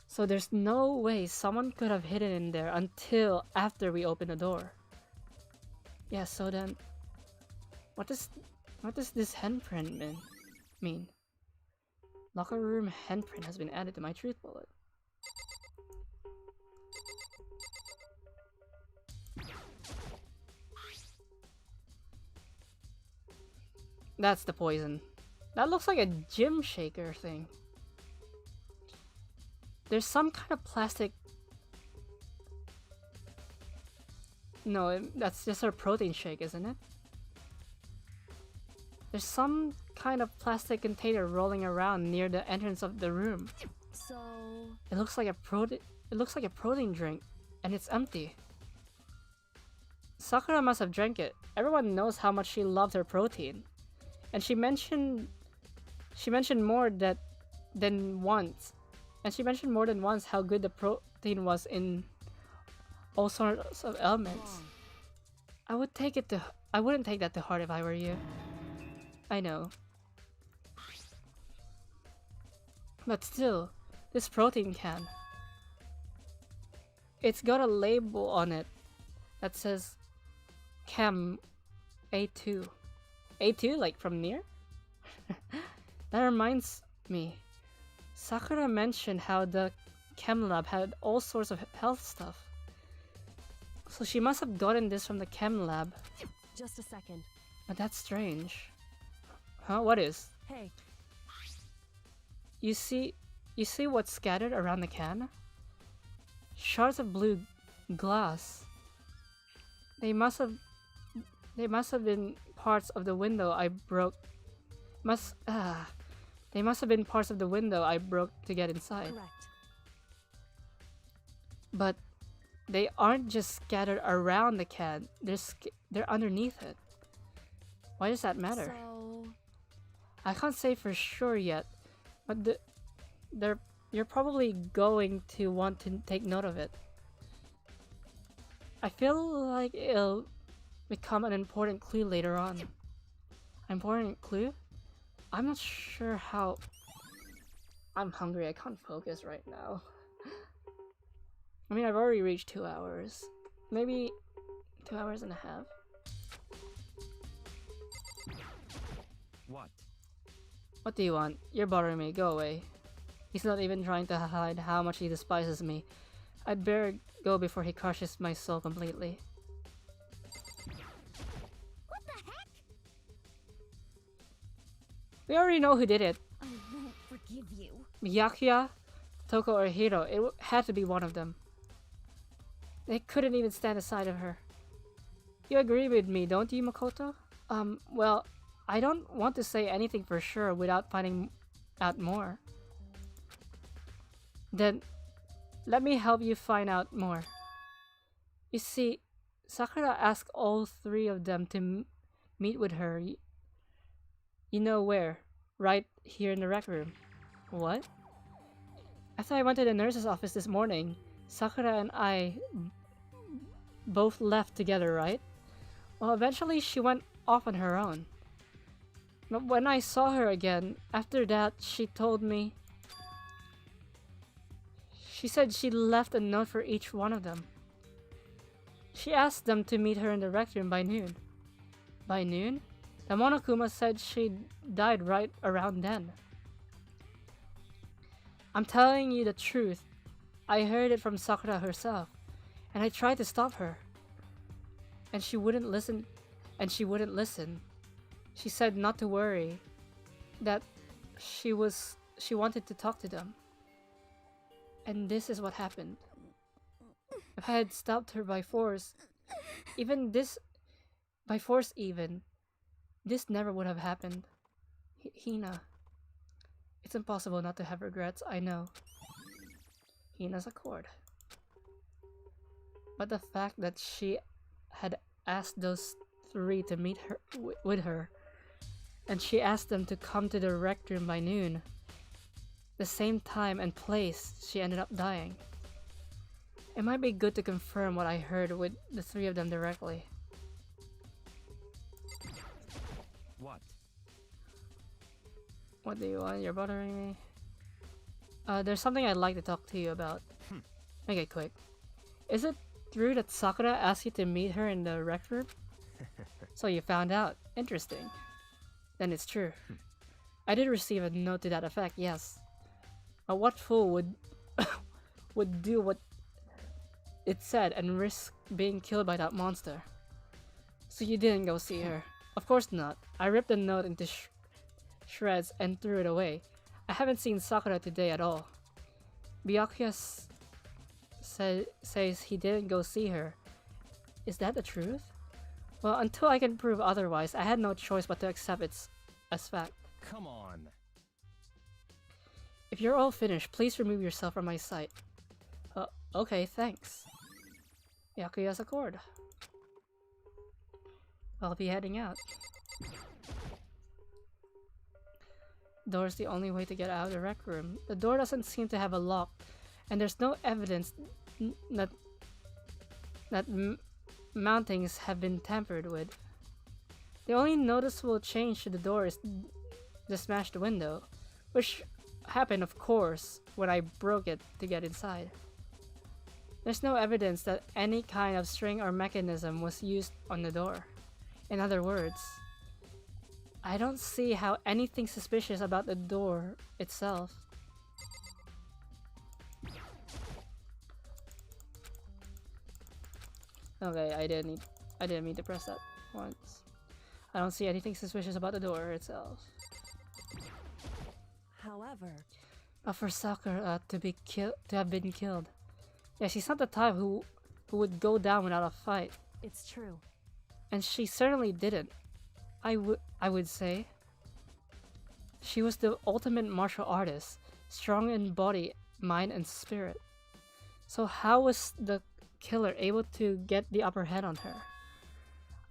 [SPEAKER 1] So there's no way someone could have hidden in there until after we opened the door. Yeah, so then what does this handprint mean? mean? Locker room handprint has been added to my truth bullet. That's the poison. That looks like a gym shaker thing. There's some kind of plastic... No, that's just a protein shake, isn't it? There's some kind of plastic container rolling around near the entrance of the room.
[SPEAKER 5] So...
[SPEAKER 1] It looks like a protein drink, and it's empty. Sakura must have drank it. Everyone knows how much she loved her protein. And she mentioned more than once. And she mentioned more than once how good the protein was in all sorts of elements. I wouldn't take that to heart if I were you. I know. But still, this protein can. It's got a label on it that says Chem A2. A2, like from near? That reminds me. Sakura mentioned how the Chem Lab had all sorts of health stuff. So she must have gotten this from the Chem Lab.
[SPEAKER 5] Just a second.
[SPEAKER 1] But that's strange. Huh? What is?
[SPEAKER 5] Hey.
[SPEAKER 1] You see what's scattered around the can? Shards of blue glass. They must have been parts of the window I broke. They must have been parts of the window I broke to get inside.
[SPEAKER 5] Correct.
[SPEAKER 1] But they aren't just scattered around the can. They're underneath it. Why does that matter?
[SPEAKER 5] So...
[SPEAKER 1] I can't say for sure yet, but you're probably going to want to take note of it. I feel like it'll become an important clue later on. Important clue? I'm not sure how... I'm hungry, I can't focus right now. I mean, I've already reached 2 hours. Maybe 2 hours and a half.
[SPEAKER 6] What?
[SPEAKER 1] What do you want? You're bothering me, go away. He's not even trying to hide how much he despises me. I'd better go before he crushes my soul completely.
[SPEAKER 2] What the heck?
[SPEAKER 1] We already know who did it.
[SPEAKER 2] I won't forgive you.
[SPEAKER 1] Miyakya, Toko, or Hiro. It had to be one of them. They couldn't even stand aside of her. You agree with me, don't you, Makoto? Well, I don't want to say anything for sure without finding out more. Then, let me help you find out more. You see, Sakura asked all three of them to meet with her. You know where? Right here in the rec room. What? After I went to the nurse's office this morning, Sakura and I both left together, right? Well, eventually she went off on her own. But when I saw her again, after that, she told me... She said she left a note for each one of them. She asked them to meet her in the rec room by noon. By noon? The Monokuma said she died right around then. I'm telling you the truth. I heard it from Sakura herself, and I tried to stop her. And she wouldn't listen. She said not to worry, that she wanted to talk to them. And this is what happened. If I had stopped her by force, this never would have happened. Hina. It's impossible not to have regrets, I know. Hina's a cord. But the fact that she had asked those three to meet her with her, and she asked them to come to the rec room by noon, the same time and place she ended up dying. It might be good to confirm what I heard with the three of them directly.
[SPEAKER 6] What?
[SPEAKER 1] What do you want? You're bothering me. There's something I'd like to talk to you about. Make it quick. Is it true that Sakura asked you to meet her in the rec room? So you found out. Interesting. Then it's true. I did receive a note to that effect, yes. But what fool would would do what it said and risk being killed by that monster? So you didn't go see her? Of course not. I ripped the note into shreds and threw it away. I haven't seen Sakura today at all. Byakuya says he didn't go see her. Is that the truth? Well, until I can prove otherwise, I had no choice but to accept it as fact.
[SPEAKER 6] Come on.
[SPEAKER 1] If you're all finished, please remove yourself from my sight. Okay, thanks. Byakuya's accord. I'll be heading out. Door's the only way to get out of the rec room. The door doesn't seem to have a lock, and there's no evidence that mountings have been tampered with. The only noticeable change to the door is the smashed window, which happened, of course, when I broke it to get inside. There's no evidence that any kind of string or mechanism was used on the door. In other words, I don't see how anything suspicious about the door itself. Okay, I didn't mean to press that once. I don't see anything suspicious about the door itself.
[SPEAKER 5] However,
[SPEAKER 1] But for Sakura to have been killed. Yeah, she's not the type who would go down without a fight.
[SPEAKER 5] it's true.
[SPEAKER 1] And she certainly didn't. I would say. She was the ultimate martial artist, strong in body, mind, and spirit. So how was the killer able to get the upper hand on her?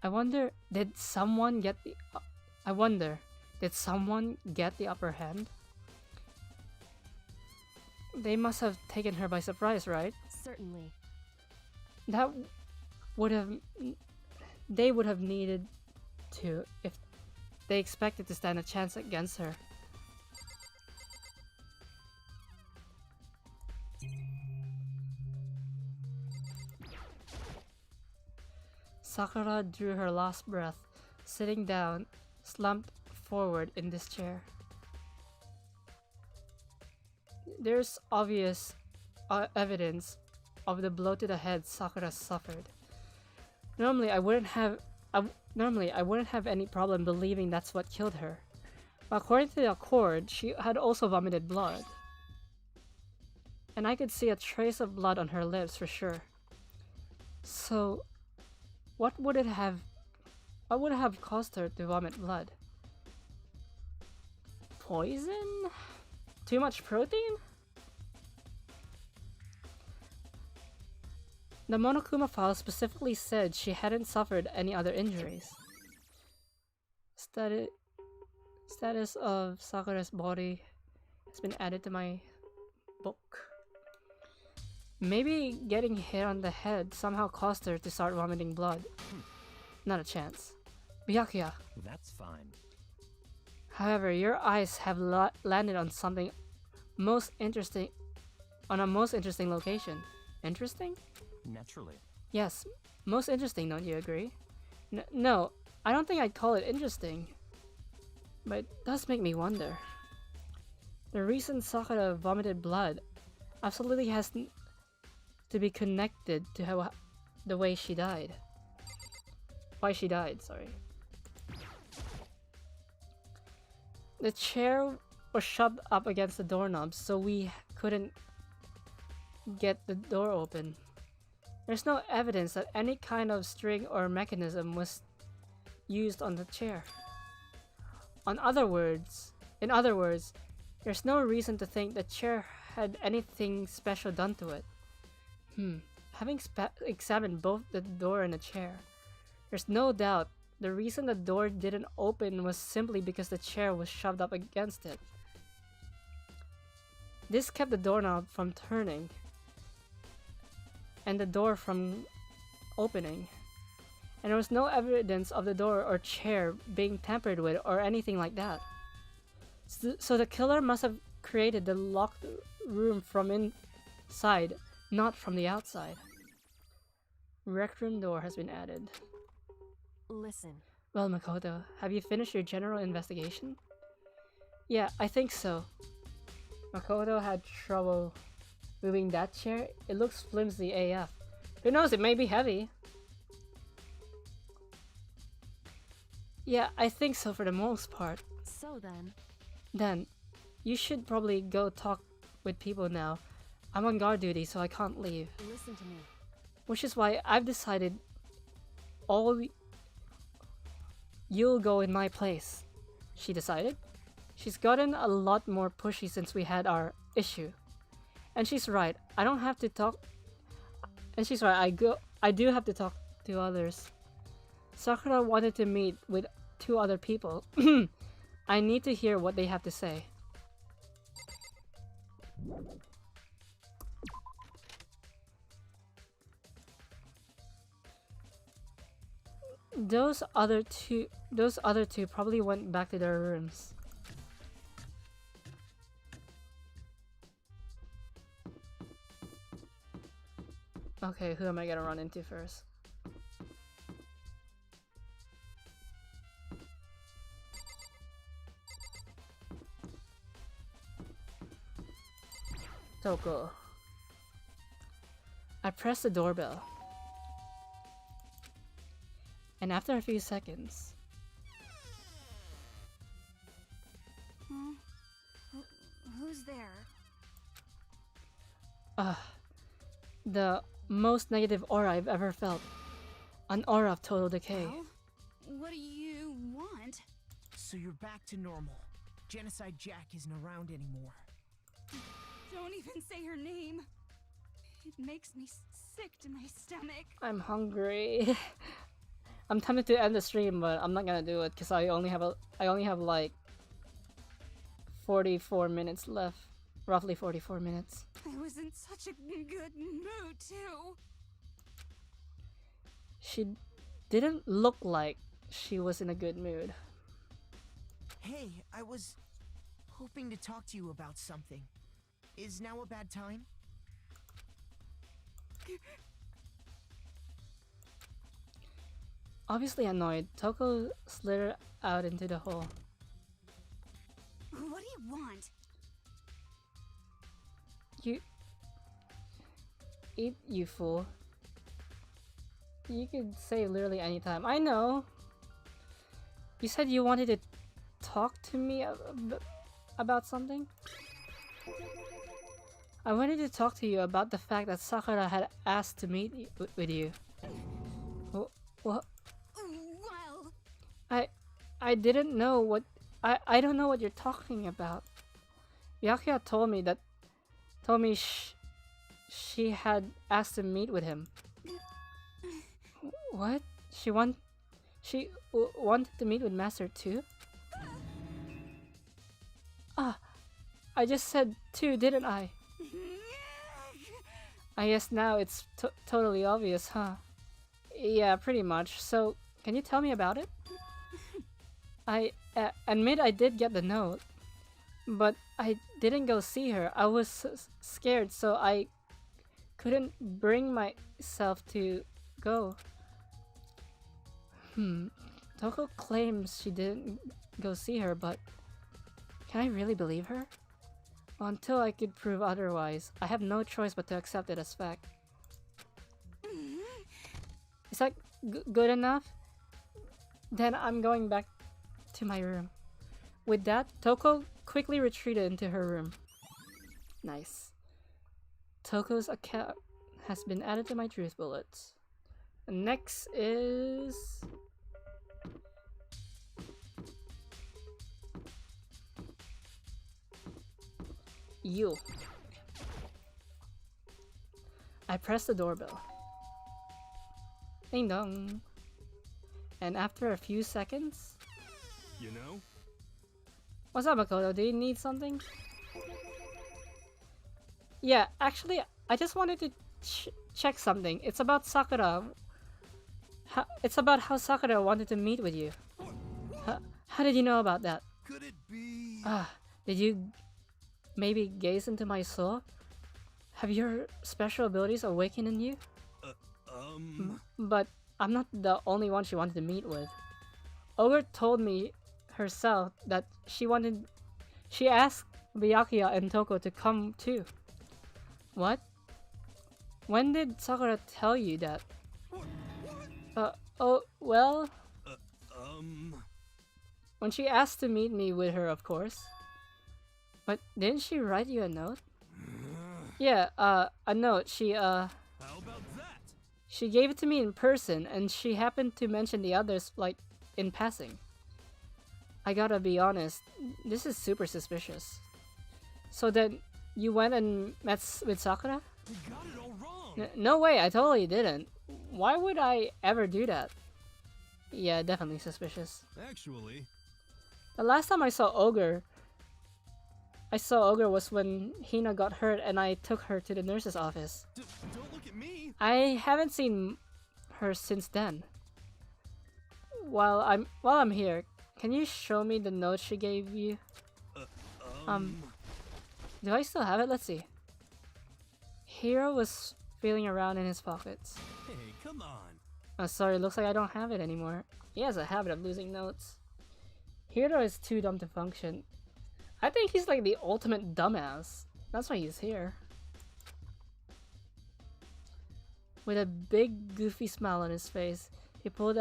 [SPEAKER 1] I wonder, did someone get the upper hand? They must have taken her by surprise, right?
[SPEAKER 5] Certainly.
[SPEAKER 1] They would have needed to if they expected to stand a chance against her. Sakura drew her last breath, sitting down, slumped forward in this chair. There's obvious evidence of the blow to the head Sakura suffered. Normally, I wouldn't have any problem believing that's what killed her. But according to the Accord, she had also vomited blood. And I could see a trace of blood on her lips for sure. So, what would have caused her to vomit blood? Poison? Too much protein? The Monokuma file specifically said she hadn't suffered any other injuries. Status of Sakura's body has been added to my book. Maybe getting hit on the head somehow caused her to start vomiting blood. Not a chance. Byakuya.
[SPEAKER 6] That's fine.
[SPEAKER 1] However, your eyes have landed on something on a most interesting location. Interesting?
[SPEAKER 6] Naturally.
[SPEAKER 1] Yes, most interesting, don't you agree? No, I don't think I'd call it interesting. But it does make me wonder. The reason Sakura vomited blood absolutely has to be connected to the way she died. Why she died, sorry. The chair was shoved up against the doorknob, so we couldn't get the door open. There's no evidence that any kind of string or mechanism was used on the chair. In other words, there's no reason to think the chair had anything special done to it. Having examined both the door and the chair, there's no doubt the reason the door didn't open was simply because the chair was shoved up against it. This kept the doorknob from turning and the door from opening. And there was no evidence of the door or chair being tampered with or anything like that. So the killer must have created the locked room from inside, not from the outside. Rec room door has been added.
[SPEAKER 5] Listen,
[SPEAKER 1] Well, Makoto, have you finished your general investigation? Yeah, I think so. Makoto had trouble moving that chair. It looks flimsy AF. Who knows, it may be heavy. Yeah, I think so for the most part.
[SPEAKER 5] So then,
[SPEAKER 1] Then, you should probably go talk with people now. I'm on guard duty, so I can't leave.
[SPEAKER 5] listen to me.
[SPEAKER 1] Which is why I've decided you'll go in my place. She decided. She's gotten a lot more pushy since we had our issue. And she's right. I don't have to talk. And she's right. I do have to talk to others. Sakura wanted to meet with 2 other people. I need to hear what they have to say. Those other two probably went back to their rooms. Okay, who am I gonna run into first? Toko. I press the doorbell. And after a few seconds...
[SPEAKER 2] Who's there?
[SPEAKER 1] The most negative aura I've ever felt. An aura of total decay.
[SPEAKER 2] Well, what do you want?
[SPEAKER 7] So you're back to normal. Genocide Jack isn't around anymore.
[SPEAKER 2] Don't even say her name. It makes me sick to my stomach.
[SPEAKER 1] I'm hungry. I'm tempted to end the stream, but I'm not gonna do it because I only have like 44 minutes left. Roughly 44 minutes.
[SPEAKER 2] I was in such a good mood, too.
[SPEAKER 1] She didn't look like she was in a good mood.
[SPEAKER 7] Hey, I was hoping to talk to you about something. Is now a bad time?
[SPEAKER 1] Obviously annoyed, Toko slithered out into the hole.
[SPEAKER 2] What do you want?
[SPEAKER 1] You... Eat, you fool. You could say literally anytime. I know! You said you wanted to talk to me about something? I wanted to talk to you about the fact that Sakura had asked to meet with you. What?
[SPEAKER 2] Well...
[SPEAKER 1] I didn't know what... I don't know what you're talking about. Byakuya told me she had asked to meet with him. What? She wanted to meet with Master too? Ah, I just said two, didn't I? I guess now it's totally obvious, huh? Yeah, pretty much. So, can you tell me about it? I admit I did get the note, but I didn't go see her. I was scared, so I couldn't bring myself to go. Toko claims she didn't go see her, but can I really believe her? Well, until I could prove otherwise, I have no choice but to accept it as fact. Is that good enough? Then I'm going back to my room. With that, Toko quickly retreated into her room. Nice. Toko's account has been added to my truth bullets. Next is... you. I press the doorbell. Ding dong. And after a few seconds...
[SPEAKER 3] You know?
[SPEAKER 1] What's up, Makoto? Do you need something? Yeah, actually, I just wanted to check something. It's about Sakura. It's about how Sakura wanted to meet with you. How did you know about that?
[SPEAKER 3] Could it be?
[SPEAKER 1] Did you maybe gaze into my soul? Have your special abilities awakened in you? But I'm not the only one she wanted to meet with. Ogre told me herself that she wanted She asked Byakuya and Toko to come too. What? When did Sakura tell you that? Oh, well... When she asked to meet me with her, of course. But didn't she write you a note? Yeah, a note.
[SPEAKER 3] How about that?
[SPEAKER 1] She gave it to me in person, and she happened to mention the others, like, in passing. I gotta be honest, this is super suspicious. So then, you went and met with Sakura?
[SPEAKER 3] You got it all wrong.
[SPEAKER 1] No way, I totally didn't. Why would I ever do that? Yeah, definitely suspicious.
[SPEAKER 3] Actually,
[SPEAKER 1] The last time I saw Ogre was when Hina got hurt and I took her to the nurse's office.
[SPEAKER 3] don't look at me.
[SPEAKER 1] I haven't seen her since then. While I'm here, can you show me the note she gave you? Do I still have it? Let's see. Hiro was feeling around in his pockets.
[SPEAKER 3] Hey, come on.
[SPEAKER 1] Oh, sorry, looks like I don't have it anymore. He has a habit of losing notes. Hiro is too dumb to function. I think he's like the ultimate dumbass. That's why he's here. With a big goofy smile on his face, he pulled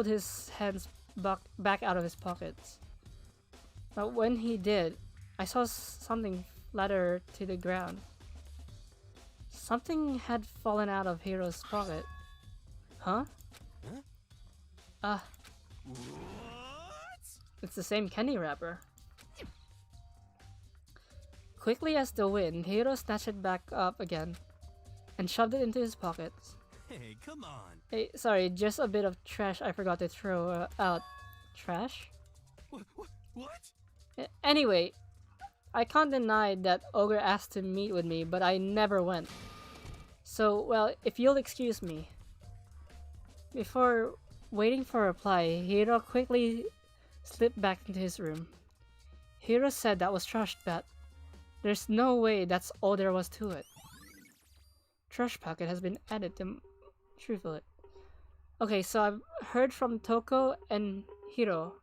[SPEAKER 1] his hands back out of his pockets. But when he did, I saw something flutter to the ground. Something had fallen out of Hiro's pocket. Huh?
[SPEAKER 3] What?
[SPEAKER 1] It's the same candy wrapper. Quickly as the wind, Hiro snatched it back up again and shoved it into his pockets.
[SPEAKER 3] Hey, come on.
[SPEAKER 1] Hey, sorry, just a bit of trash I forgot to throw out. Trash?
[SPEAKER 3] What?
[SPEAKER 1] Anyway, I can't deny that Ogre asked to meet with me, but I never went. So, well, if you'll excuse me. Before waiting for a reply, Hiro quickly slipped back into his room. Hiro said that was trash, but there's no way that's all there was to it. Trash packet has been added to truthful it. Okay, so I've heard from Toko and Hiro.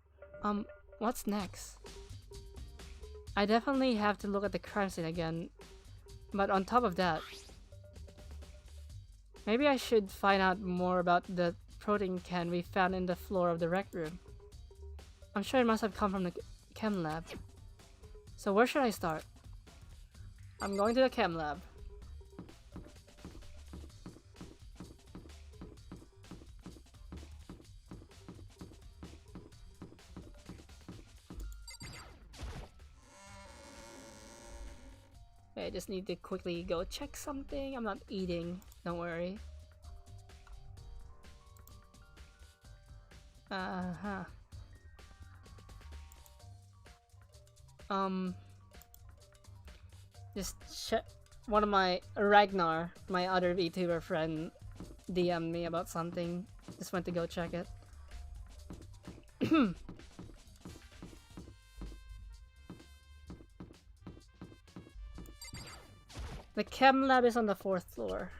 [SPEAKER 1] What's next? I definitely have to look at the crime scene again, but on top of that, maybe I should find out more about the protein can we found in the floor of the rec room. I'm sure it must have come from the Chem Lab. So where should I start? I'm going to the Chem Lab. Okay, I just need to quickly go check something. I'm not eating, don't worry. Just check. One of my Ragnar, my other VTuber friend, DM'd me about something. Just went to go check it. The Chem Lab is on the 4th floor.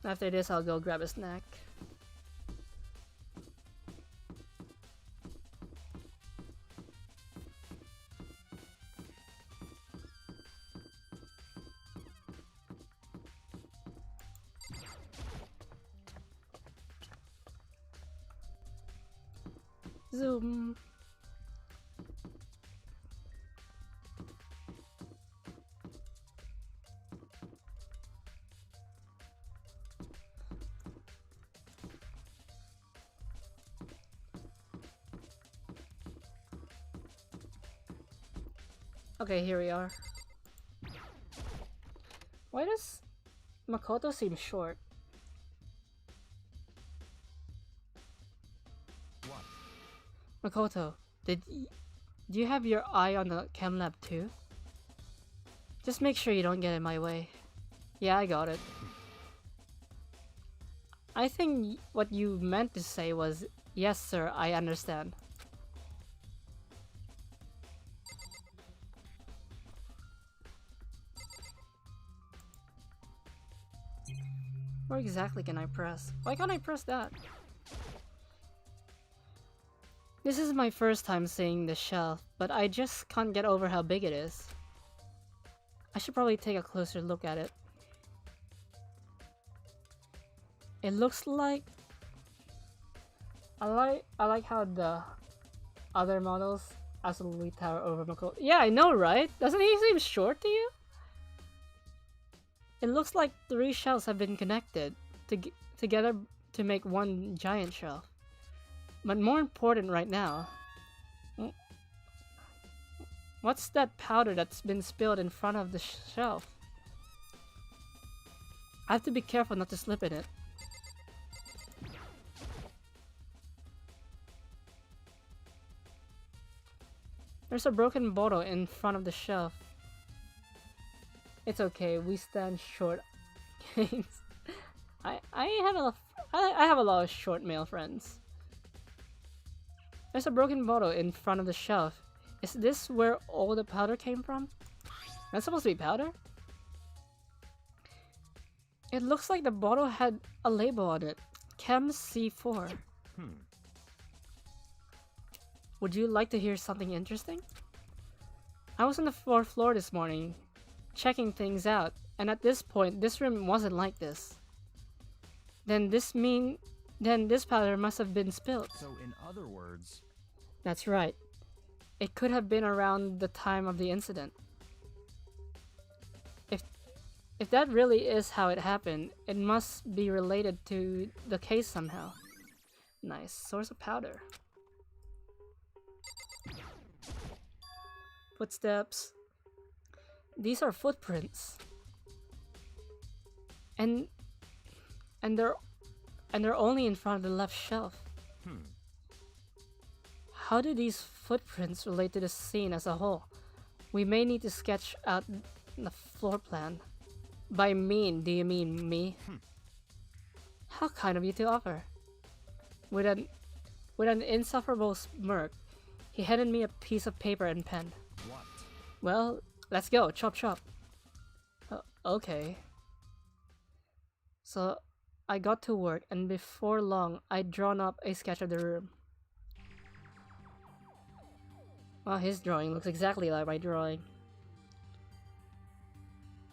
[SPEAKER 1] After this, I'll go grab a snack. Zoom. Okay, here we are. Why does Makoto seem short?
[SPEAKER 6] What?
[SPEAKER 1] Makoto, do you have your eye on the Chem Lab too? Just make sure you don't get in my way. Yeah, I got it. I think what you meant to say was, yes sir, I understand. Where exactly can I press? Why can't I press that? This is my first time seeing the shelf, but I just can't get over how big it is. I should probably take a closer look at it. It looks like... I like how the other models absolutely tower over Mako. Yeah, I know, right? Doesn't he seem short to you? It looks like 3 shelves have been connected together to make one giant shelf. But more important right now, what's that powder that's been spilled in front of the shelf? I have to be careful not to slip in it. There's a broken bottle in front of the shelf. It's okay, we stand short. I have a lot of short male friends. There's a broken bottle in front of the shelf. Is this where all the powder came from? That's supposed to be powder? It looks like the bottle had a label on it. Chem C4. Would you like to hear something interesting? I was on the 4th floor this morning, checking things out, and at this point, this room wasn't like this. Then this powder must have been spilled.
[SPEAKER 3] So in other words...
[SPEAKER 1] That's right. It could have been around the time of the incident. If that really is how it happened, it must be related to the case somehow. Nice. Source of powder. Footsteps. These are footprints. And they're only in front of the left shelf. How do these footprints relate to the scene as a whole? We may need to sketch out the floor plan. By mean, do you mean me? How kind of you to offer. With an insufferable smirk, he handed me a piece of paper and pen.
[SPEAKER 3] What?
[SPEAKER 1] Well, let's go. Chop chop. Okay. So, I got to work, and before long, I'd drawn up a sketch of the room. Well, his drawing looks exactly like my drawing.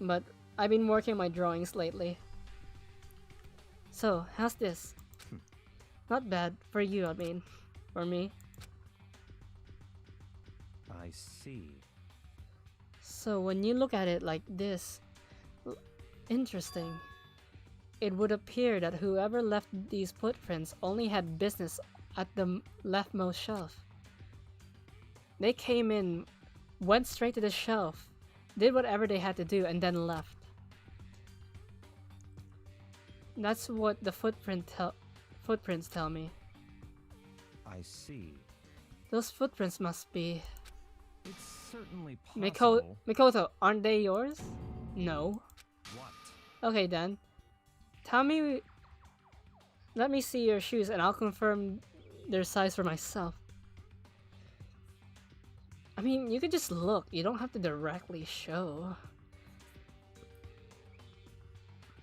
[SPEAKER 1] But I've been working on my drawings lately. So, how's this? Not bad. For you, I mean. For me.
[SPEAKER 3] I see.
[SPEAKER 1] So, when you look at it like this... Interesting. It would appear that whoever left these footprints only had business at the leftmost shelf. They came in, went straight to the shelf, did whatever they had to do, and then left. That's what the footprints tell me.
[SPEAKER 3] I see.
[SPEAKER 1] Those footprints must be...
[SPEAKER 3] It's certainly possible.
[SPEAKER 1] Mikoto, aren't they yours? No.
[SPEAKER 3] What?
[SPEAKER 1] Okay then. Tell me... Let me see your shoes and I'll confirm their size for myself. I mean, you could just look. You don't have to directly show.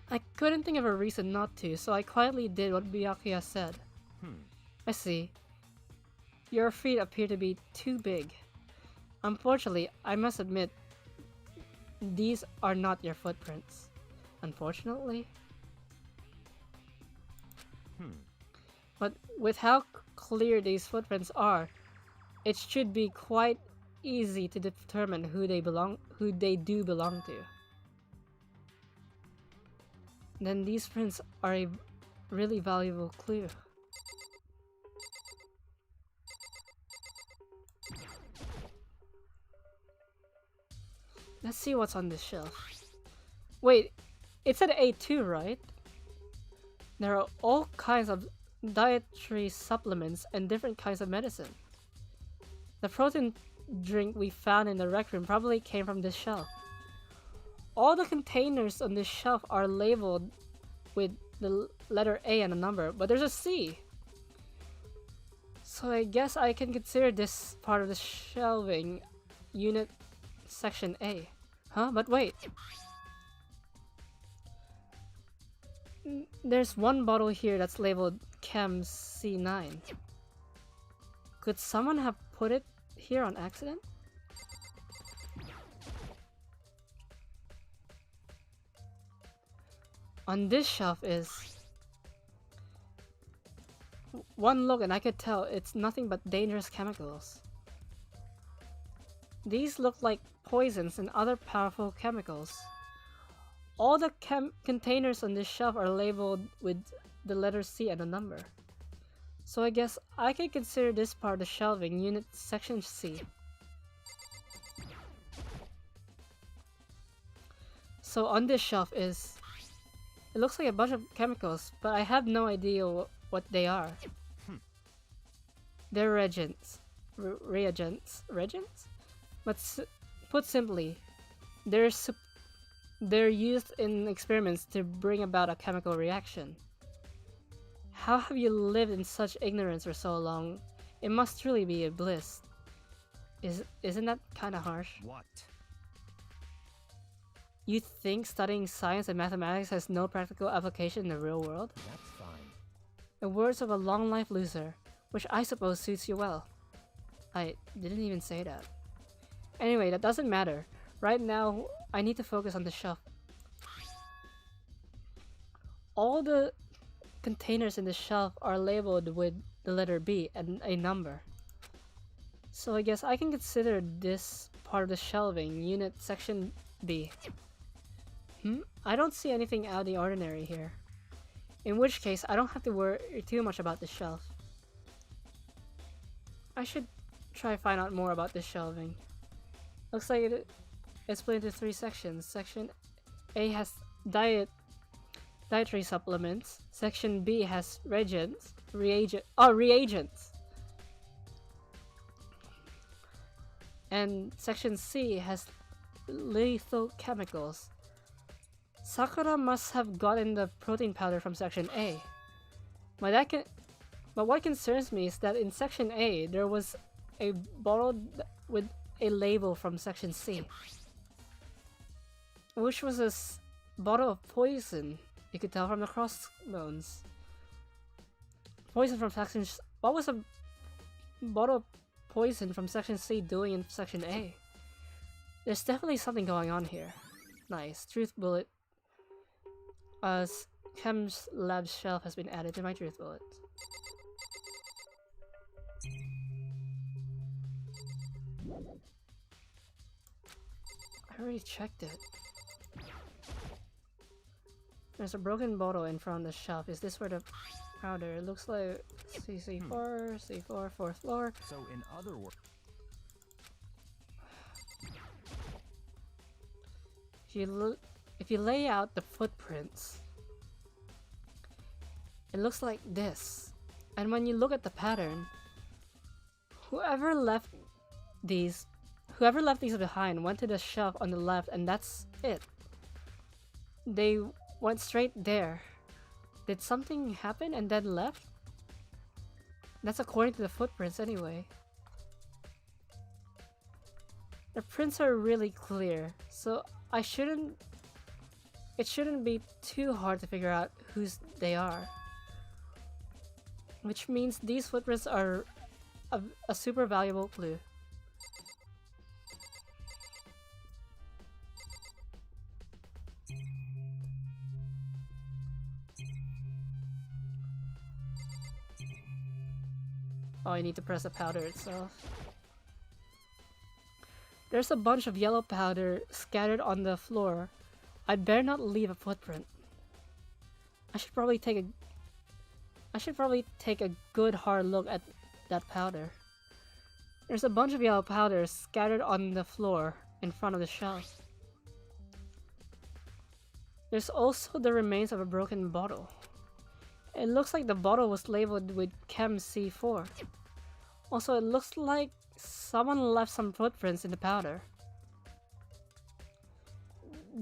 [SPEAKER 1] I couldn't think of a reason not to, so I quietly did what Byakuya said. I see. Your feet appear to be too big. Unfortunately, I must admit, these are not your footprints. Unfortunately? But with how clear these footprints are, it should be quite easy to determine who they do belong to. Then these prints are a really valuable clue. Let's see what's on this shelf. Wait, it said A2, right? There are all kinds of dietary supplements and different kinds of medicine. The protein drink we found in the rec room probably came from this shelf. All the containers on this shelf are labeled with the letter A and a number, but there's a C. So I guess I can consider this part of the shelving unit section A. Huh? But wait. There's one bottle here that's labeled Chem C9. Could someone have put it here on accident? On this shelf is... One look and I could tell it's nothing but dangerous chemicals. These look like poisons and other powerful chemicals. All the containers on this shelf are labeled with the letter C and a number. So I guess I can consider this part of the shelving unit section C. So on this shelf is... It looks like a bunch of chemicals, but I have no idea what they are. They're reagents. Reagents? But put simply, they're used in experiments to bring about a chemical reaction. How have you lived in such ignorance for so long? It must truly be a bliss. Isn't that kinda harsh?
[SPEAKER 3] What?
[SPEAKER 1] You think studying science and mathematics has no practical application in the real world?
[SPEAKER 6] That's fine.
[SPEAKER 1] The words of a long life loser, which I suppose suits you well. I didn't even say that. Anyway, that doesn't matter. Right now, I need to focus on the shelf. All the containers in the shelf are labeled with the letter B and a number. So I guess I can consider this part of the shelving unit section B. I don't see anything out of the ordinary here. In which case, I don't have to worry too much about the shelf. I should try to find out more about this shelving. Looks like it's split into 3 sections. Section A has dietary supplements. Section B has reagents. And Section C has lethal chemicals. Sakura must have gotten the protein powder from Section A. But what concerns me is that in Section A, there was a bottle with a label from Section C, which was a bottle of poison. You could tell from the crossbones. Poison from Section... What was a bottle of poison from Section C doing in Section A? There's definitely something going on here. Nice. Truth bullet. Chem Lab shelf has been added to my truth bullet. I already checked it. There's a broken bottle in front of the shelf. Is this where the powder? It looks like C4, C4, 4th floor.
[SPEAKER 3] So in other words...
[SPEAKER 1] If you lay out the footprints, it looks like this. And when you look at the pattern, whoever left these behind went to the shelf on the left, and that's it. They went straight there. Did something happen and then left? That's according to the footprints anyway. The prints are really clear, so it shouldn't be too hard to figure out whose they are. Which means these footprints are a super valuable clue. Oh, I need to press the powder itself. There's a bunch of yellow powder scattered on the floor. I'd better not leave a footprint. I should probably take a good hard look at that powder. There's a bunch of yellow powder scattered on the floor in front of the shelf. There's also the remains of a broken bottle. It looks like the bottle was labeled with Chem C4. Also, it looks like someone left some footprints in the powder.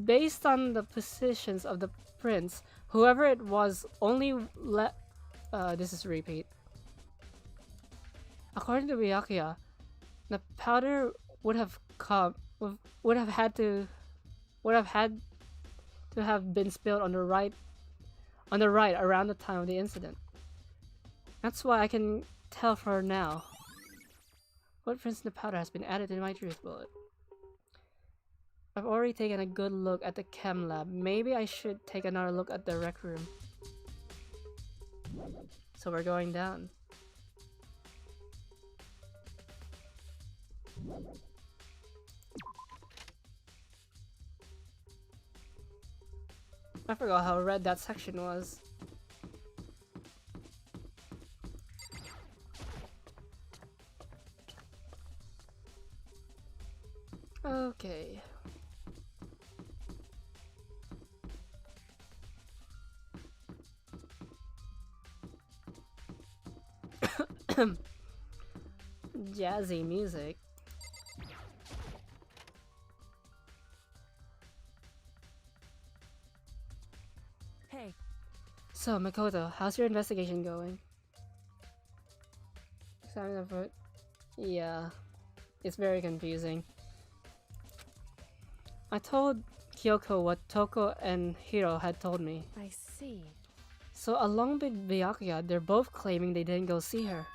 [SPEAKER 1] Based on the positions of the prints, whoever it was only this is a repeat. According to Byakuya, the powder would have had to have been spilled on the right On the right, around the time of the incident. That's why I can tell for now. Footprints in the powder has been added to my truth bullet. I've already taken a good look at the Chem Lab. Maybe I should take another look at the rec room. So we're going down. I forgot how red that section was. Okay. Jazzy music.
[SPEAKER 5] Hey.
[SPEAKER 1] So, Makoto, how's your investigation going? Examine the foot. Yeah, it's very confusing. I told Kyoko what Toko and Hiro had told me.
[SPEAKER 5] I see.
[SPEAKER 1] So along with Byakuya, they're both claiming they didn't go see her.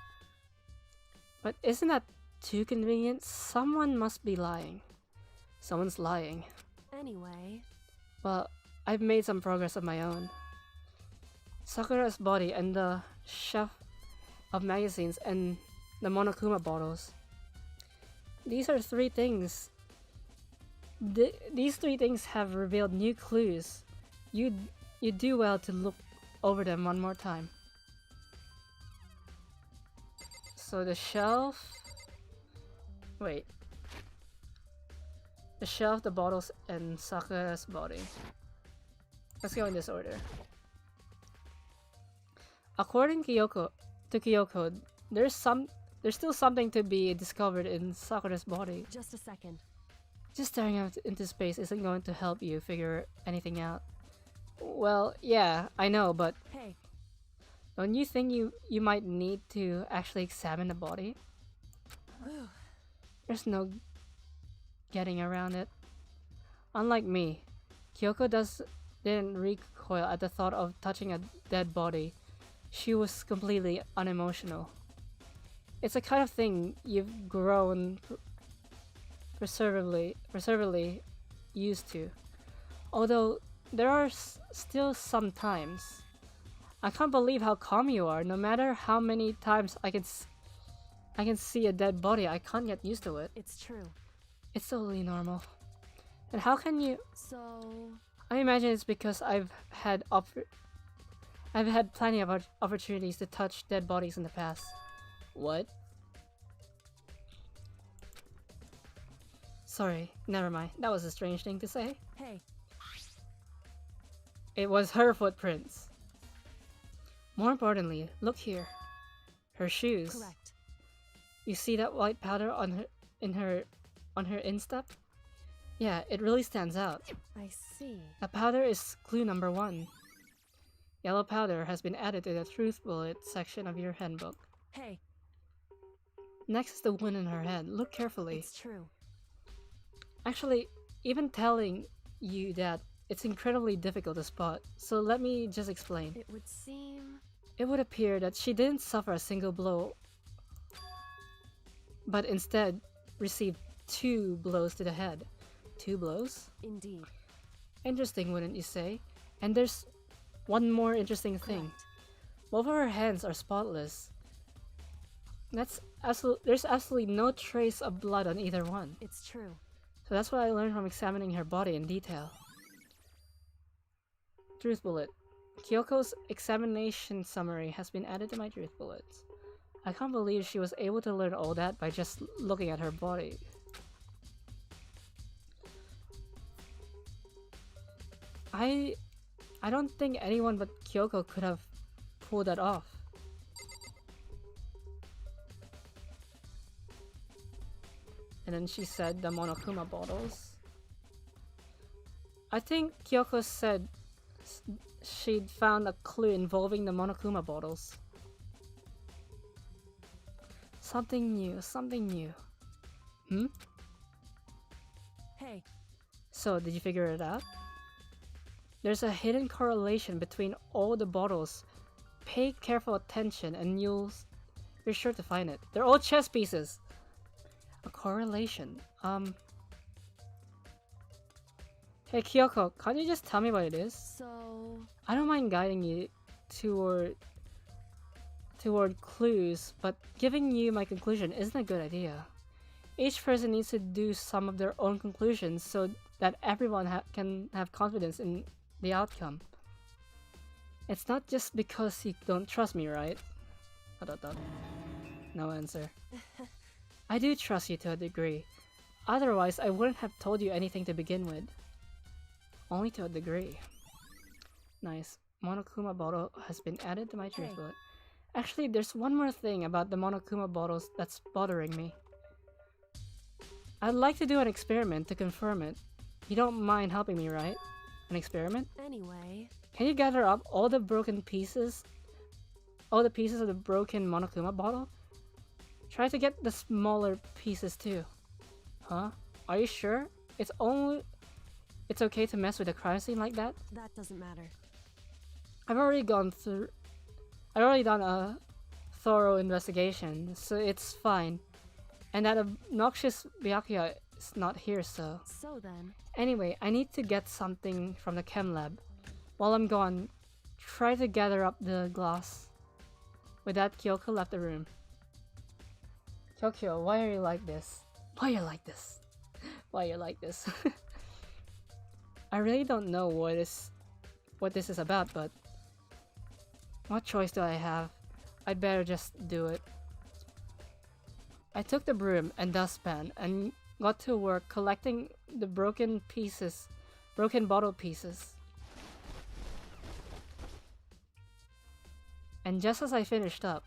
[SPEAKER 1] But isn't that too convenient? Someone must be lying. Someone's lying.
[SPEAKER 5] Anyway.
[SPEAKER 1] Well, I've made some progress of my own. Sakura's body and the shelf of magazines and the Monokuma bottles. These are three things. These three things have revealed new clues. You do well to look over them one more time. So the shelf... Wait. The shelf, the bottles, and Sakura's body. Let's go in this order. According to Kyoko, there's still something to be discovered in Sakura's body.
[SPEAKER 5] Just a second.
[SPEAKER 1] Just staring out into space isn't going to help you figure anything out. Well, yeah, I know, but
[SPEAKER 5] Hey.
[SPEAKER 1] don't you think you might need to actually examine the body? There's no getting around it. Unlike me, Kyoko didn't recoil at the thought of touching a dead body. She was completely unemotional. It's the kind of thing you've grown perseveringly used to. Although there are still some times. I can't believe how calm you are. No matter how many times I can see a dead body, I can't get used to it.
[SPEAKER 5] It's true.
[SPEAKER 1] It's totally normal. And how can you?
[SPEAKER 5] So...
[SPEAKER 1] I imagine it's because I've had plenty of opportunities to touch dead bodies in the past. What? Sorry, never mind. That was a strange thing to say.
[SPEAKER 5] Hey.
[SPEAKER 1] It was her footprints. More importantly, look here. Her shoes.
[SPEAKER 5] Correct.
[SPEAKER 1] You see that white powder on her instep? Yeah, it really stands out.
[SPEAKER 5] I see.
[SPEAKER 1] The powder is clue number 1. Yellow powder has been added to the truth bullet section of your handbook.
[SPEAKER 5] Hey.
[SPEAKER 1] Next is the wound in her head. Look carefully.
[SPEAKER 5] It's true.
[SPEAKER 1] Actually, even telling you that, it's incredibly difficult to spot, so let me just explain.
[SPEAKER 5] It would seem...
[SPEAKER 1] It would appear that she didn't suffer a single blow, but instead received 2 blows to the head. 2 blows?
[SPEAKER 5] Indeed.
[SPEAKER 1] Interesting, wouldn't you say? And there's one more interesting thing.
[SPEAKER 5] Correct.
[SPEAKER 1] Both of her hands are spotless. There's absolutely no trace of blood on either one.
[SPEAKER 5] It's true.
[SPEAKER 1] So that's what I learned from examining her body in detail. Truth bullet. Kyoko's examination summary has been added to my truth bullets. I can't believe she was able to learn all that by just looking at her body. I don't think anyone but Kyoko could have pulled that off. And then she said the Monokuma bottles. I think Kyoko said she'd found a clue involving the Monokuma bottles. Something new, something new. Hmm?
[SPEAKER 5] Hey.
[SPEAKER 1] So, did you figure it out? There's a hidden correlation between all the bottles. Pay careful attention and you're sure to find it. They're all chess pieces. A correlation. Hey Kyoko, can't you just tell me what it is?
[SPEAKER 5] So,
[SPEAKER 1] I don't mind guiding you toward clues, but giving you my conclusion isn't a good idea. Each person needs to do some of their own conclusions so that everyone can have confidence in the outcome. It's not just because you don't trust me, right? No answer. I do trust you to a degree. Otherwise, I wouldn't have told you anything to begin with. Only to a degree. Nice. Monokuma bottle has been added to my truth bullet. Actually, there's one more thing about the Monokuma bottles that's bothering me. I'd like to do an experiment to confirm it. You don't mind helping me, right? An experiment?
[SPEAKER 5] anyway,
[SPEAKER 1] Can you gather up all the broken pieces? All the pieces of the broken Monokuma bottle? Try to get the smaller pieces too. Huh? Are you sure? It's okay to mess with a crime scene like that?
[SPEAKER 5] that doesn't matter.
[SPEAKER 1] I've already done a thorough investigation, so it's fine. And that obnoxious Byakuya is not here, so...
[SPEAKER 5] So then,
[SPEAKER 1] Anyway, I need to get something from the Chem Lab. While I'm gone, try to gather up the glass. With that, Kyoko left the room. Kyoko, why are you like this? Why are you like this? Why are you like this? I really don't know what this is about, but... What choice do I have? I'd better just do it. I took the broom and dustpan and got to work collecting the broken bottle pieces. And just as I finished up,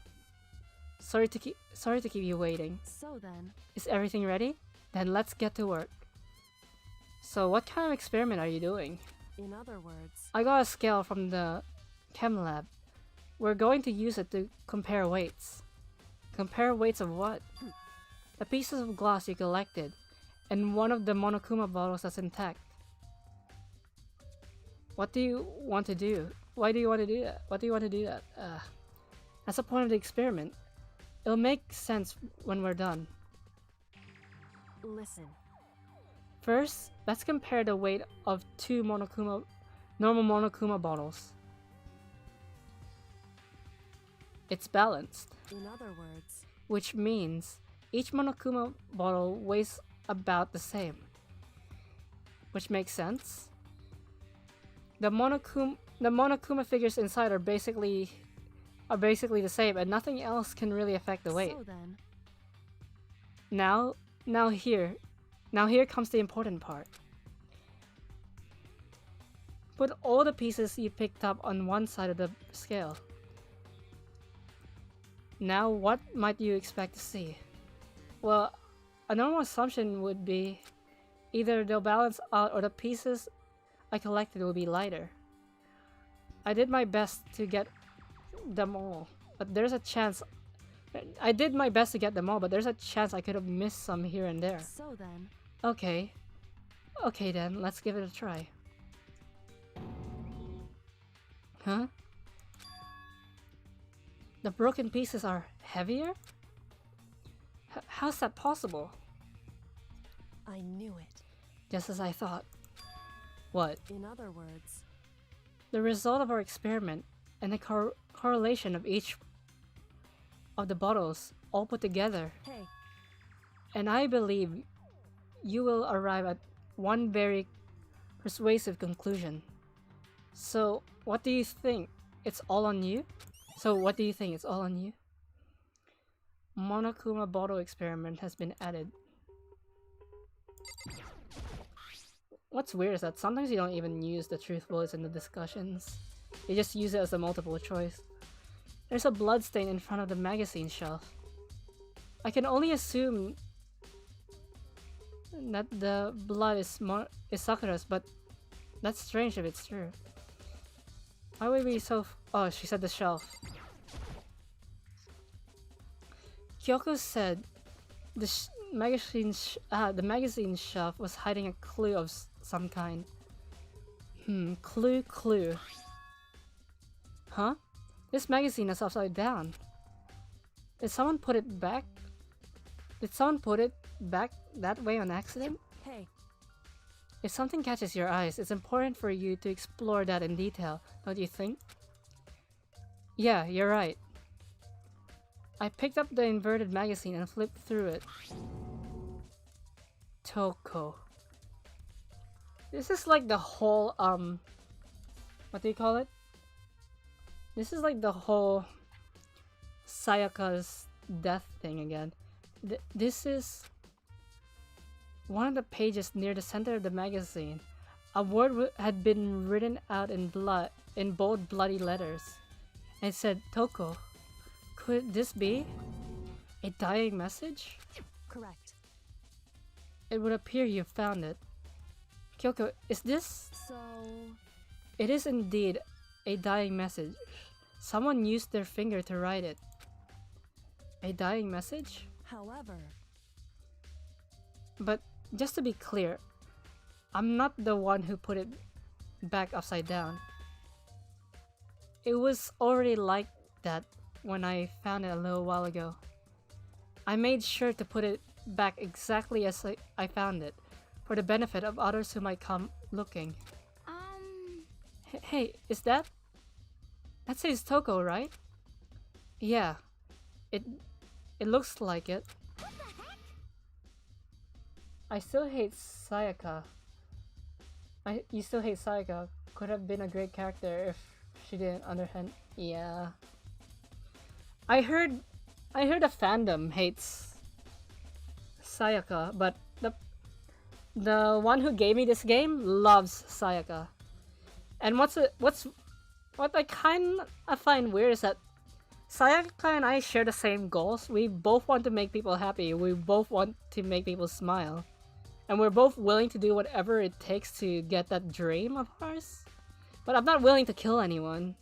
[SPEAKER 1] sorry to keep you waiting.
[SPEAKER 5] so then,
[SPEAKER 1] Is everything ready? Then let's get to work. So what kind of experiment are you doing?
[SPEAKER 5] in other words,
[SPEAKER 1] I got a scale from the Chem Lab. We're going to use it to compare weights. Compare weights of what? The pieces of glass you collected, and one of the Monokuma bottles that's intact. What do you want to do? Why do you want to do that? What do you want to do that? That's the point of the experiment. It'll make sense when we're done.
[SPEAKER 5] listen,
[SPEAKER 1] First, let's compare the weight of two normal Monokuma bottles. It's balanced,
[SPEAKER 5] in other words,
[SPEAKER 1] which means each Monokuma bottle weighs about the same. Which makes sense. The Monokuma figures inside are basically the same, and nothing else can really affect the weight.
[SPEAKER 5] so then,
[SPEAKER 1] Now here comes the important part. Put all the pieces you picked up on one side of the scale. Now what might you expect to see? Well, a normal assumption would be either they'll balance out or the pieces I collected will be lighter. I did my best to get them all, but there's a chance I could have missed some here and there.
[SPEAKER 5] so then,
[SPEAKER 1] Okay then, let's give it a try. Huh? The broken pieces are heavier? How's that possible?
[SPEAKER 5] I knew it.
[SPEAKER 1] Just as I thought. What?
[SPEAKER 5] In other words,
[SPEAKER 1] The result of our experiment and the correlation of each of the bottles all put together.
[SPEAKER 5] hey,
[SPEAKER 1] And I believe you will arrive at one very persuasive conclusion. So, what do you think? It's all on you? Monokuma bottle experiment has been added. What's weird is that sometimes you don't even use the truth bullets in the discussions. You just use it as a multiple choice. There's a bloodstain in front of the magazine shelf. I can only assume that the blood is Sakura's, but that's strange if it's true. Why would we so oh, she said the shelf. Kyoko said the magazine shelf was hiding a clue of some kind. Clue. Huh? This magazine is upside down. Did someone put it back? Did someone put it back that way on accident?
[SPEAKER 5] Hey,
[SPEAKER 1] If something catches your eyes, it's important for you to explore that in detail, don't you think? Yeah, you're right. I picked up the inverted magazine and flipped through it. Toko. This is like the whole, what do you call it? This is like the whole Sayaka's death thing again. This is one of the pages near the center of the magazine. A word had been written out in bold bloody letters. And it said, Toko. Could this be a dying message?
[SPEAKER 5] correct.
[SPEAKER 1] It would appear you found it. Kyoko, is this?
[SPEAKER 5] So,
[SPEAKER 1] It is indeed a dying message. Someone used their finger to write it. A dying message?
[SPEAKER 5] however,
[SPEAKER 1] But just to be clear, I'm not the one who put it back upside down. It was already like that when I found it a little while ago. I made sure to put it back exactly as I found it, for the benefit of others who might come looking. Hey, is that? That says Toko, right? Yeah. It looks like it.
[SPEAKER 2] What the heck?
[SPEAKER 1] I still hate Sayaka. You still hate Sayaka. Could have been a great character if she didn't underhand. Yeah. I heard the fandom hates Sayaka, but the one who gave me this game loves Sayaka. And what I kind of find weird is that Sayaka and I share the same goals. We both want to make people happy. We both want to make people smile. And we're both willing to do whatever it takes to get that dream of ours. But I'm not willing to kill anyone.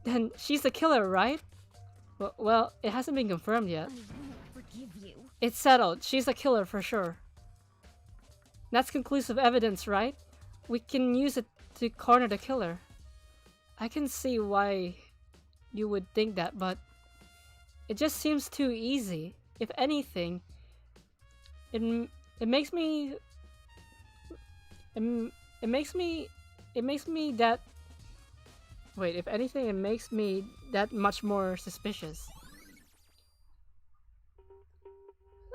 [SPEAKER 1] Then she's the killer, right? Well, it hasn't been confirmed yet.
[SPEAKER 2] I won't forgive you.
[SPEAKER 1] It's settled. She's the killer for sure. That's conclusive evidence, right? We can use it to corner the killer. I can see why you would think that, but it just seems too easy. If anything, it makes me that. Wait, if anything, it makes me that much more suspicious.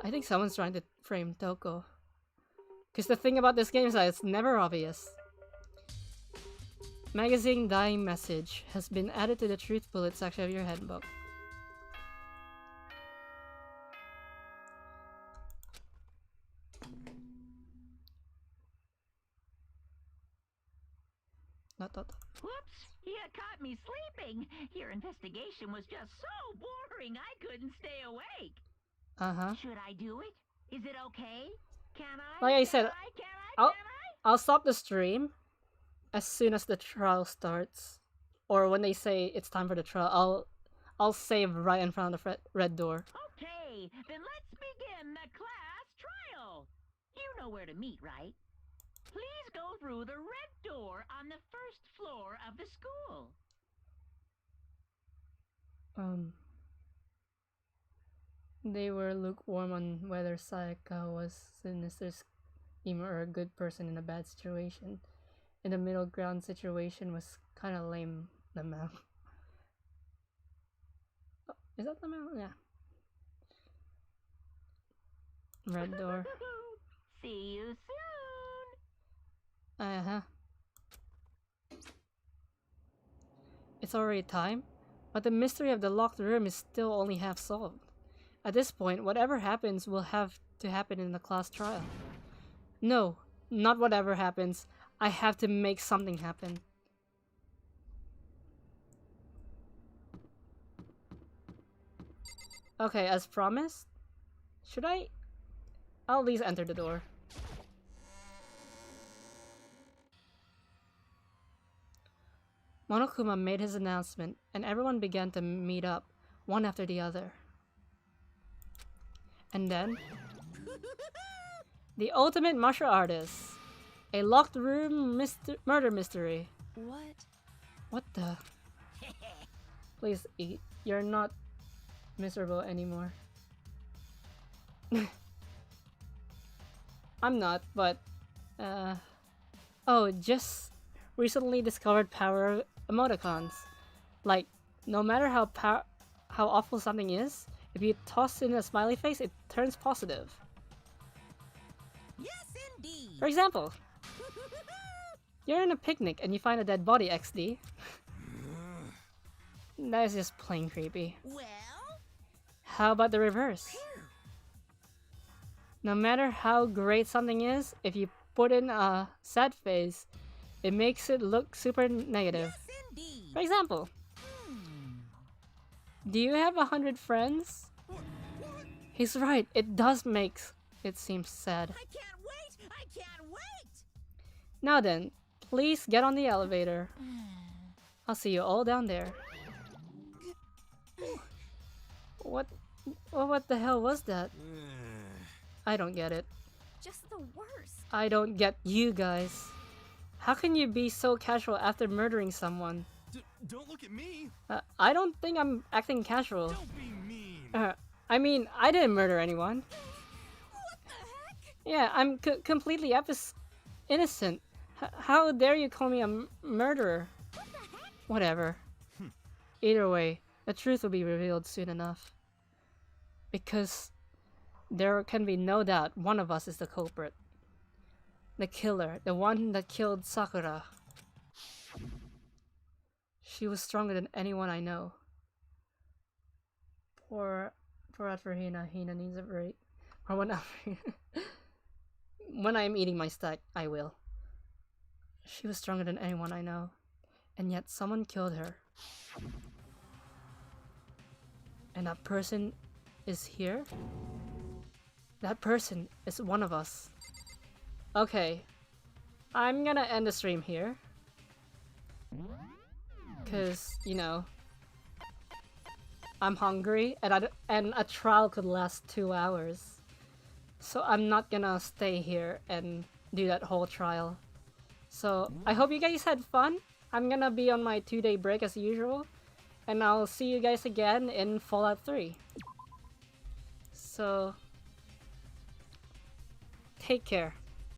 [SPEAKER 1] I think someone's trying to frame Toko. Because the thing about this game is that it's never obvious. Magazine dying message has been added to the truth bullet section of your handbook.
[SPEAKER 4] Whoops! You caught me sleeping. Your investigation was just so boring I couldn't stay awake.
[SPEAKER 1] Uh-huh.
[SPEAKER 4] Should I do it? Is it okay? Can I?
[SPEAKER 1] Like I said,
[SPEAKER 4] Can
[SPEAKER 1] I'll-
[SPEAKER 4] I?
[SPEAKER 1] I'll stop the stream as soon as the trial starts. Or when they say it's time for the trial, I'll save right in front of the red door.
[SPEAKER 4] Okay, then let's begin the class trial. You know where to meet, right? Please go through the red door on the first floor of the school.
[SPEAKER 1] They were lukewarm on whether Sayaka was sinister schemer or a good person in a bad situation. In the middle ground situation was kind of lame. The mouth. Oh, is that the mouth? Yeah. Red door.
[SPEAKER 4] See you soon.
[SPEAKER 1] Uh-huh. It's already time, but the mystery of the locked room is still only half solved. At this point, whatever happens will have to happen in the class trial. No, not whatever happens. I have to make something happen. Okay, as promised, should I'll at least enter the door. Monokuma made his announcement, and everyone began to meet up, one after the other. And then, the ultimate martial artist, A locked room murder mystery.
[SPEAKER 5] What?
[SPEAKER 1] What the? Please eat. You're not miserable anymore. I'm not, but oh, just recently discovered power emoticons. Like, no matter how awful something is, if you toss in a smiley face, it turns positive.
[SPEAKER 7] Yes, indeed.
[SPEAKER 1] For example, you're in a picnic and you find a dead body, XD. That is just plain creepy.
[SPEAKER 7] Well,
[SPEAKER 1] How about the reverse? No matter how great something is, if you put in a sad face, it makes it look super negative.
[SPEAKER 7] yes, indeed.
[SPEAKER 1] For example, do you have 100 friends? He's right, it does make it seem sad.
[SPEAKER 7] I can't wait. I can't wait.
[SPEAKER 1] Now then, please get on the elevator. I'll see you all down there. What the hell was that? I don't get it.
[SPEAKER 2] Just the worst.
[SPEAKER 1] I don't get you guys. How can you be so casual after murdering someone?
[SPEAKER 3] Don't look at me.
[SPEAKER 1] I don't think I'm acting casual.
[SPEAKER 3] Don't be mean.
[SPEAKER 1] I mean, I didn't murder anyone.
[SPEAKER 2] What the heck?
[SPEAKER 1] Yeah, I'm completely innocent. How dare you call me a murderer?
[SPEAKER 2] What the heck?
[SPEAKER 1] Whatever. Either way, the truth will be revealed soon enough. Because there can be no doubt one of us is the culprit. The killer, the one that killed Sakura. She was stronger than anyone I know. Pour out for Hina. Hina needs a break. Or when I'm eating my steak, I will. She was stronger than anyone I know. And yet someone killed her. And that person is here? That person is one of us. Okay. I'm gonna end the stream here. Cause, you know, I'm hungry and a trial could last 2 hours. So I'm not gonna stay here and do that whole trial. So I hope you guys had fun. I'm gonna be on my 2-day break as usual. And I'll see you guys again in Fallout 3. So take care.